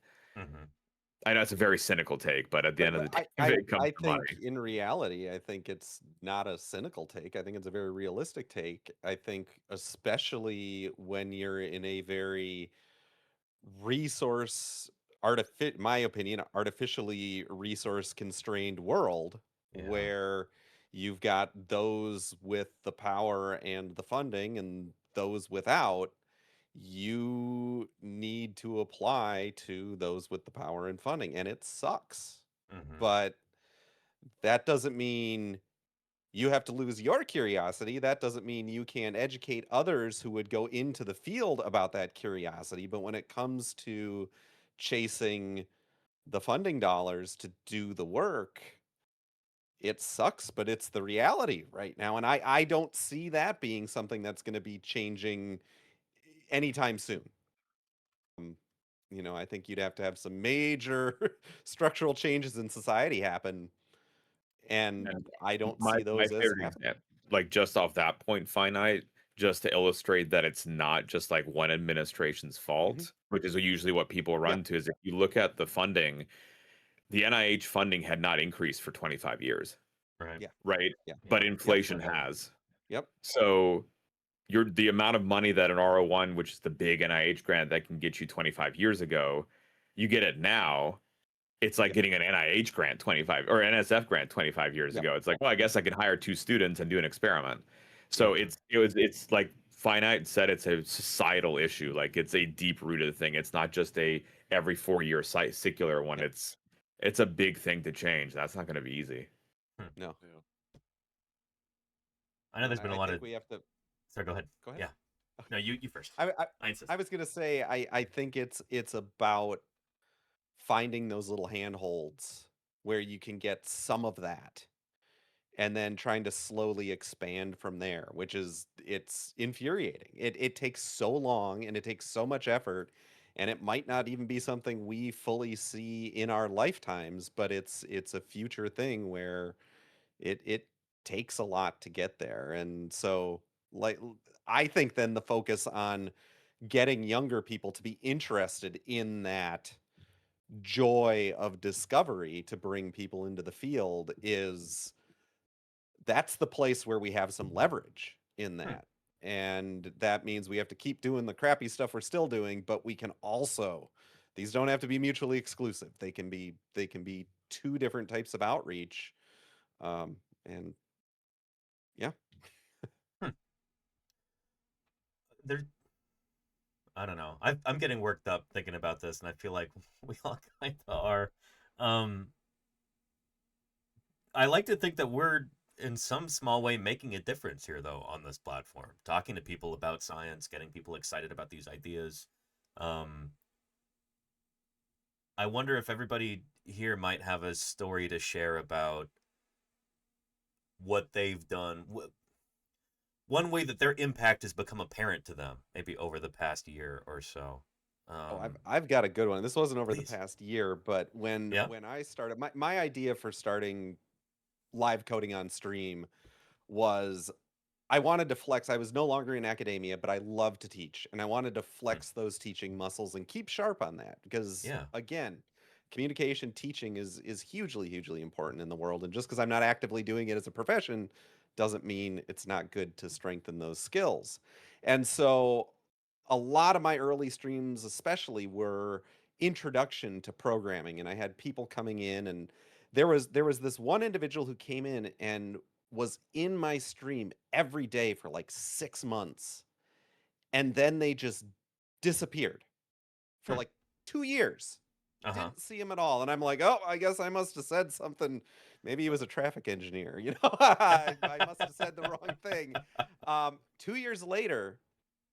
I know it's a very cynical take, but at the end of the day, it comes I to think money. in reality, I think it's not a cynical take. I think it's a very realistic take. I think especially when you're in a very my opinion, artificially resource constrained world where you've got those with the power and the funding and those without, you need to apply to those with the power and funding, and it sucks. But that doesn't mean you have to lose your curiosity. That doesn't mean you can't educate others who would go into the field about that curiosity. But when it comes to chasing the funding dollars to do the work, it sucks, but it's the reality right now. And I don't see that being something that's going to be changing anytime soon. You know, I think you'd have to have some major structural changes in society happen. And I don't see those as favorite happening. example, like just off that point, finite, just to illustrate that it's not just like one administration's fault, which is usually what people run to, is if you look at the funding, the NIH funding had not increased for 25 years. Right. Right. But inflation has. Yep. So the amount of money that an R01, which is the big NIH grant that can get you 25 years ago, you get it now, it's like getting an NIH grant 25 or NSF grant 25 years ago. It's like, well, I guess I could hire 2 students and do an experiment. So it's like finite said, it's a societal issue. Like it's a deep rooted thing. It's not just a every 4-year secular one. It's a big thing to change. That's not going to be easy. No. I know there's been a lot of. We have to. Sorry, go ahead. Go ahead. Yeah. No, you first. I insist. I was gonna say I think it's about finding those little handholds where you can get some of that, and then trying to slowly expand from there, which is it's infuriating. It takes so long and it takes so much effort, and it might not even be something we fully see in our lifetimes, but it's a future thing where it takes a lot to get there. And so like I think then the focus on getting younger people to be interested in that joy of discovery to bring people into the field is that's the place where we have some leverage in that. And that means we have to keep doing the crappy stuff we're still doing, but we can also, these don't have to be mutually exclusive. They can be 2 different types of outreach. And yeah. There, I don't know. I'm getting worked up thinking about this, and I feel like we all kind of are. I like to think that we're in some small way making a difference here, though, on this platform, talking to people about science, getting people excited about these ideas. I wonder if everybody here might have a story to share about what they've done. One way that their impact has become apparent to them, maybe over the past year or so. I've got a good one. This wasn't over Please. the past year, but when I started, my idea for starting live coding on stream was I wanted to flex. I was no longer in academia, but I love to teach, and I wanted to flex those teaching muscles and keep sharp on that because, again, communication teaching is hugely important in the world. And just because I'm not actively doing it as a profession doesn't mean it's not good to strengthen those skills. And so a lot of my early streams especially were introduction to programming, and I had people coming in, and there was this one individual who came in and was in my stream every day for like 6 months, and then they just disappeared for like 2 years. Didn't see him at all. And I'm like, oh, I guess I must have said something. Maybe he was a traffic engineer, you know. I must have said the wrong thing. 2 years later,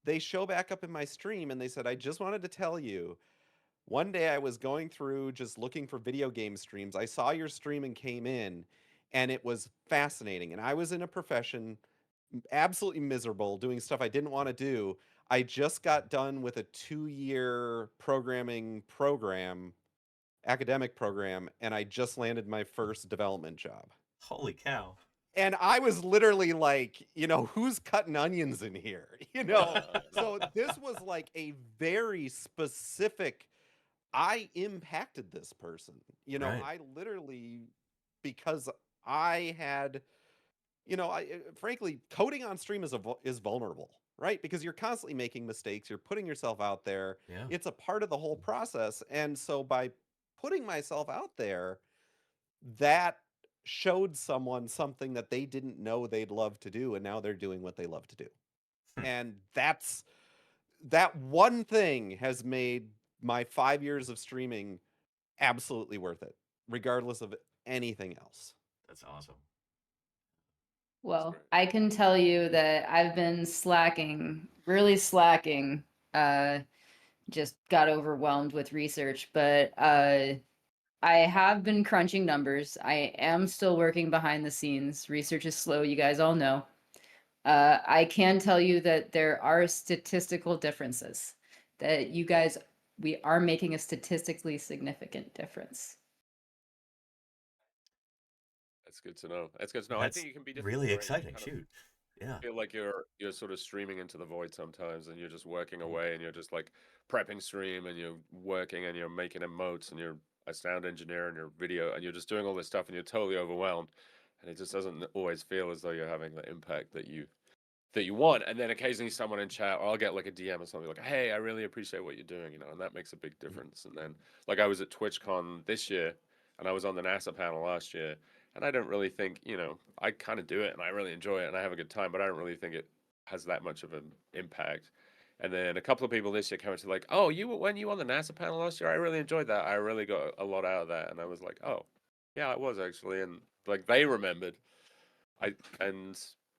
they show back up in my stream and they said, I just wanted to tell you, one day I was going through just looking for video game streams. I saw your stream and came in, and it was fascinating. And I was in a profession absolutely miserable doing stuff I didn't want to do. I just got done with a 2-year academic program, and I just landed my first development job. Holy cow. And I was literally like, who's cutting onions in here? So this was like a very specific, I impacted this person. Right. I literally, because I had, frankly, coding on stream is vulnerable, right? Because you're constantly making mistakes. You're putting yourself out there. Yeah. It's a part of the whole process. And so by putting myself out there, that showed someone something that they didn't know they'd love to do, and now they're doing what they love to do. And that one thing has made my 5 years of streaming absolutely worth it, regardless of anything else. That's awesome. Well, I can tell you that I've been really slacking. Just got overwhelmed with research, but I have been crunching numbers. I am still working behind the scenes. Research is slow, you guys all know. I can tell you that there are statistical differences, that we are making a statistically significant difference. That's good to know. That's good to know. That's I think you can be really exciting. Shoot. Yeah. Feel like you're sort of streaming into the void sometimes, and you're just working away, and you're just like prepping stream, and you're working, and you're making emotes, and you're a sound engineer, and you're video, and you're just doing all this stuff, and you're totally overwhelmed, and it just doesn't always feel as though you're having the impact that you that you want, and then occasionally someone in chat, or I'll get like a DM or something like, "Hey, I really appreciate what you're doing," and that makes a big difference. And then, like, I was at TwitchCon this year, and I was on the NASA panel last year, and I don't really think, I kind of do it, and I really enjoy it, and I have a good time, but I don't really think it has that much of an impact. And then a couple of people this year came and said like, "Oh, when you were on the NASA panel last year, I really enjoyed that. I really got a lot out of that." And I was like, "Oh, yeah, I was actually," and like they remembered.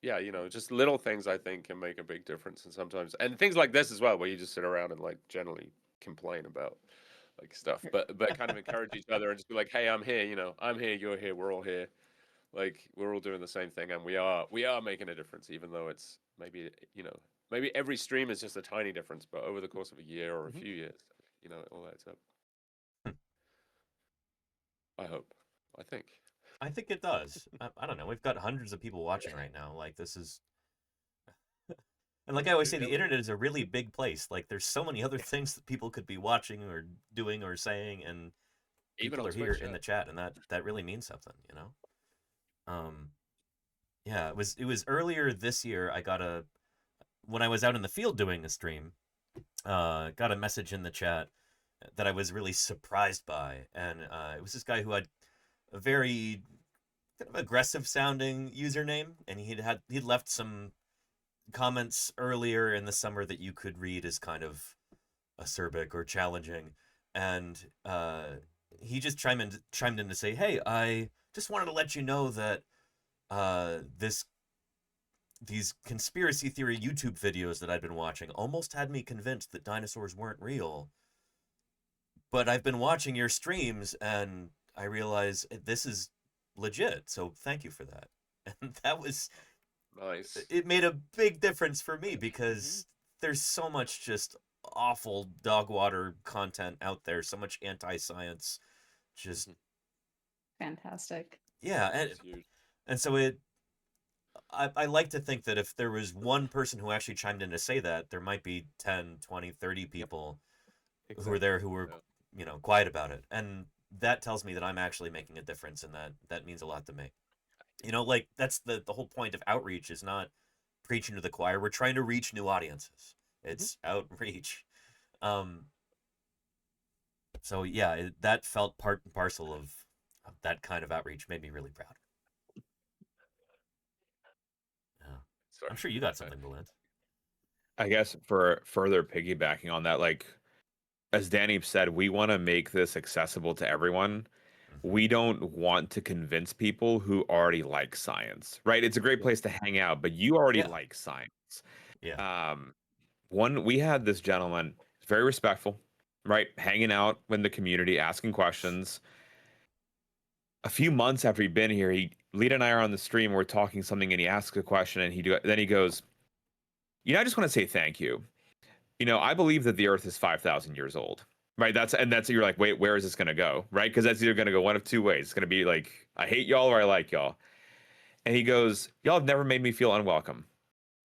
Yeah, just little things I think can make a big difference, and things like this as well, where you just sit around and like generally complain about like stuff, but kind of encourage each other and just be like, "Hey, I'm here. I'm here. You're here. We're all here. Like we're all doing the same thing, and we are making a difference, even though it's maybe every stream is just a tiny difference, but over the course of a year or a few years, it all adds up. I hope. I think it does. I don't know. We've got hundreds of people watching right now. Like, this is... And like I always say, the internet is a really big place. Like, there's so many other things that people could be watching or doing or saying, and people are here in the chat, and that really means something, Yeah, it was earlier this year. When I was out in the field doing a stream, got a message in the chat that I was really surprised by, and it was this guy who had a very kind of aggressive sounding username, and he'd left some comments earlier in the summer that you could read as kind of acerbic or challenging, and he just chimed in to say, "Hey, I just wanted to let you know that these conspiracy theory YouTube videos that I'd been watching almost had me convinced that dinosaurs weren't real. But I've been watching your streams and I realize this is legit. So thank you for that." And that was nice. It made a big difference for me because there's so much just awful dog water content out there, so much anti-science, just fantastic. Yeah, and so I like to think that if there was one person who actually chimed in to say that, there might be 10, 20, 30 people who were there who were, quiet about it. And that tells me that I'm actually making a difference, and that means a lot to me. Like, that's the whole point of outreach, is not preaching to the choir. We're trying to reach new audiences. It's outreach. So yeah, that felt part and parcel of that kind of outreach. Made me really proud. I'm sure you got something, Belinda. I guess for further piggybacking on that, like, as Danny said, we want to make this accessible to everyone. We don't want to convince people who already like science, right? It's a great place to hang out, but you already like science. Yeah. We had this gentleman, very respectful, right? Hanging out with the community, asking questions. A few months after he'd been here, Lita and I are on the stream, we're talking something, and he asks a question, and then he goes, "I just want to say thank you. I believe that the Earth is 5,000 years old." Right? That's you're like, wait, where is this gonna go? Right? Because that's either gonna go one of two ways. It's gonna be like, I hate y'all or I like y'all. And he goes, "Y'all have never made me feel unwelcome.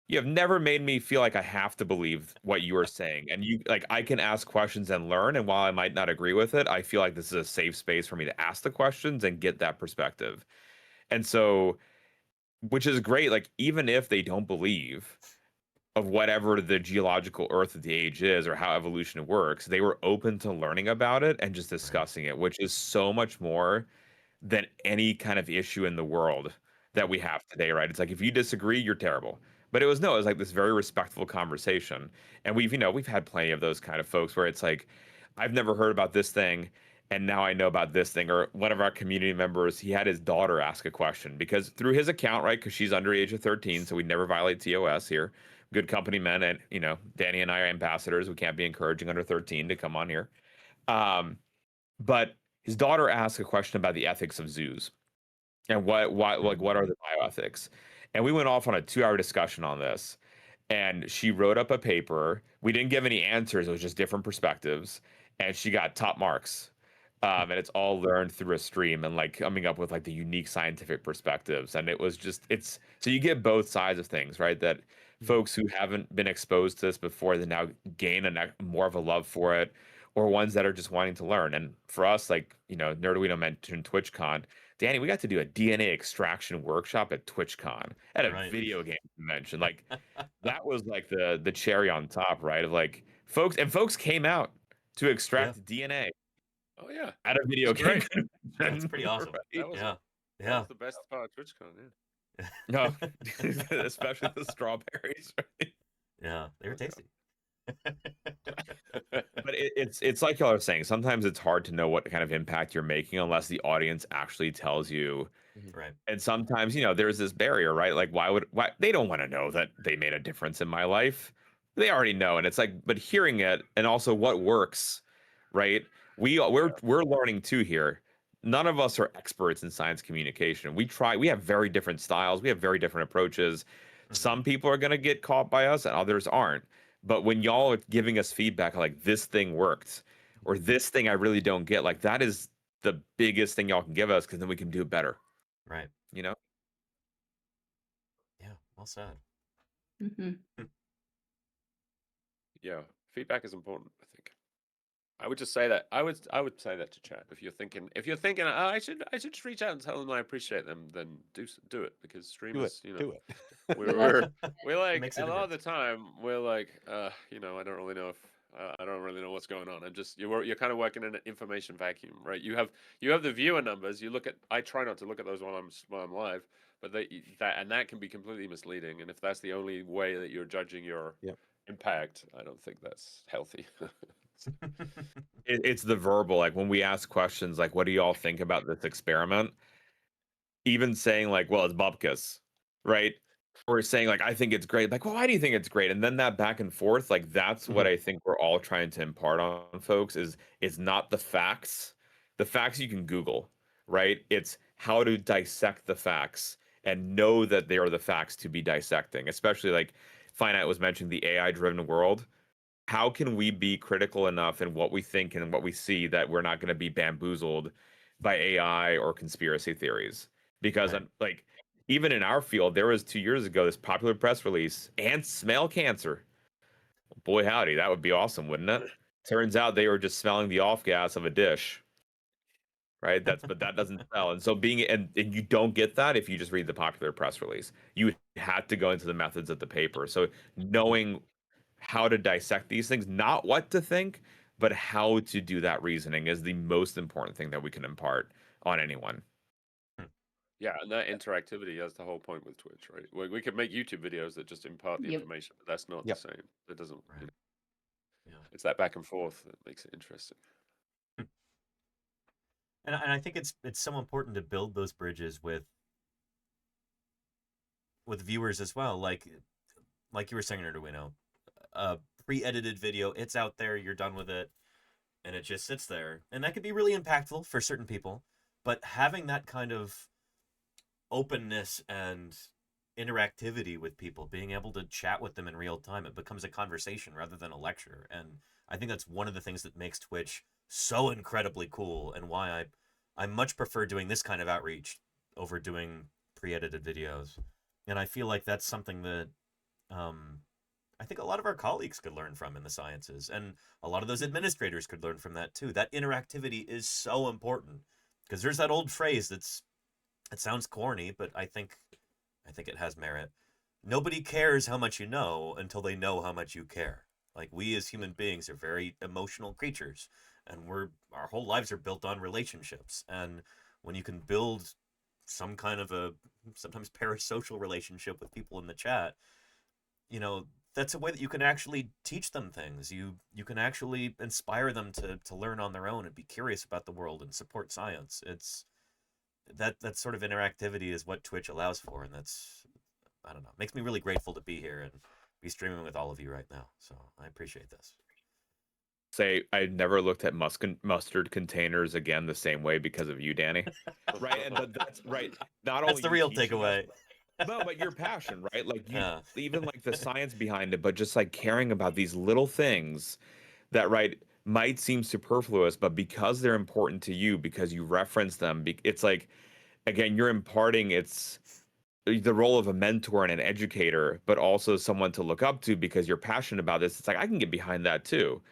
You have never made me feel like I have to believe what you are saying. And I can ask questions and learn. And while I might not agree with it, I feel like this is a safe space for me to ask the questions and get that perspective." And so, which is great. Like, even if they don't believe of whatever the geological Earth of the age is or how evolution works, they were open to learning about it and just discussing it, which is so much more than any kind of issue in the world that we have today, right? It's like, if you disagree, you're terrible. But it was like this very respectful conversation. And we've had plenty of those kind of folks where it's like, I've never heard about this thing, and now I know about this thing. Or one of our community members, he had his daughter ask a question because through his account, right? Because she's under the age of 13, so we never violate TOS here. Good company men, and Danny and I are ambassadors. We can't be encouraging under 13 to come on here. But his daughter asked a question about the ethics of zoos and what are the bioethics. And we went off on a 2-hour discussion on this. And she wrote up a paper. We didn't give any answers. It was just different perspectives. And she got top marks. And it's all learned through a stream and like coming up with like the unique scientific perspectives. And it was just, so you get both sides of things, right? That folks who haven't been exposed to this before, they now gain more of a love for it, or ones that are just wanting to learn. And for us, like, Nerduino mentioned TwitchCon, Danny, we got to do a DNA extraction workshop at TwitchCon at a Right. video game convention. Like that was like the cherry on top, right? Of like folks came out to extract DNA Oh yeah, at a video It's game great. convention. That's pretty awesome. That was Yeah. that Yeah. was the best part of TwitchCon. Yeah. No, especially the strawberries. Right? Yeah, they were tasty. But it's like y'all are saying. Sometimes it's hard to know what kind of impact you're making unless the audience actually tells you. Right. And sometimes, there's this barrier, right? Like, why they don't want to know that they made a difference in my life? They already know, and it's like, but hearing it and also what works, right? We're learning too here. None of us are experts in science communication. We have very different styles, we have very different approaches. Some people are gonna get caught by us and others aren't. But when y'all are giving us feedback like this thing worked or this thing I really don't get, like that is the biggest thing y'all can give us because then we can do it better. Right. You know? Yeah, well said. Yeah, feedback is important, I think. I would just say that I would say that to chat. If you're thinking oh, I should just reach out and tell them I appreciate them, then do it because streamers, Do it. we're like Makes a a lot of the time we're like I don't really know if I don't really know what's going on. And just you're kind of working in an information vacuum, right? You have the viewer numbers. I try not to look at those while I'm live, but that can be completely misleading. And if that's the only way that you're judging your impact, I don't think that's healthy. It's the verbal, like when we ask questions like, what do y'all think about this experiment? Even saying like, well, it's bupkis, right? Or saying like, I think it's great. Like, well, why do you think it's great? And then that back and forth, like that's what I think we're all trying to impart on folks is not the facts. The facts you can Google, right? It's how to dissect the facts and know that they are the facts to be dissecting, especially like Finite was mentioning the AI driven world. How can we be critical enough in what we think and what we see that we're not going to be bamboozled by AI or conspiracy theories? Because like even in our field, there was 2 years ago this popular press release, ants smell cancer. Boy howdy, that would be awesome, wouldn't it? Turns out they were just smelling the off gas of a dish. Right? But that doesn't sell. And so and you don't get that if you just read the popular press release. You had to go into the methods of the paper. So knowing how to dissect these things, not what to think, but how to do that reasoning is the most important thing that we can impart on anyone. Yeah, and that interactivity, that's the whole point with Twitch, right? We could make YouTube videos that just impart the information, but that's not the same. It doesn't. It's that back and forth that makes it interesting. And I think it's so important to build those bridges with viewers as well. Like you were saying, Arduino, a pre-edited video, it's out there, you're done with it, and it just sits there. And that could be really impactful for certain people, but having that kind of openness and interactivity with people, being able to chat with them in real time, it becomes a conversation rather than a lecture. And I think that's one of the things that makes Twitch so incredibly cool, and why I much prefer doing this kind of outreach over doing pre-edited videos. And I feel like that's something that I think a lot of our colleagues could learn from in the sciences, and a lot of those administrators could learn from that too. That interactivity is so important, because there's that old phrase it sounds corny, but I think it has merit. Nobody cares how much you know until they know how much you care. Like, we as human beings are very emotional creatures, and our whole lives are built on relationships. And when you can build some kind of a sometimes parasocial relationship with people in the chat, that's a way that you can actually teach them things. You can actually inspire them to learn on their own and be curious about the world and support science. It's that sort of interactivity is what Twitch allows for, and that's, I don't know, makes me really grateful to be here and be streaming with all of you right now. So I appreciate this. Say I never looked at mustard containers again the same way because of you, Danny. Right, but that's right. Not only that's the real takeaway. No, but your passion, right? Like even like the science behind it, but just like caring about these little things that might seem superfluous, but because they're important to you, because you reference them, it's like, again, you're imparting the role of a mentor and an educator, but also someone to look up to because you're passionate about this. It's like, I can get behind that too.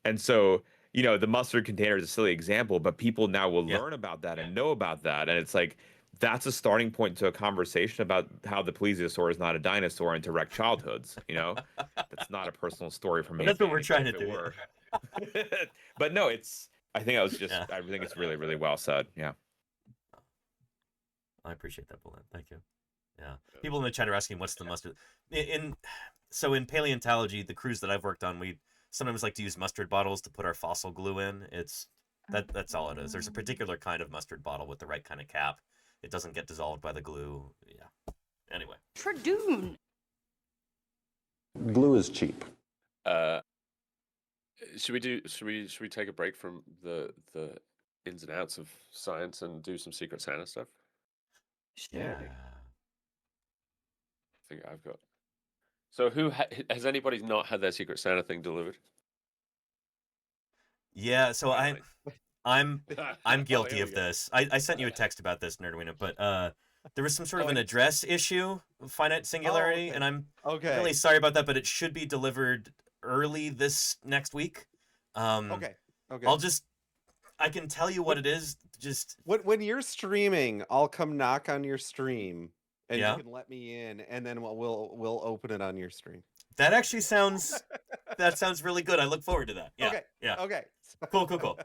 And so you know, the mustard container is a silly example, but people now will Yeah. learn about that and know about that. And it's like, that's a starting point to a conversation about how the plesiosaur is not a dinosaur and to wreck childhoods. You know, that's not a personal story for me. That's what we're trying to if it do. were. But no, I think I was just, Yeah. I think it's really, really well said. Yeah. I appreciate that, Bullet. Thank you. Yeah. People in the chat are asking, what's the mustard? So in paleontology, the crews that I've worked on, we sometimes like to use mustard bottles to put our fossil glue in. That's all it is. There's a particular kind of mustard bottle with the right kind of cap. It doesn't get dissolved by the glue. Yeah. Anyway. Tradoon. Glue is cheap. Should we take a break from the ins and outs of science and do some Secret Santa stuff? Yeah. I think I've got. So who has anybody not had their Secret Santa thing delivered? Yeah, so I'm guilty here of we go. this. I sent you a text about this, Nerdwino, but there was some sort of an address issue of finite singularity, and I'm really sorry about that, but it should be delivered early this next week. Okay. I can tell you what it is. Just when you're streaming, I'll come knock on your stream, and Yeah. you can let me in, and then we'll open it on your stream. that actually sounds really good. I look forward to that. Yeah. Okay. Yeah. Okay. Cool.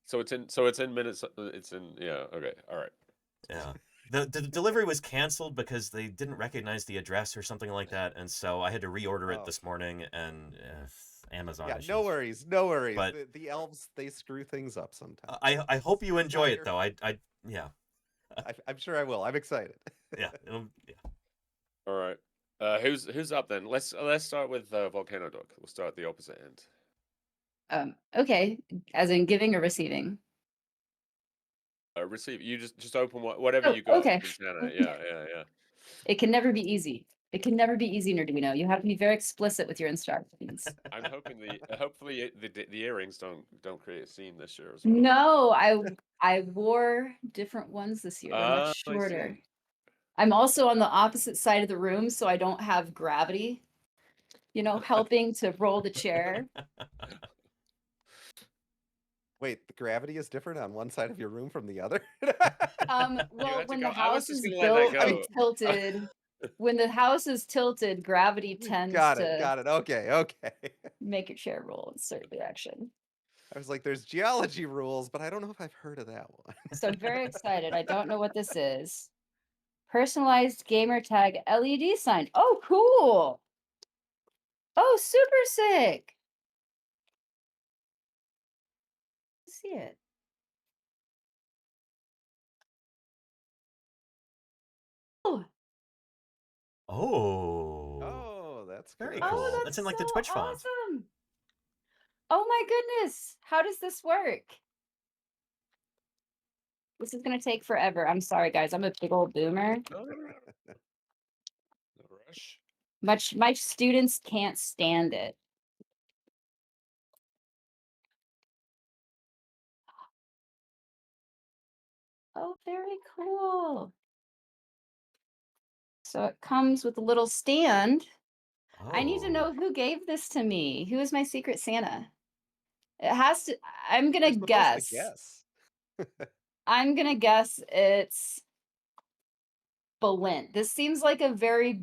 So it's in minutes. It's in Okay. All right. Yeah. The delivery was canceled because they didn't recognize the address or something like that, and so I had to reorder it this morning. And Amazon. Yeah, issues. no worries. But the elves, they screw things up sometimes. I hope you enjoy it though. Yeah. I'm sure I will. I'm excited. Yeah. All right. Who's up then? Let's start with Volcano Dog. We'll start at the opposite end. Okay, as in giving or receiving. Receive. You just open whatever you got. Okay. Yeah. It can never be easy. It can never be easy, Nerdwino. You have to be very explicit with your instructions. I'm hoping hopefully the earrings don't create a scene this year as well. No, I wore different ones this year. They're much shorter. I'm also on the opposite side of the room, so I don't have gravity, helping to roll the chair. Wait, the gravity is different on one side of your room from the other? Well, when the house is built and tilted, when the house is tilted, gravity tends Got to it. Okay. make your chair roll in a certain direction. I was like, there's geology rules, but I don't know if I've heard of that one. So I'm very excited. I don't know what this is. Personalized gamer tag LED sign. Oh, cool. Oh, super sick. Let's see it. Oh. Oh, that's very cool. cool. That's in like the Twitch font. Awesome. Oh my goodness. How does this work? This is going to take forever. I'm sorry, guys. I'm a big old boomer. No rush. My students can't stand it. Oh, very cool. So it comes with a little stand. I need to know who gave this to me. Who is my Secret Santa? It has to. I'm gonna guess. I'm gonna guess it's Balint. This seems like a very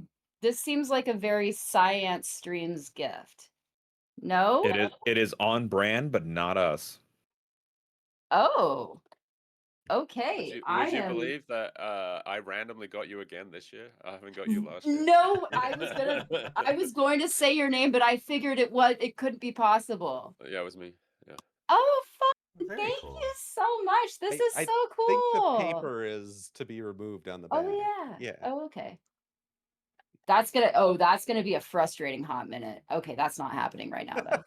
science streams gift. No? It is on brand, but not us. Oh. Okay. Would you believe that I randomly got you again this year? I haven't got you last year. No, I was going to say your name, but I figured it couldn't be possible. Yeah, it was me. Yeah. Oh, fun. Thank you so much. This is so cool. I think the paper is to be removed on the back. Oh yeah. Yeah. Oh, okay. That's gonna be a frustrating hot minute. Okay, that's not happening right now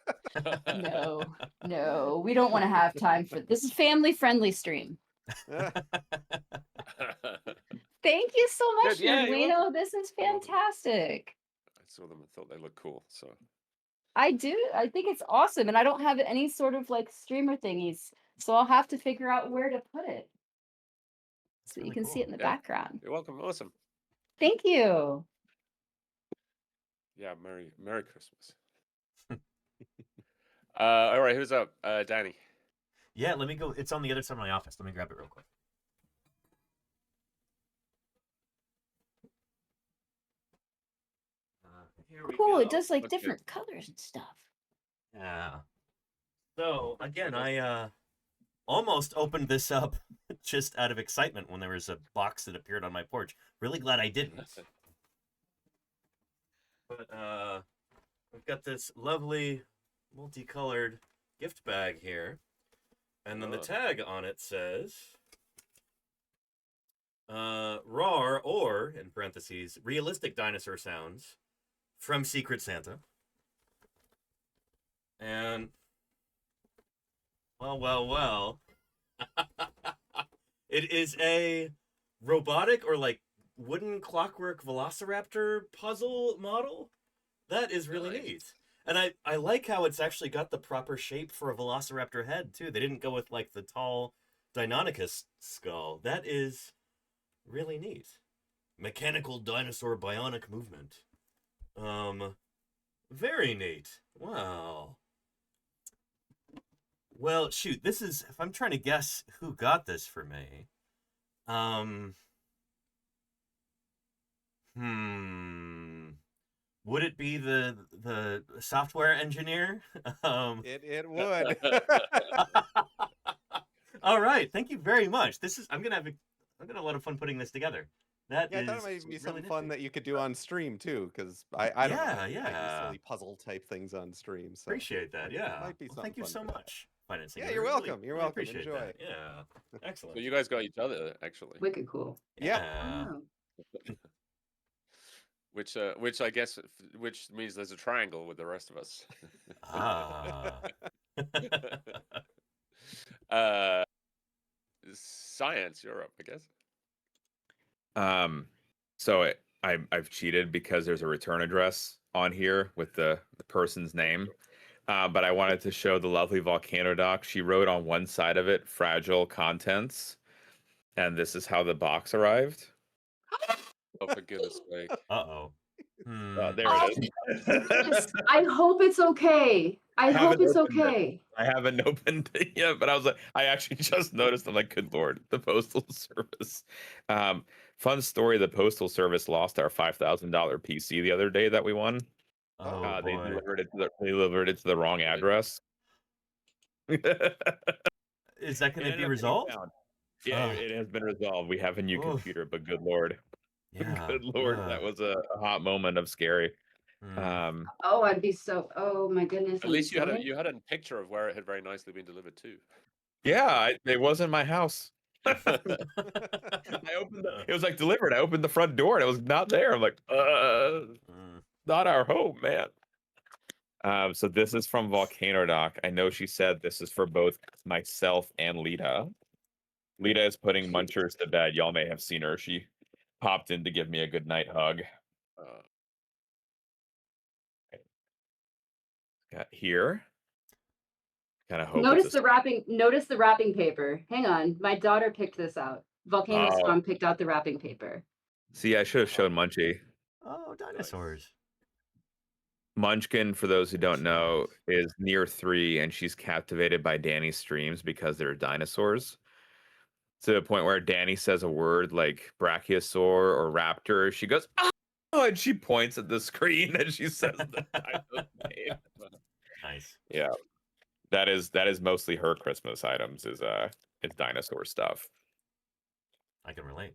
though. No, we don't want to have time for this. Is family friendly stream. Thank you so much, Yeah, you're Nerdwino. This is fantastic. I saw them and thought they looked cool. So I do. I think it's awesome, and I don't have any sort of like streamer thingies, so I'll have to figure out where to put it so you can see it in the background. You're welcome. Awesome. Thank you. Yeah. Merry Christmas. All right, who's up? Danny. Yeah, let me go. It's on the other side of my office. Let me grab it real quick. Here we Cool. go. It does like Okay. different colors and stuff. Yeah. So again, I almost opened this up just out of excitement when there was a box that appeared on my porch. Really glad I didn't. But we've got this lovely multicolored gift bag here. And then the tag on it says RAR, or in parentheses, realistic dinosaur sounds from Secret Santa. And well. It is a robotic or like wooden clockwork velociraptor puzzle model. That is really neat. And I like how it's actually got the proper shape for a velociraptor head too. They didn't go with like the tall Deinonychus skull. That is really neat. Mechanical dinosaur bionic movement. Very neat. Wow. Well, shoot, this is, if I'm trying to guess who got this for me, would it be the software engineer? It would. All right, thank you very much. I'm gonna have a lot of fun putting this together. I thought it might be really something nifty. fun that you could do on stream too, because I don't know, I do yeah. silly puzzle type things on stream. So Appreciate that. Yeah. might be Well, something thank you fun so for that. much. Financing. Yeah, you're Really, welcome. You're really welcome. appreciate Enjoy. that. Yeah. Excellent. So you guys got each other actually. Wicked cool. Yeah. Which I guess which means there's a triangle with the rest of us. Science, you're up, I guess. So I've cheated because there's a return address on here with the person's name. But I wanted to show the lovely Volcano Doc. She wrote on one side of it, fragile contents. And this is how the box arrived. Oh, for goodness sake. Uh-oh. There it is. I hope it's okay. I hope it's opened it. okay. I haven't opened it yet, but I was like, I actually just noticed. I'm like, good Lord, the Postal Service. Fun story, the Postal Service lost our $5,000 PC the other day that we won. Oh, they boy. delivered it to the wrong address. Is that going to be resolved? Yeah, it has been resolved. We have a new computer, but good Lord. Yeah. Good Lord, that was a hot moment of scary. Oh, I'd be so. Oh my goodness. At least you had a picture of where it had very nicely been delivered to. Yeah, it wasn't my house. I opened it was like delivered. I opened the front door and it was not there. I'm like, not our home, man. So this is from Volcano Doc. I know she said this is for both myself and Lita. Lita is putting Munchers to bed. Y'all may have seen her. She popped in to give me a good night hug. Got here. Kind of hope. Notice the wrapping. Notice the wrapping paper. Hang on, my daughter picked this out. Volcano's mom picked out the wrapping paper. See, I should have shown Munchie. Oh, dinosaurs. Munchkin, for those who don't know, is near 3, and she's captivated by Danny's streams because they're dinosaurs. To the point where Danny says a word like brachiosaur or raptor, she goes, "Oh!" and she points at the screen and she says the dinosaur name. Nice. Yeah, that is mostly her Christmas items. Is dinosaur stuff. I can relate.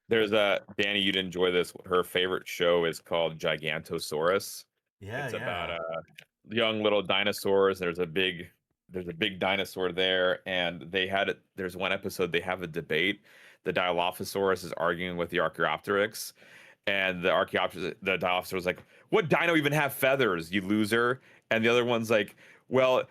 There's Danny, you'd enjoy this. Her favorite show is called Gigantosaurus. Yeah, it's about young little dinosaurs. There's a big dinosaur there, and there's one episode they have a debate. The Dilophosaurus is arguing with the Archaeopteryx, and the Dilophosaurus is like, "What dino even have feathers, you loser?" And the other one's like, "Well,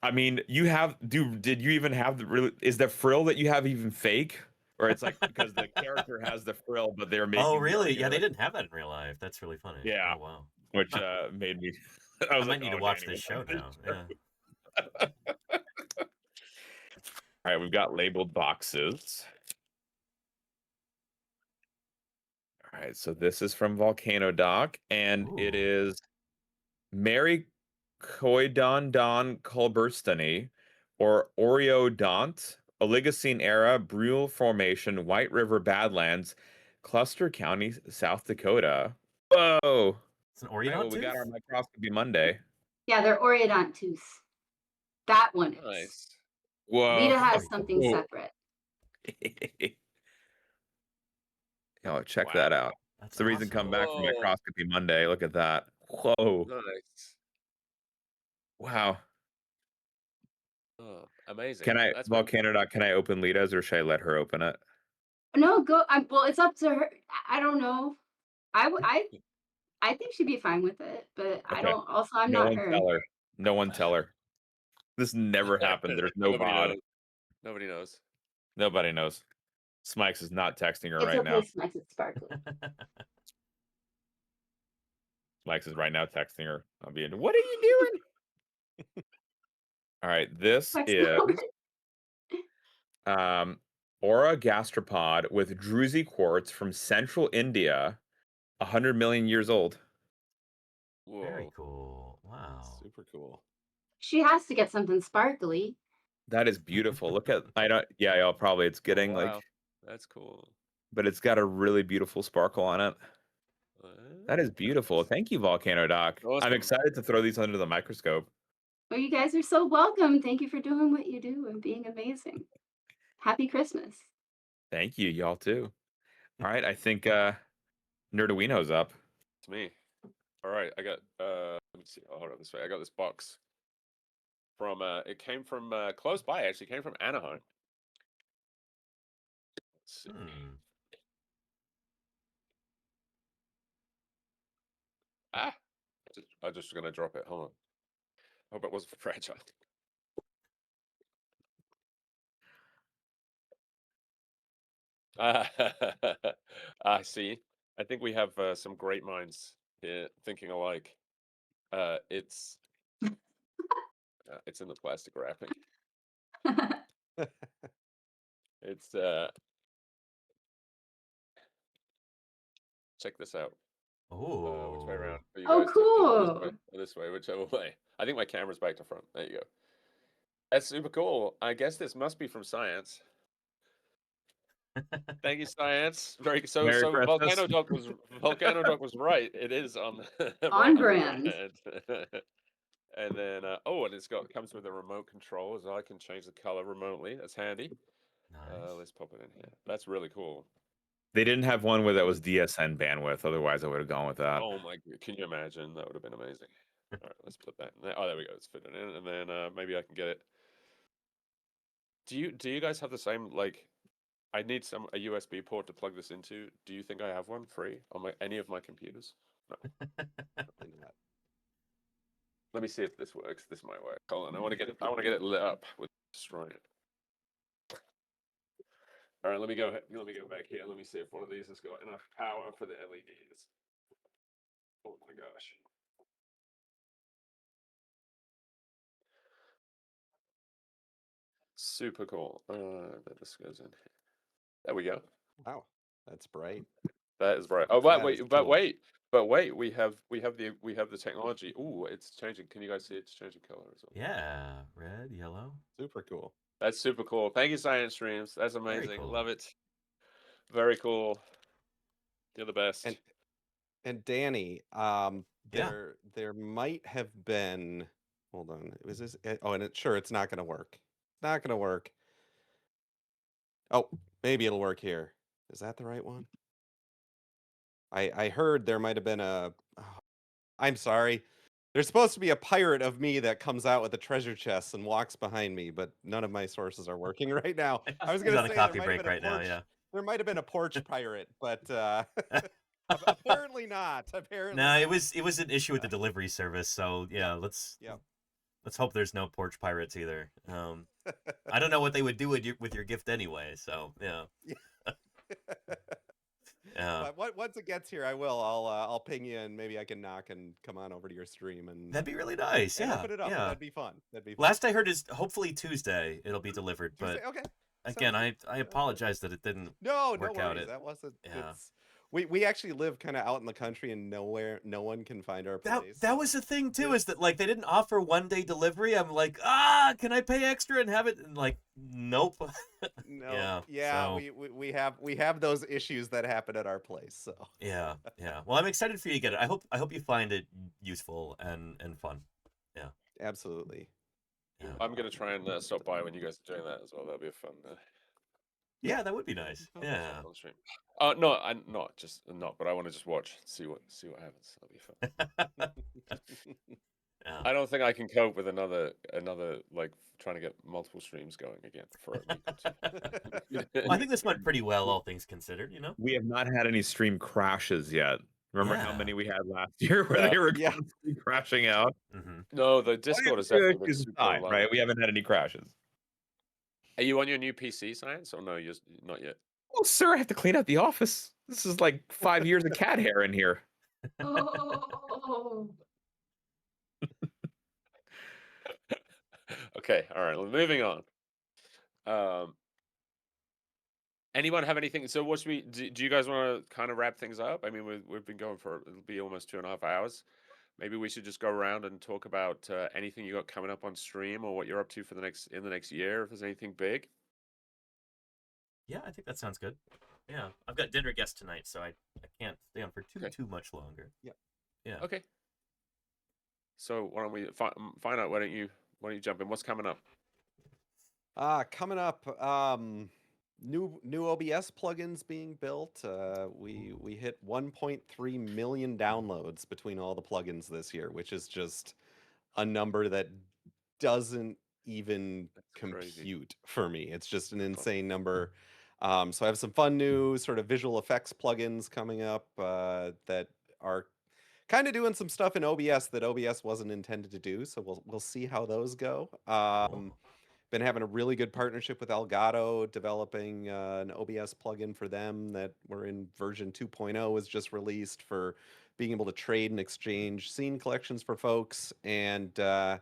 I mean, did you even have is the frill that you have even fake?" Or it's like, because the character has the frill, but they're making. Oh, really? Yeah, they didn't have that in real life. That's really funny. Yeah. Oh, wow. Which made me. I might need to watch this show now. Yeah. All right, we've got labeled boxes. All right, so this is from Volcano Doc, and it is Mary Koidon Culberstany, or Oreodont, Oligocene era, Brule Formation, White River Badlands, Cluster County, South Dakota. Whoa! It's an All right, well, Oreodont we got tooth? our microscopy Monday. Yeah, they're Oreodontus. That one is. Nice. Whoa! Lita has something Whoa. separate. Oh, check Wow. that out. That's That's the reason awesome. come back for Whoa. microscopy Monday. Look at that. Whoa! Nice. Wow. Oh, amazing. Can I, That's really Volcano Doc, can I open Lita's or should I let her open it? No, go. Well, it's up to her. I don't know. I think she'd be fine with it, but I Okay. don't. Also, I'm No not one her. tell her. No one tell her. This never happened. There's no Nobody VOD. knows. Nobody knows. Nobody knows. Smikes is not texting her It's right okay, now. Smikes. It's sparkly. Smikes is right now texting her. I'll be in. What are you doing? All right. This Smikes, is Aura gastropod with druzy quartz from central India, 100 million years old. Whoa. Very cool. Wow. Super cool. She has to get something sparkly. That is beautiful. Look at yeah, y'all probably it's getting Wow. like, That's cool. but it's got a really beautiful sparkle on it. That is beautiful. Thank you, Volcano Doc. Awesome. I'm excited to throw these under the microscope. Well, you guys are so welcome. Thank you for doing what you do and being amazing. Happy Christmas. Thank you, y'all too. All right, I think Nerdowino's up. It's me. All right, I got let me see. Oh, hold on this way. I got this box from it came from close by actually. It came from Anaheim. Let's see. I'm just gonna drop it. Hold on. Hope it wasn't fragile. I see. I think we have some great minds here thinking alike. It's in the plastic wrapping. It's check this out. Oh. Which way around? Are you Oh, guys cool. this way, whichever way. I think my camera's back to front. There you go. That's super cool. I guess this must be from science. Thank you, science. Very so. Merry So Christmas. Volcano Doc was right. It is on the On brand. And then and it comes with a remote control, so I can change the color remotely. That's handy. Nice. Let's pop it in here. That's really cool. They didn't have one where that was DSN bandwidth. Otherwise, I would have gone with that. Oh my! Can you imagine? That would have been amazing. All right, let's put that in there. Oh, there we go. Let's fit it in, and then maybe I can get it. Do you guys have the same like? I need a USB port to plug this into. Do you think I have one free on any of my computers? No. Probably not. Let me see if this works. This might work. Hold on. I want to get it lit up with destroying it. All right, let me go back here. Let me see if one of these has got enough power for the LEDs. Oh my gosh. Super cool. This goes in here. There we go. Wow, that's bright. That is bright. Oh, That wait, is but cool. wait. We have the technology. Ooh, it's changing. Can you guys see it's changing color as well? Yeah. Red, yellow. Super cool. That's super cool. Thank you, Science Streams. That's amazing. cool. Love it. Very cool. You're the best. And Danny, there might have been. Hold on. Was this? Oh, and it's not going to work. Not going to work. Oh, maybe it'll work here. Is that the right one? I heard there might have been a. Oh, I'm sorry. There's supposed to be a pirate of me that comes out with a treasure chest and walks behind me, but none of my sources are working right now. I was going to He's say on a coffee there might have break been a right now. porch. Yeah. There might have been a porch pirate, but apparently not. Apparently. No, it was an issue with the delivery service. So yeah, let's hope there's no porch pirates either. I don't know what they would do with your gift anyway. So yeah. But once it gets here, I will. I'll ping you and maybe I can knock and come on over to your stream and That'd be really nice. and Yeah. open it up. Yeah. That'd be fun. Last I heard is hopefully Tuesday it'll be delivered. But Tuesday? Okay. again, I apologize that it didn't No work worries. out. That wasn't. Yeah. we actually live kind of out in the country and no one can find our place. That was the thing too, is that like they didn't offer 1-day delivery. I'm like, can I pay extra and have it? And like, nope. No, so, we have those issues that happen at our place. So yeah. Well, I'm excited for you to get it. I hope you find it useful and fun. Yeah, absolutely. Yeah. I'm gonna try and stop by when you guys are doing that as well. That'll be a fun. Yeah, that would be nice. Yeah. On stream. No, I'm not but I want to just watch, see what happens. That'll be fun. Yeah. I don't think I can cope with another like trying to get multiple streams going again for a week or two. Well, I think this went pretty well, all things considered. You know, We have not had any stream crashes yet. Remember how Yeah. many we had last year where they were constantly crashing out? No, the Discord is definitely been Is super fine, low. right? We haven't had any crashes. Are you on your new PC, Science, or no? You're not yet. Oh, sir, I have to clean out the office. This is like 5 years of cat hair in here. Okay, all right. Well, moving on. Anyone have anything? So, what should we? Do you guys want to kind of wrap things up? I mean, we've been going for it'll be almost 2.5 hours. Maybe we should just go around and talk about anything you got coming up on stream or what you're up to for the next year. If there's anything big. Yeah, I think that sounds good. Yeah, I've got dinner guests tonight, so I can't stay on for too much longer. Yeah. Okay. So why don't we find out? Why don't you jump in? What's coming up? Coming up, new OBS plugins being built. We hit 1.3 million downloads between all the plugins this year, which is just a number that doesn't even compute for me. It's just an insane number. So I have some fun new sort of visual effects plugins coming up that are kind of doing some stuff in OBS that OBS wasn't intended to do. So we'll see how those go. Been having a really good partnership with Elgato, developing an OBS plugin for them that we're in version 2.0 was just released for being able to trade and exchange scene collections for folks. And the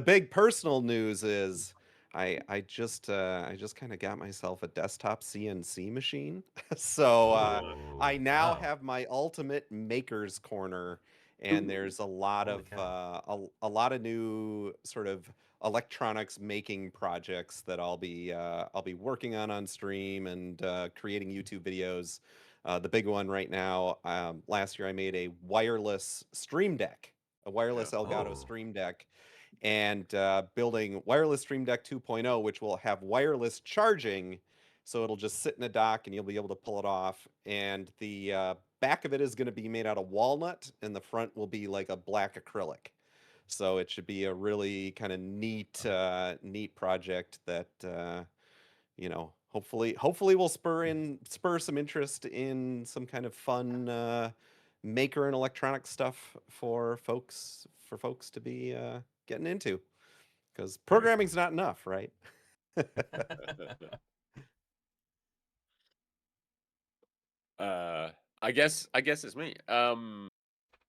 big personal news is I just kind of got myself a desktop CNC machine. So I now have my ultimate maker's corner, and there's a lot of a lot of new sort of electronics making projects that I'll be working on stream and creating YouTube videos. The big one right now, last year I made a wireless stream deck, a wireless Elgato stream deck, and building wireless stream deck 2.0, which will have wireless charging, so it'll just sit in a dock and you'll be able to pull it off. And the back of it is going to be made out of walnut, and the front will be like a black acrylic. So it should be a really kind of neat project that hopefully will spur some interest in some kind of fun maker and electronic stuff for folks to be getting into, because programming's not enough, right? I guess it's me.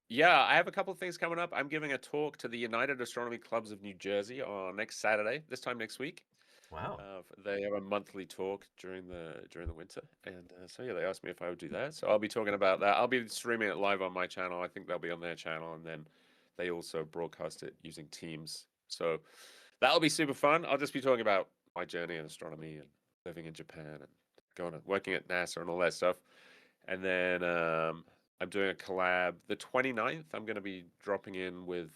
Yeah, I have a couple of things coming up. I'm giving a talk to the United Astronomy Clubs of New Jersey on next Saturday, this time next week. Wow. They have a monthly talk during the winter, and so yeah, they asked me if I would do that. So I'll be talking about that. I'll be streaming it live on my channel. I think they'll be on their channel, and then they also broadcast it using Teams. So that'll be super fun. I'll just be talking about my journey in astronomy and living in Japan and working at NASA and all that stuff. And then I'm doing a collab the 29th. I'm going to be dropping in with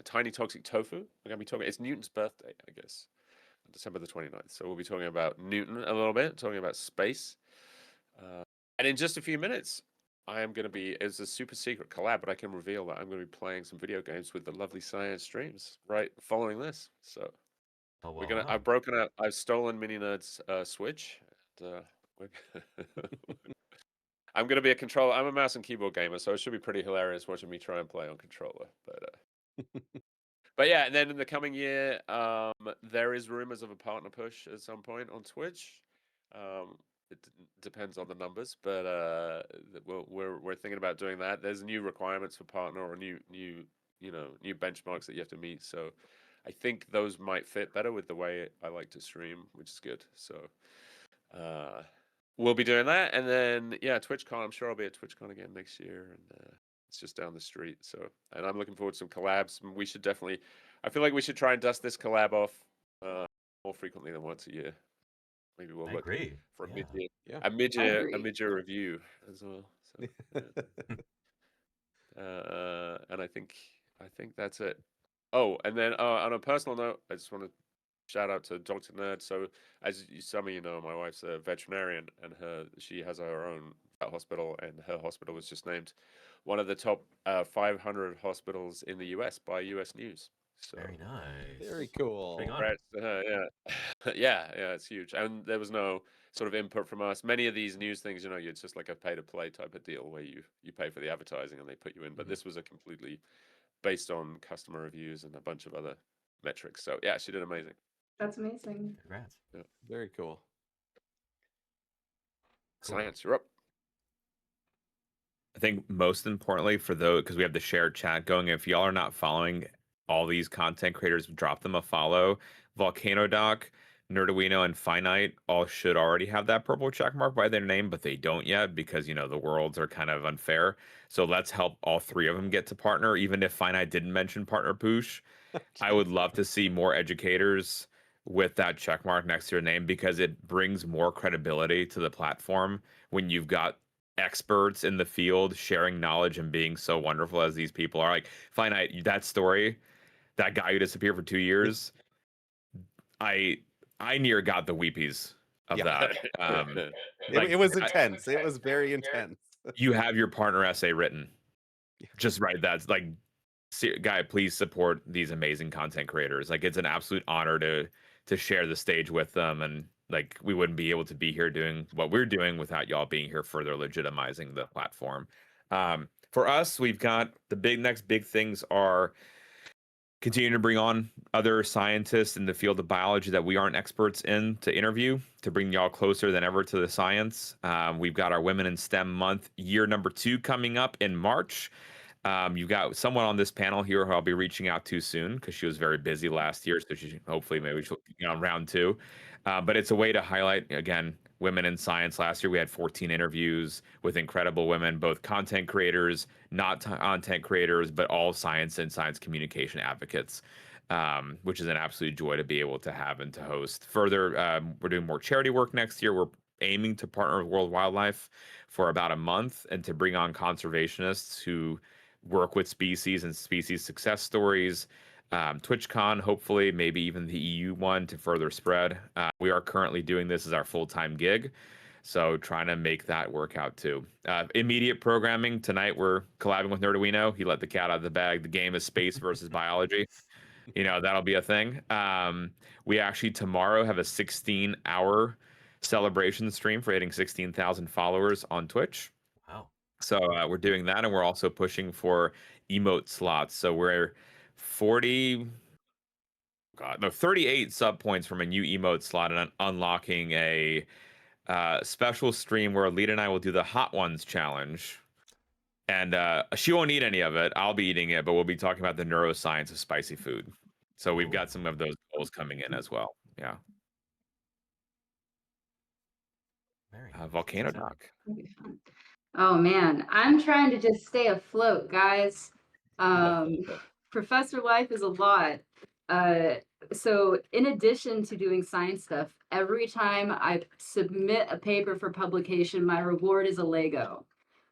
Tiny Toxic Tofu. We're going to be talking. It's Newton's birthday, I guess, December the 29th. So we'll be talking about Newton a little bit, talking about space. And in just a few minutes, I am going to be, it's a super secret collab, but I can reveal that I'm going to be playing some video games with the lovely Science streams right following this. So we're going to, I've stolen Mini Nerd's Switch. And, I'm going to be a controller. I'm a mouse and keyboard gamer, so it should be pretty hilarious watching me try and play on controller. But yeah, and then in the coming year, there is rumors of a partner push at some point on Twitch. It depends on the numbers, but we're thinking about doing that. There's new requirements for partner or new benchmarks that you have to meet. So I think those might fit better with the way I like to stream, which is good. So we'll be doing that, and then yeah, TwitchCon. I'm sure I'll be at TwitchCon again next year, and it's just down the street. So, and I'm looking forward to some collabs. We should definitely. I feel like we should try and dust this collab off more frequently than once a year. Maybe we'll look for a mid-year, a mid-year review as well. So, and I think that's it. Oh, and then on a personal note, I just want to shout out to Dr. Nerd. So, as some of you know, my wife's a veterinarian, and she has her own vet hospital, and her hospital was just named one of the top 500 hospitals in the U.S. by U.S. News. So, very nice. Very cool. Congrats to her, yeah, it's huge. And there was no sort of input from us. Many of these news things, it's just like a pay-to-play type of deal where you pay for the advertising and they put you in. But this was a completely based on customer reviews and a bunch of other metrics. So yeah, she did amazing. That's amazing. Congrats. Yeah. Very cool. Science, you're up. I think most importantly for those, because we have the shared chat going, if y'all are not following all these content creators, drop them a follow. Volcano Doc, Nerduino, and Finite all should already have that purple check mark by their name, but they don't yet because, the worlds are kind of unfair. So let's help all three of them get to partner. Even if Finite didn't mention partner Poosh, I would love to see more educators with that check mark next to your name because it brings more credibility to the platform when you've got experts in the field sharing knowledge and being so wonderful as these people are. Like Finite, that story, that guy who disappeared for 2 years, I near got the weepies of that. It was intense. It was very intense. You have your partner essay written. Just write that. Like, guy, please support these amazing content creators. Like, it's an absolute honor to share the stage with them, and like we wouldn't be able to be here doing what we're doing without y'all being here further legitimizing the platform. For us, we've got the next big things are continue to bring on other scientists in the field of biology that we aren't experts in to interview, to bring y'all closer than ever to the science. We've got our Women in STEM month, year number 2, coming up in March. You've got someone on this panel here who I'll be reaching out to soon because she was very busy last year, so maybe she'll be on round 2. But it's a way to highlight, again, women in science. Last year we had 14 interviews with incredible women, both content creators, not content creators, but all science and science communication advocates, which is an absolute joy to be able to have and to host. Further, we're doing more charity work next year. We're aiming to partner with World Wildlife for about a month and to bring on conservationists who work with species and species success stories. TwitchCon, hopefully, maybe even the EU one to further spread. We are currently doing this as our full-time gig, so trying to make that work out too. Immediate programming, tonight we're collabing with Nerduino. He let the cat out of the bag. The game is space versus biology. That'll be a thing. We actually tomorrow have a 16-hour celebration stream for hitting 16,000 followers on Twitch. Wow. So we're doing that, and we're also pushing for emote slots. So we're 38 sub points from a new emote slot and unlocking a special stream where Alita and I will do the Hot Ones challenge. And she won't eat any of it. I'll be eating it, but we'll be talking about the neuroscience of spicy food. So we've got some of those goals coming in as well. Yeah. Volcano Doc. Oh man, I'm trying to just stay afloat, guys. Professor life is a lot. So in addition to doing science stuff, every time I submit a paper for publication, my reward is a Lego.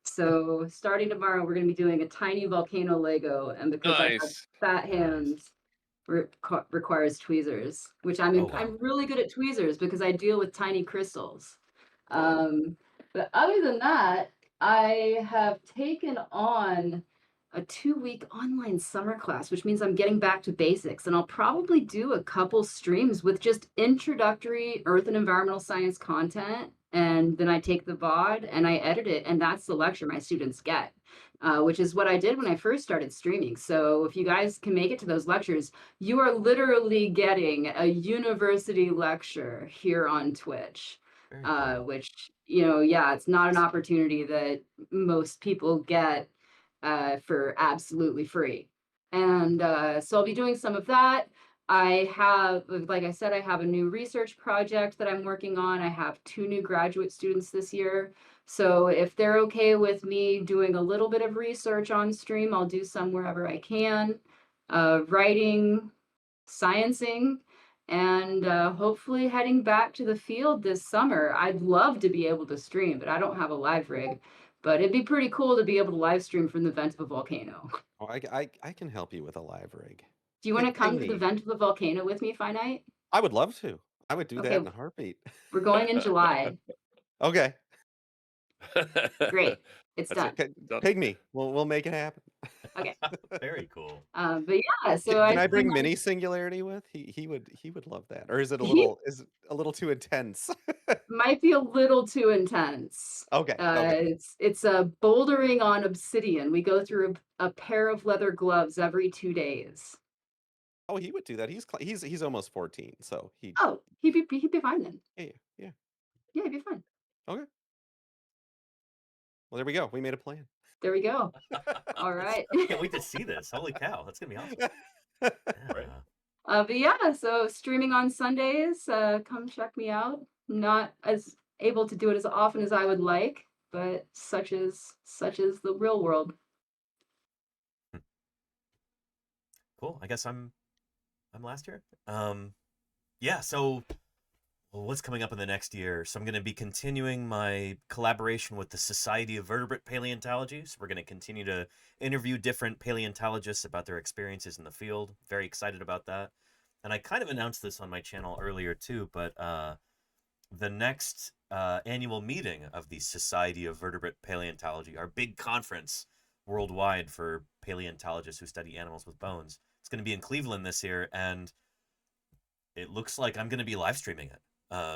So starting tomorrow, we're going to be doing a tiny volcano Lego, and because I have fat hands, requires tweezers, which I'm really good at tweezers because I deal with tiny crystals. But other than that, I have taken on a 2-week online summer class, which means I'm getting back to basics, and I'll probably do a couple streams with just introductory earth and environmental science content, and then I take the VOD and I edit it, and that's the lecture my students get, which is what I did when I first started streaming. So if you guys can make it to those lectures, you are literally getting a university lecture here on Twitch. Which, it's not an opportunity that most people get for absolutely free. And so I'll be doing some of that. I have, like I said, I have a new research project that I'm working on. I have 2 new graduate students this year. So if they're okay with me doing a little bit of research on stream, I'll do some wherever I can. Writing, sciencing, and hopefully heading back to the field this summer. I'd love to be able to stream, but I don't have a live rig. But it'd be pretty cool to be able to live stream from the vent of a volcano. Oh, I can help you with a live rig. Do you want to Ping come to the me. vent of the volcano with me, Finite? I would love to. I would do that Okay, in a heartbeat. we're going in July. Okay. Great. It's That's done. it. Ping me. We'll make it happen. Okay. Very cool. But yeah, so Can I bring plan on- mini singularity with? He would love that. Or is it He- a little too intense? might be a little too intense. Okay. Okay. It's a bouldering on obsidian. We go through a pair of leather gloves every 2 days. Oh, he would do that. He's almost 14, so he. Oh, he'd be fine then. Yeah. Yeah, he'd be fine. Okay. Well, there we go. We made a plan. There we go. All right. I can't wait to see this. Holy cow, that's gonna be awesome. Right. But yeah, so streaming on Sundays. Come check me out. Not as able to do it as often as I would like, but such is the real world. Cool. I guess I'm last year. Yeah, so what's coming up in the next year? So I'm going to be continuing my collaboration with the Society of Vertebrate Paleontology. So we're going to continue to interview different paleontologists about their experiences in the field. Very excited about that. And I kind of announced this on my channel earlier too, but the next annual meeting of the Society of Vertebrate Paleontology, our big conference worldwide for paleontologists who study animals with bones, it's going to be in Cleveland this year, and it looks like I'm going to be live streaming it.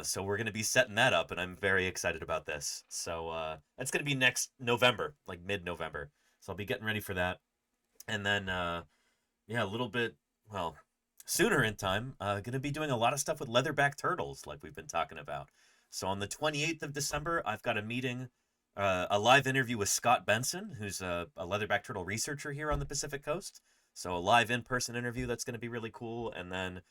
So we're going to be setting that up, and I'm very excited about this. So that's going to be next November, like mid-November. So I'll be getting ready for that. And then, yeah, a little bit, well, sooner in time, going to be doing a lot of stuff with leatherback turtles, like we've been talking about. So on the 28th of December, I've got a meeting, a live interview with Scott Benson, who's a leatherback turtle researcher here on the Pacific Coast. So a live in-person interview that's going to be really cool. And then a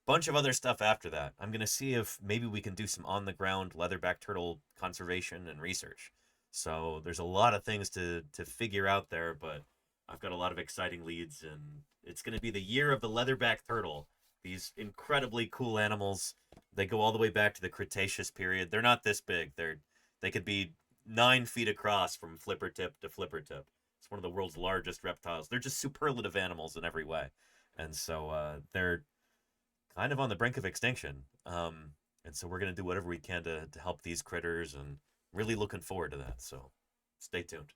bunch of other stuff after that. I'm going to see if maybe we can do some on-the-ground leatherback turtle conservation and research. So there's a lot of things to figure out there, but I've got a lot of exciting leads, and it's going to be the year of the leatherback turtle. These incredibly cool animals. They go all the way back to the Cretaceous period. They're not this big. They could be 9 feet across from flipper tip to flipper tip. It's one of the world's largest reptiles. They're just superlative animals in every way. And so they're kind of on the brink of extinction. And so we're going to do whatever we can to help these critters, and really looking forward to that. So stay tuned.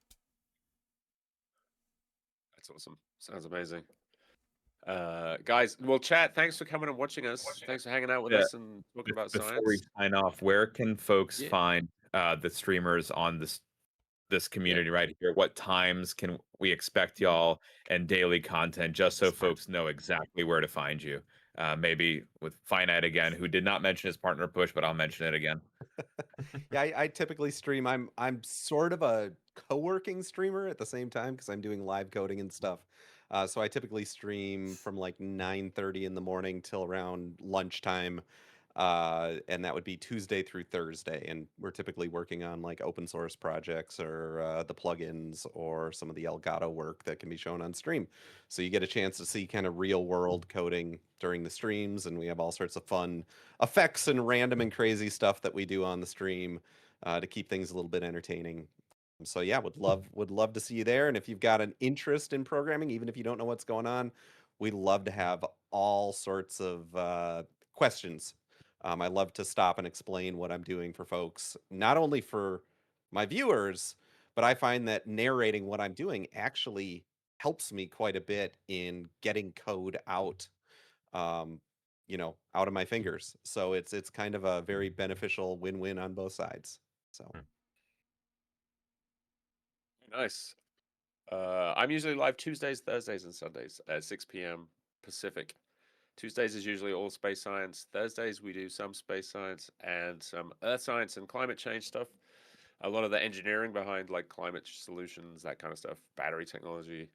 That's awesome. Sounds amazing. Guys, well, chat, thanks for coming and watching us. Thanks for hanging out with us and talking about Before science. we sign off, where can folks Yeah. find the streamers on this community right here? What times can we expect y'all and daily content, just so folks know exactly where to find you? Maybe with Finite again, who did not mention his partner push, but I'll mention it again. Yeah, I typically stream. I'm sort of a co-working streamer at the same time because I'm doing live coding and stuff. So I typically stream from like 9:30 in the morning till around lunchtime. And that would be Tuesday through Thursday. And we're typically working on like open source projects or the plugins or some of the Elgato work that can be shown on stream. So you get a chance to see kind of real world coding during the streams, and we have all sorts of fun effects and random and crazy stuff that we do on the stream to keep things a little bit entertaining. So yeah, would love to see you there. And if you've got an interest in programming, even if you don't know what's going on, we'd love to have all sorts of questions. I love to stop and explain what I'm doing for folks, not only for my viewers, but I find that narrating what I'm doing actually helps me quite a bit in getting code out, out of my fingers. So it's kind of a very beneficial win-win on both sides. So Nice. I'm usually live Tuesdays, Thursdays, and Sundays at 6 p.m. Pacific. Tuesdays is usually all space science. Thursdays we do some space science and some earth science and climate change stuff. A lot of the engineering behind like climate solutions, that kind of stuff, battery technology.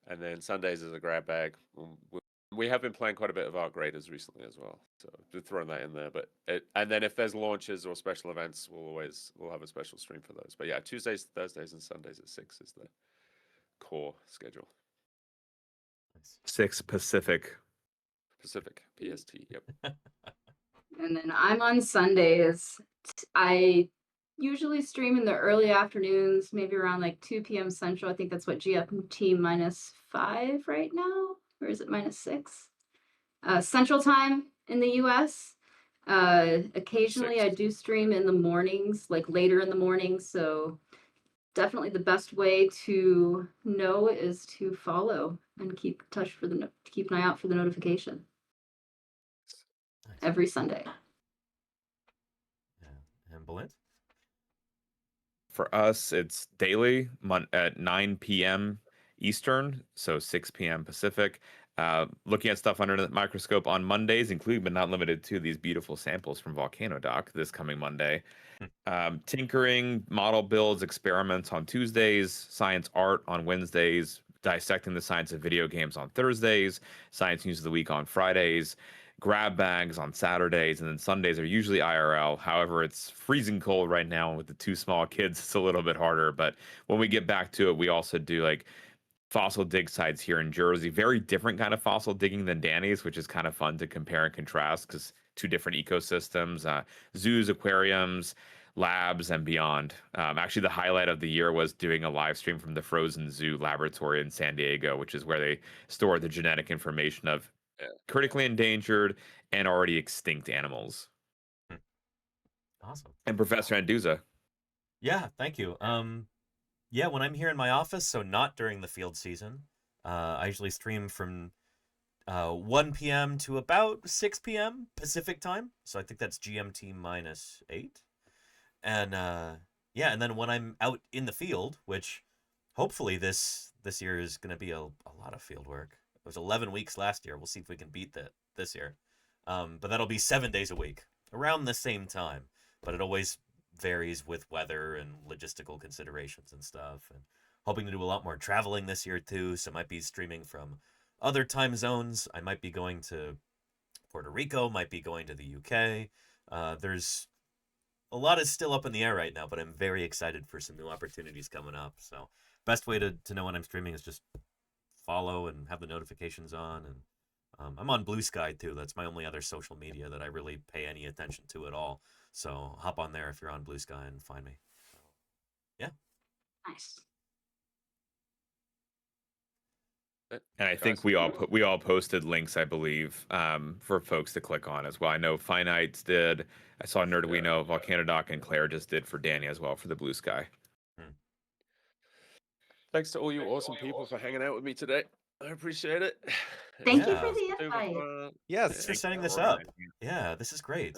And then Sundays is a grab bag. We'll We have been playing quite a bit of Arc Raiders recently as well, so just throwing that in there. But and then if there's launches or special events, we'll have a special stream for those. But yeah, Tuesdays, Thursdays, and Sundays at 6 is the core schedule. 6 Pacific. Pacific, PST. Yep. And then I'm on Sundays. I usually stream in the early afternoons, maybe around like 2 p.m. Central. I think that's what GMT -5 right now, or is it -6? Central time in the US. Occasionally I do stream in the mornings, like later in the morning. So definitely the best way to know is to follow and keep touch for keep an eye out for the notification. Every Sunday. And Balint? For us, it's daily at 9 p.m. Eastern, so 6 p.m. Pacific. Looking at stuff under the microscope on Mondays, including but not limited to these beautiful samples from Volcano Doc this coming Monday. Tinkering, model builds, experiments on Tuesdays, science art on Wednesdays, dissecting the science of video games on Thursdays, science news of the week on Fridays, grab bags on Saturdays, and then Sundays are usually IRL. However, it's freezing cold right now with the 2 small kids. It's a little bit harder, but when we get back to it, we also do like fossil dig sites here in Jersey. Very different kind of fossil digging than Danny's, which is kind of fun to compare and contrast because 2 different ecosystems, zoos, aquariums, labs, and beyond. Actually, the highlight of the year was doing a live stream from the Frozen Zoo laboratory in San Diego, which is where they store the genetic information of critically endangered and already extinct animals. Awesome. And Professor Anduza. Yeah, thank you. Yeah, when I'm here in my office, so not during the field season, I usually stream from 1 p.m. to about 6 p.m. Pacific time. So I think that's GMT -8. And yeah, and then when I'm out in the field, which hopefully this year is going to be a lot of field work. It was 11 weeks last year. We'll see if we can beat that this year. But that'll be 7 days a week around the same time. But it always varies with weather and logistical considerations and stuff. And hoping to do a lot more traveling this year too. So I might be streaming from other time zones. I might be going to Puerto Rico, might be going to the UK. There's a lot is still up in the air right now, but I'm very excited for some new opportunities coming up. So best way to know when I'm streaming is just follow and have the notifications on. And I'm on Blue Sky too. That's my only other social media that I really pay any attention to at all. So hop on there if you're on Blue Sky and find me. Yeah. Nice. And I think we all posted links, I believe, for folks to click on as well. I know Finites did. I saw Nerduino, Volcano Doc, and Claire just did for Danny as well for the Blue Sky. Thanks to all you awesome people for hanging out with me today. I appreciate it. Thank you for the invite. Yes, thanks for setting this up. Yeah, this is great.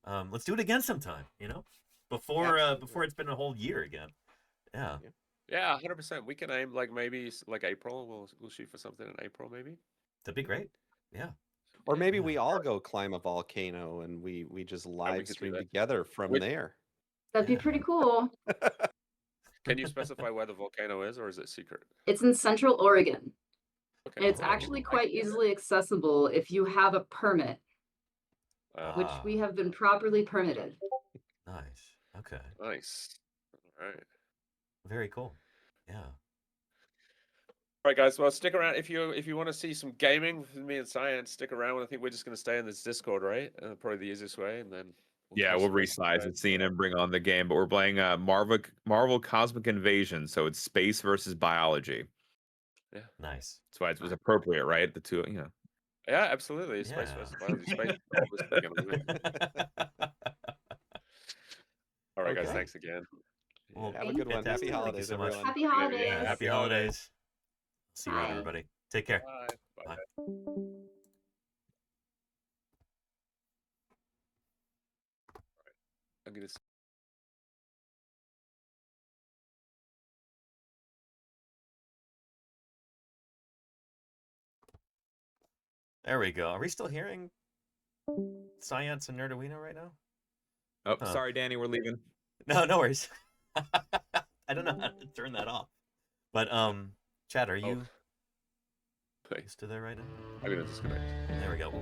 Let's do it again sometime. You know, before it's been a whole year again. Yeah. Yeah, 100%. We can aim like maybe like April. We'll shoot for something in April maybe. That'd be great. Yeah. Or maybe we all go climb a volcano and we just live stream together from there. That'd be pretty cool. Can you specify where the volcano is, or is it secret? It's in Central Oregon. Okay. And it's actually quite easily accessible if you have a permit, which we have been properly permitted. Nice. Okay. Nice. All right. Very cool. Yeah. All right, guys. Well, stick around if you want to see some gaming with me and Science. Stick around. I think we're just going to stay in this Discord, right? Probably the easiest way, and then. We'll resize it, scene, and bring on the game. But we're playing Marvel Cosmic Invasion, so it's space versus biology. Yeah. Nice. That's why it was appropriate, right? The two, you know. Yeah, absolutely. Space versus biology. Space. All right, guys. Thanks again. Well, have a good one. Happy holidays, so everyone. Happy holidays. Yeah, happy holidays. See you around, everybody. Take care. Bye. Bye. I'm gonna. There we go. Are we still hearing Science and Nerduino right now? Oh, sorry, Danny, we're leaving. No worries. I don't know how to turn that off. But Chad, are you? disconnect. Still there right now? I'm gonna disconnect. There we go.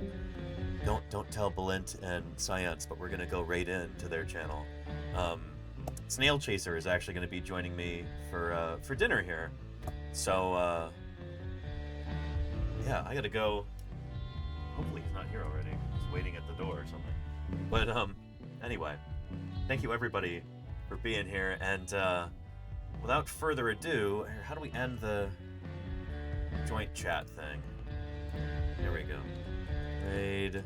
Don't tell Balint and Science, but we're gonna go right into their channel. Snail Chaser is actually gonna be joining me for dinner here. So yeah, I gotta go. Hopefully he's not here already. He's waiting at the door or something. But anyway, thank you everybody for being here, and without further ado, how do we end the joint chat thing? Here we go. Raid.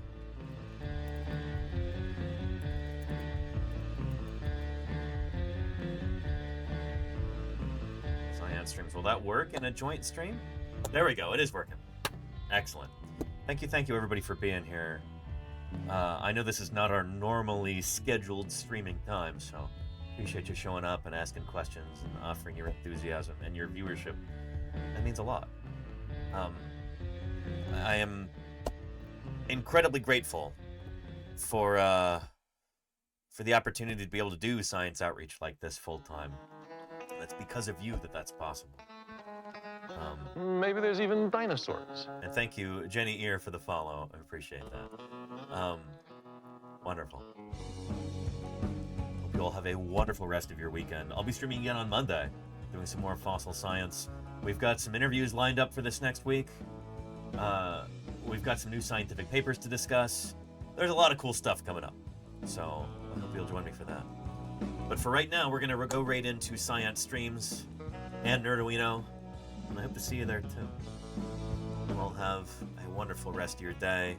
Science streams. Will that work in a joint stream? There we go. It is working. Excellent. Thank you everybody for being here. I know this is not our normally scheduled streaming time, so appreciate you showing up and asking questions and offering your enthusiasm and your viewership. That means a lot. I am incredibly grateful for the opportunity to be able to do science outreach like this full time. That's because of you that's possible. Maybe there's even dinosaurs. And thank you, Jenny Ear, for the follow. I appreciate that. Wonderful. Hope you all have a wonderful rest of your weekend. I'll be streaming again on Monday, doing some more fossil science. We've got some interviews lined up for this next week. We've got some new scientific papers to discuss. There's a lot of cool stuff coming up, so I hope you'll join me for that. But for right now, we're going to go right into science streams and Nerduino, and I hope to see you there too. You all have a wonderful rest of your day.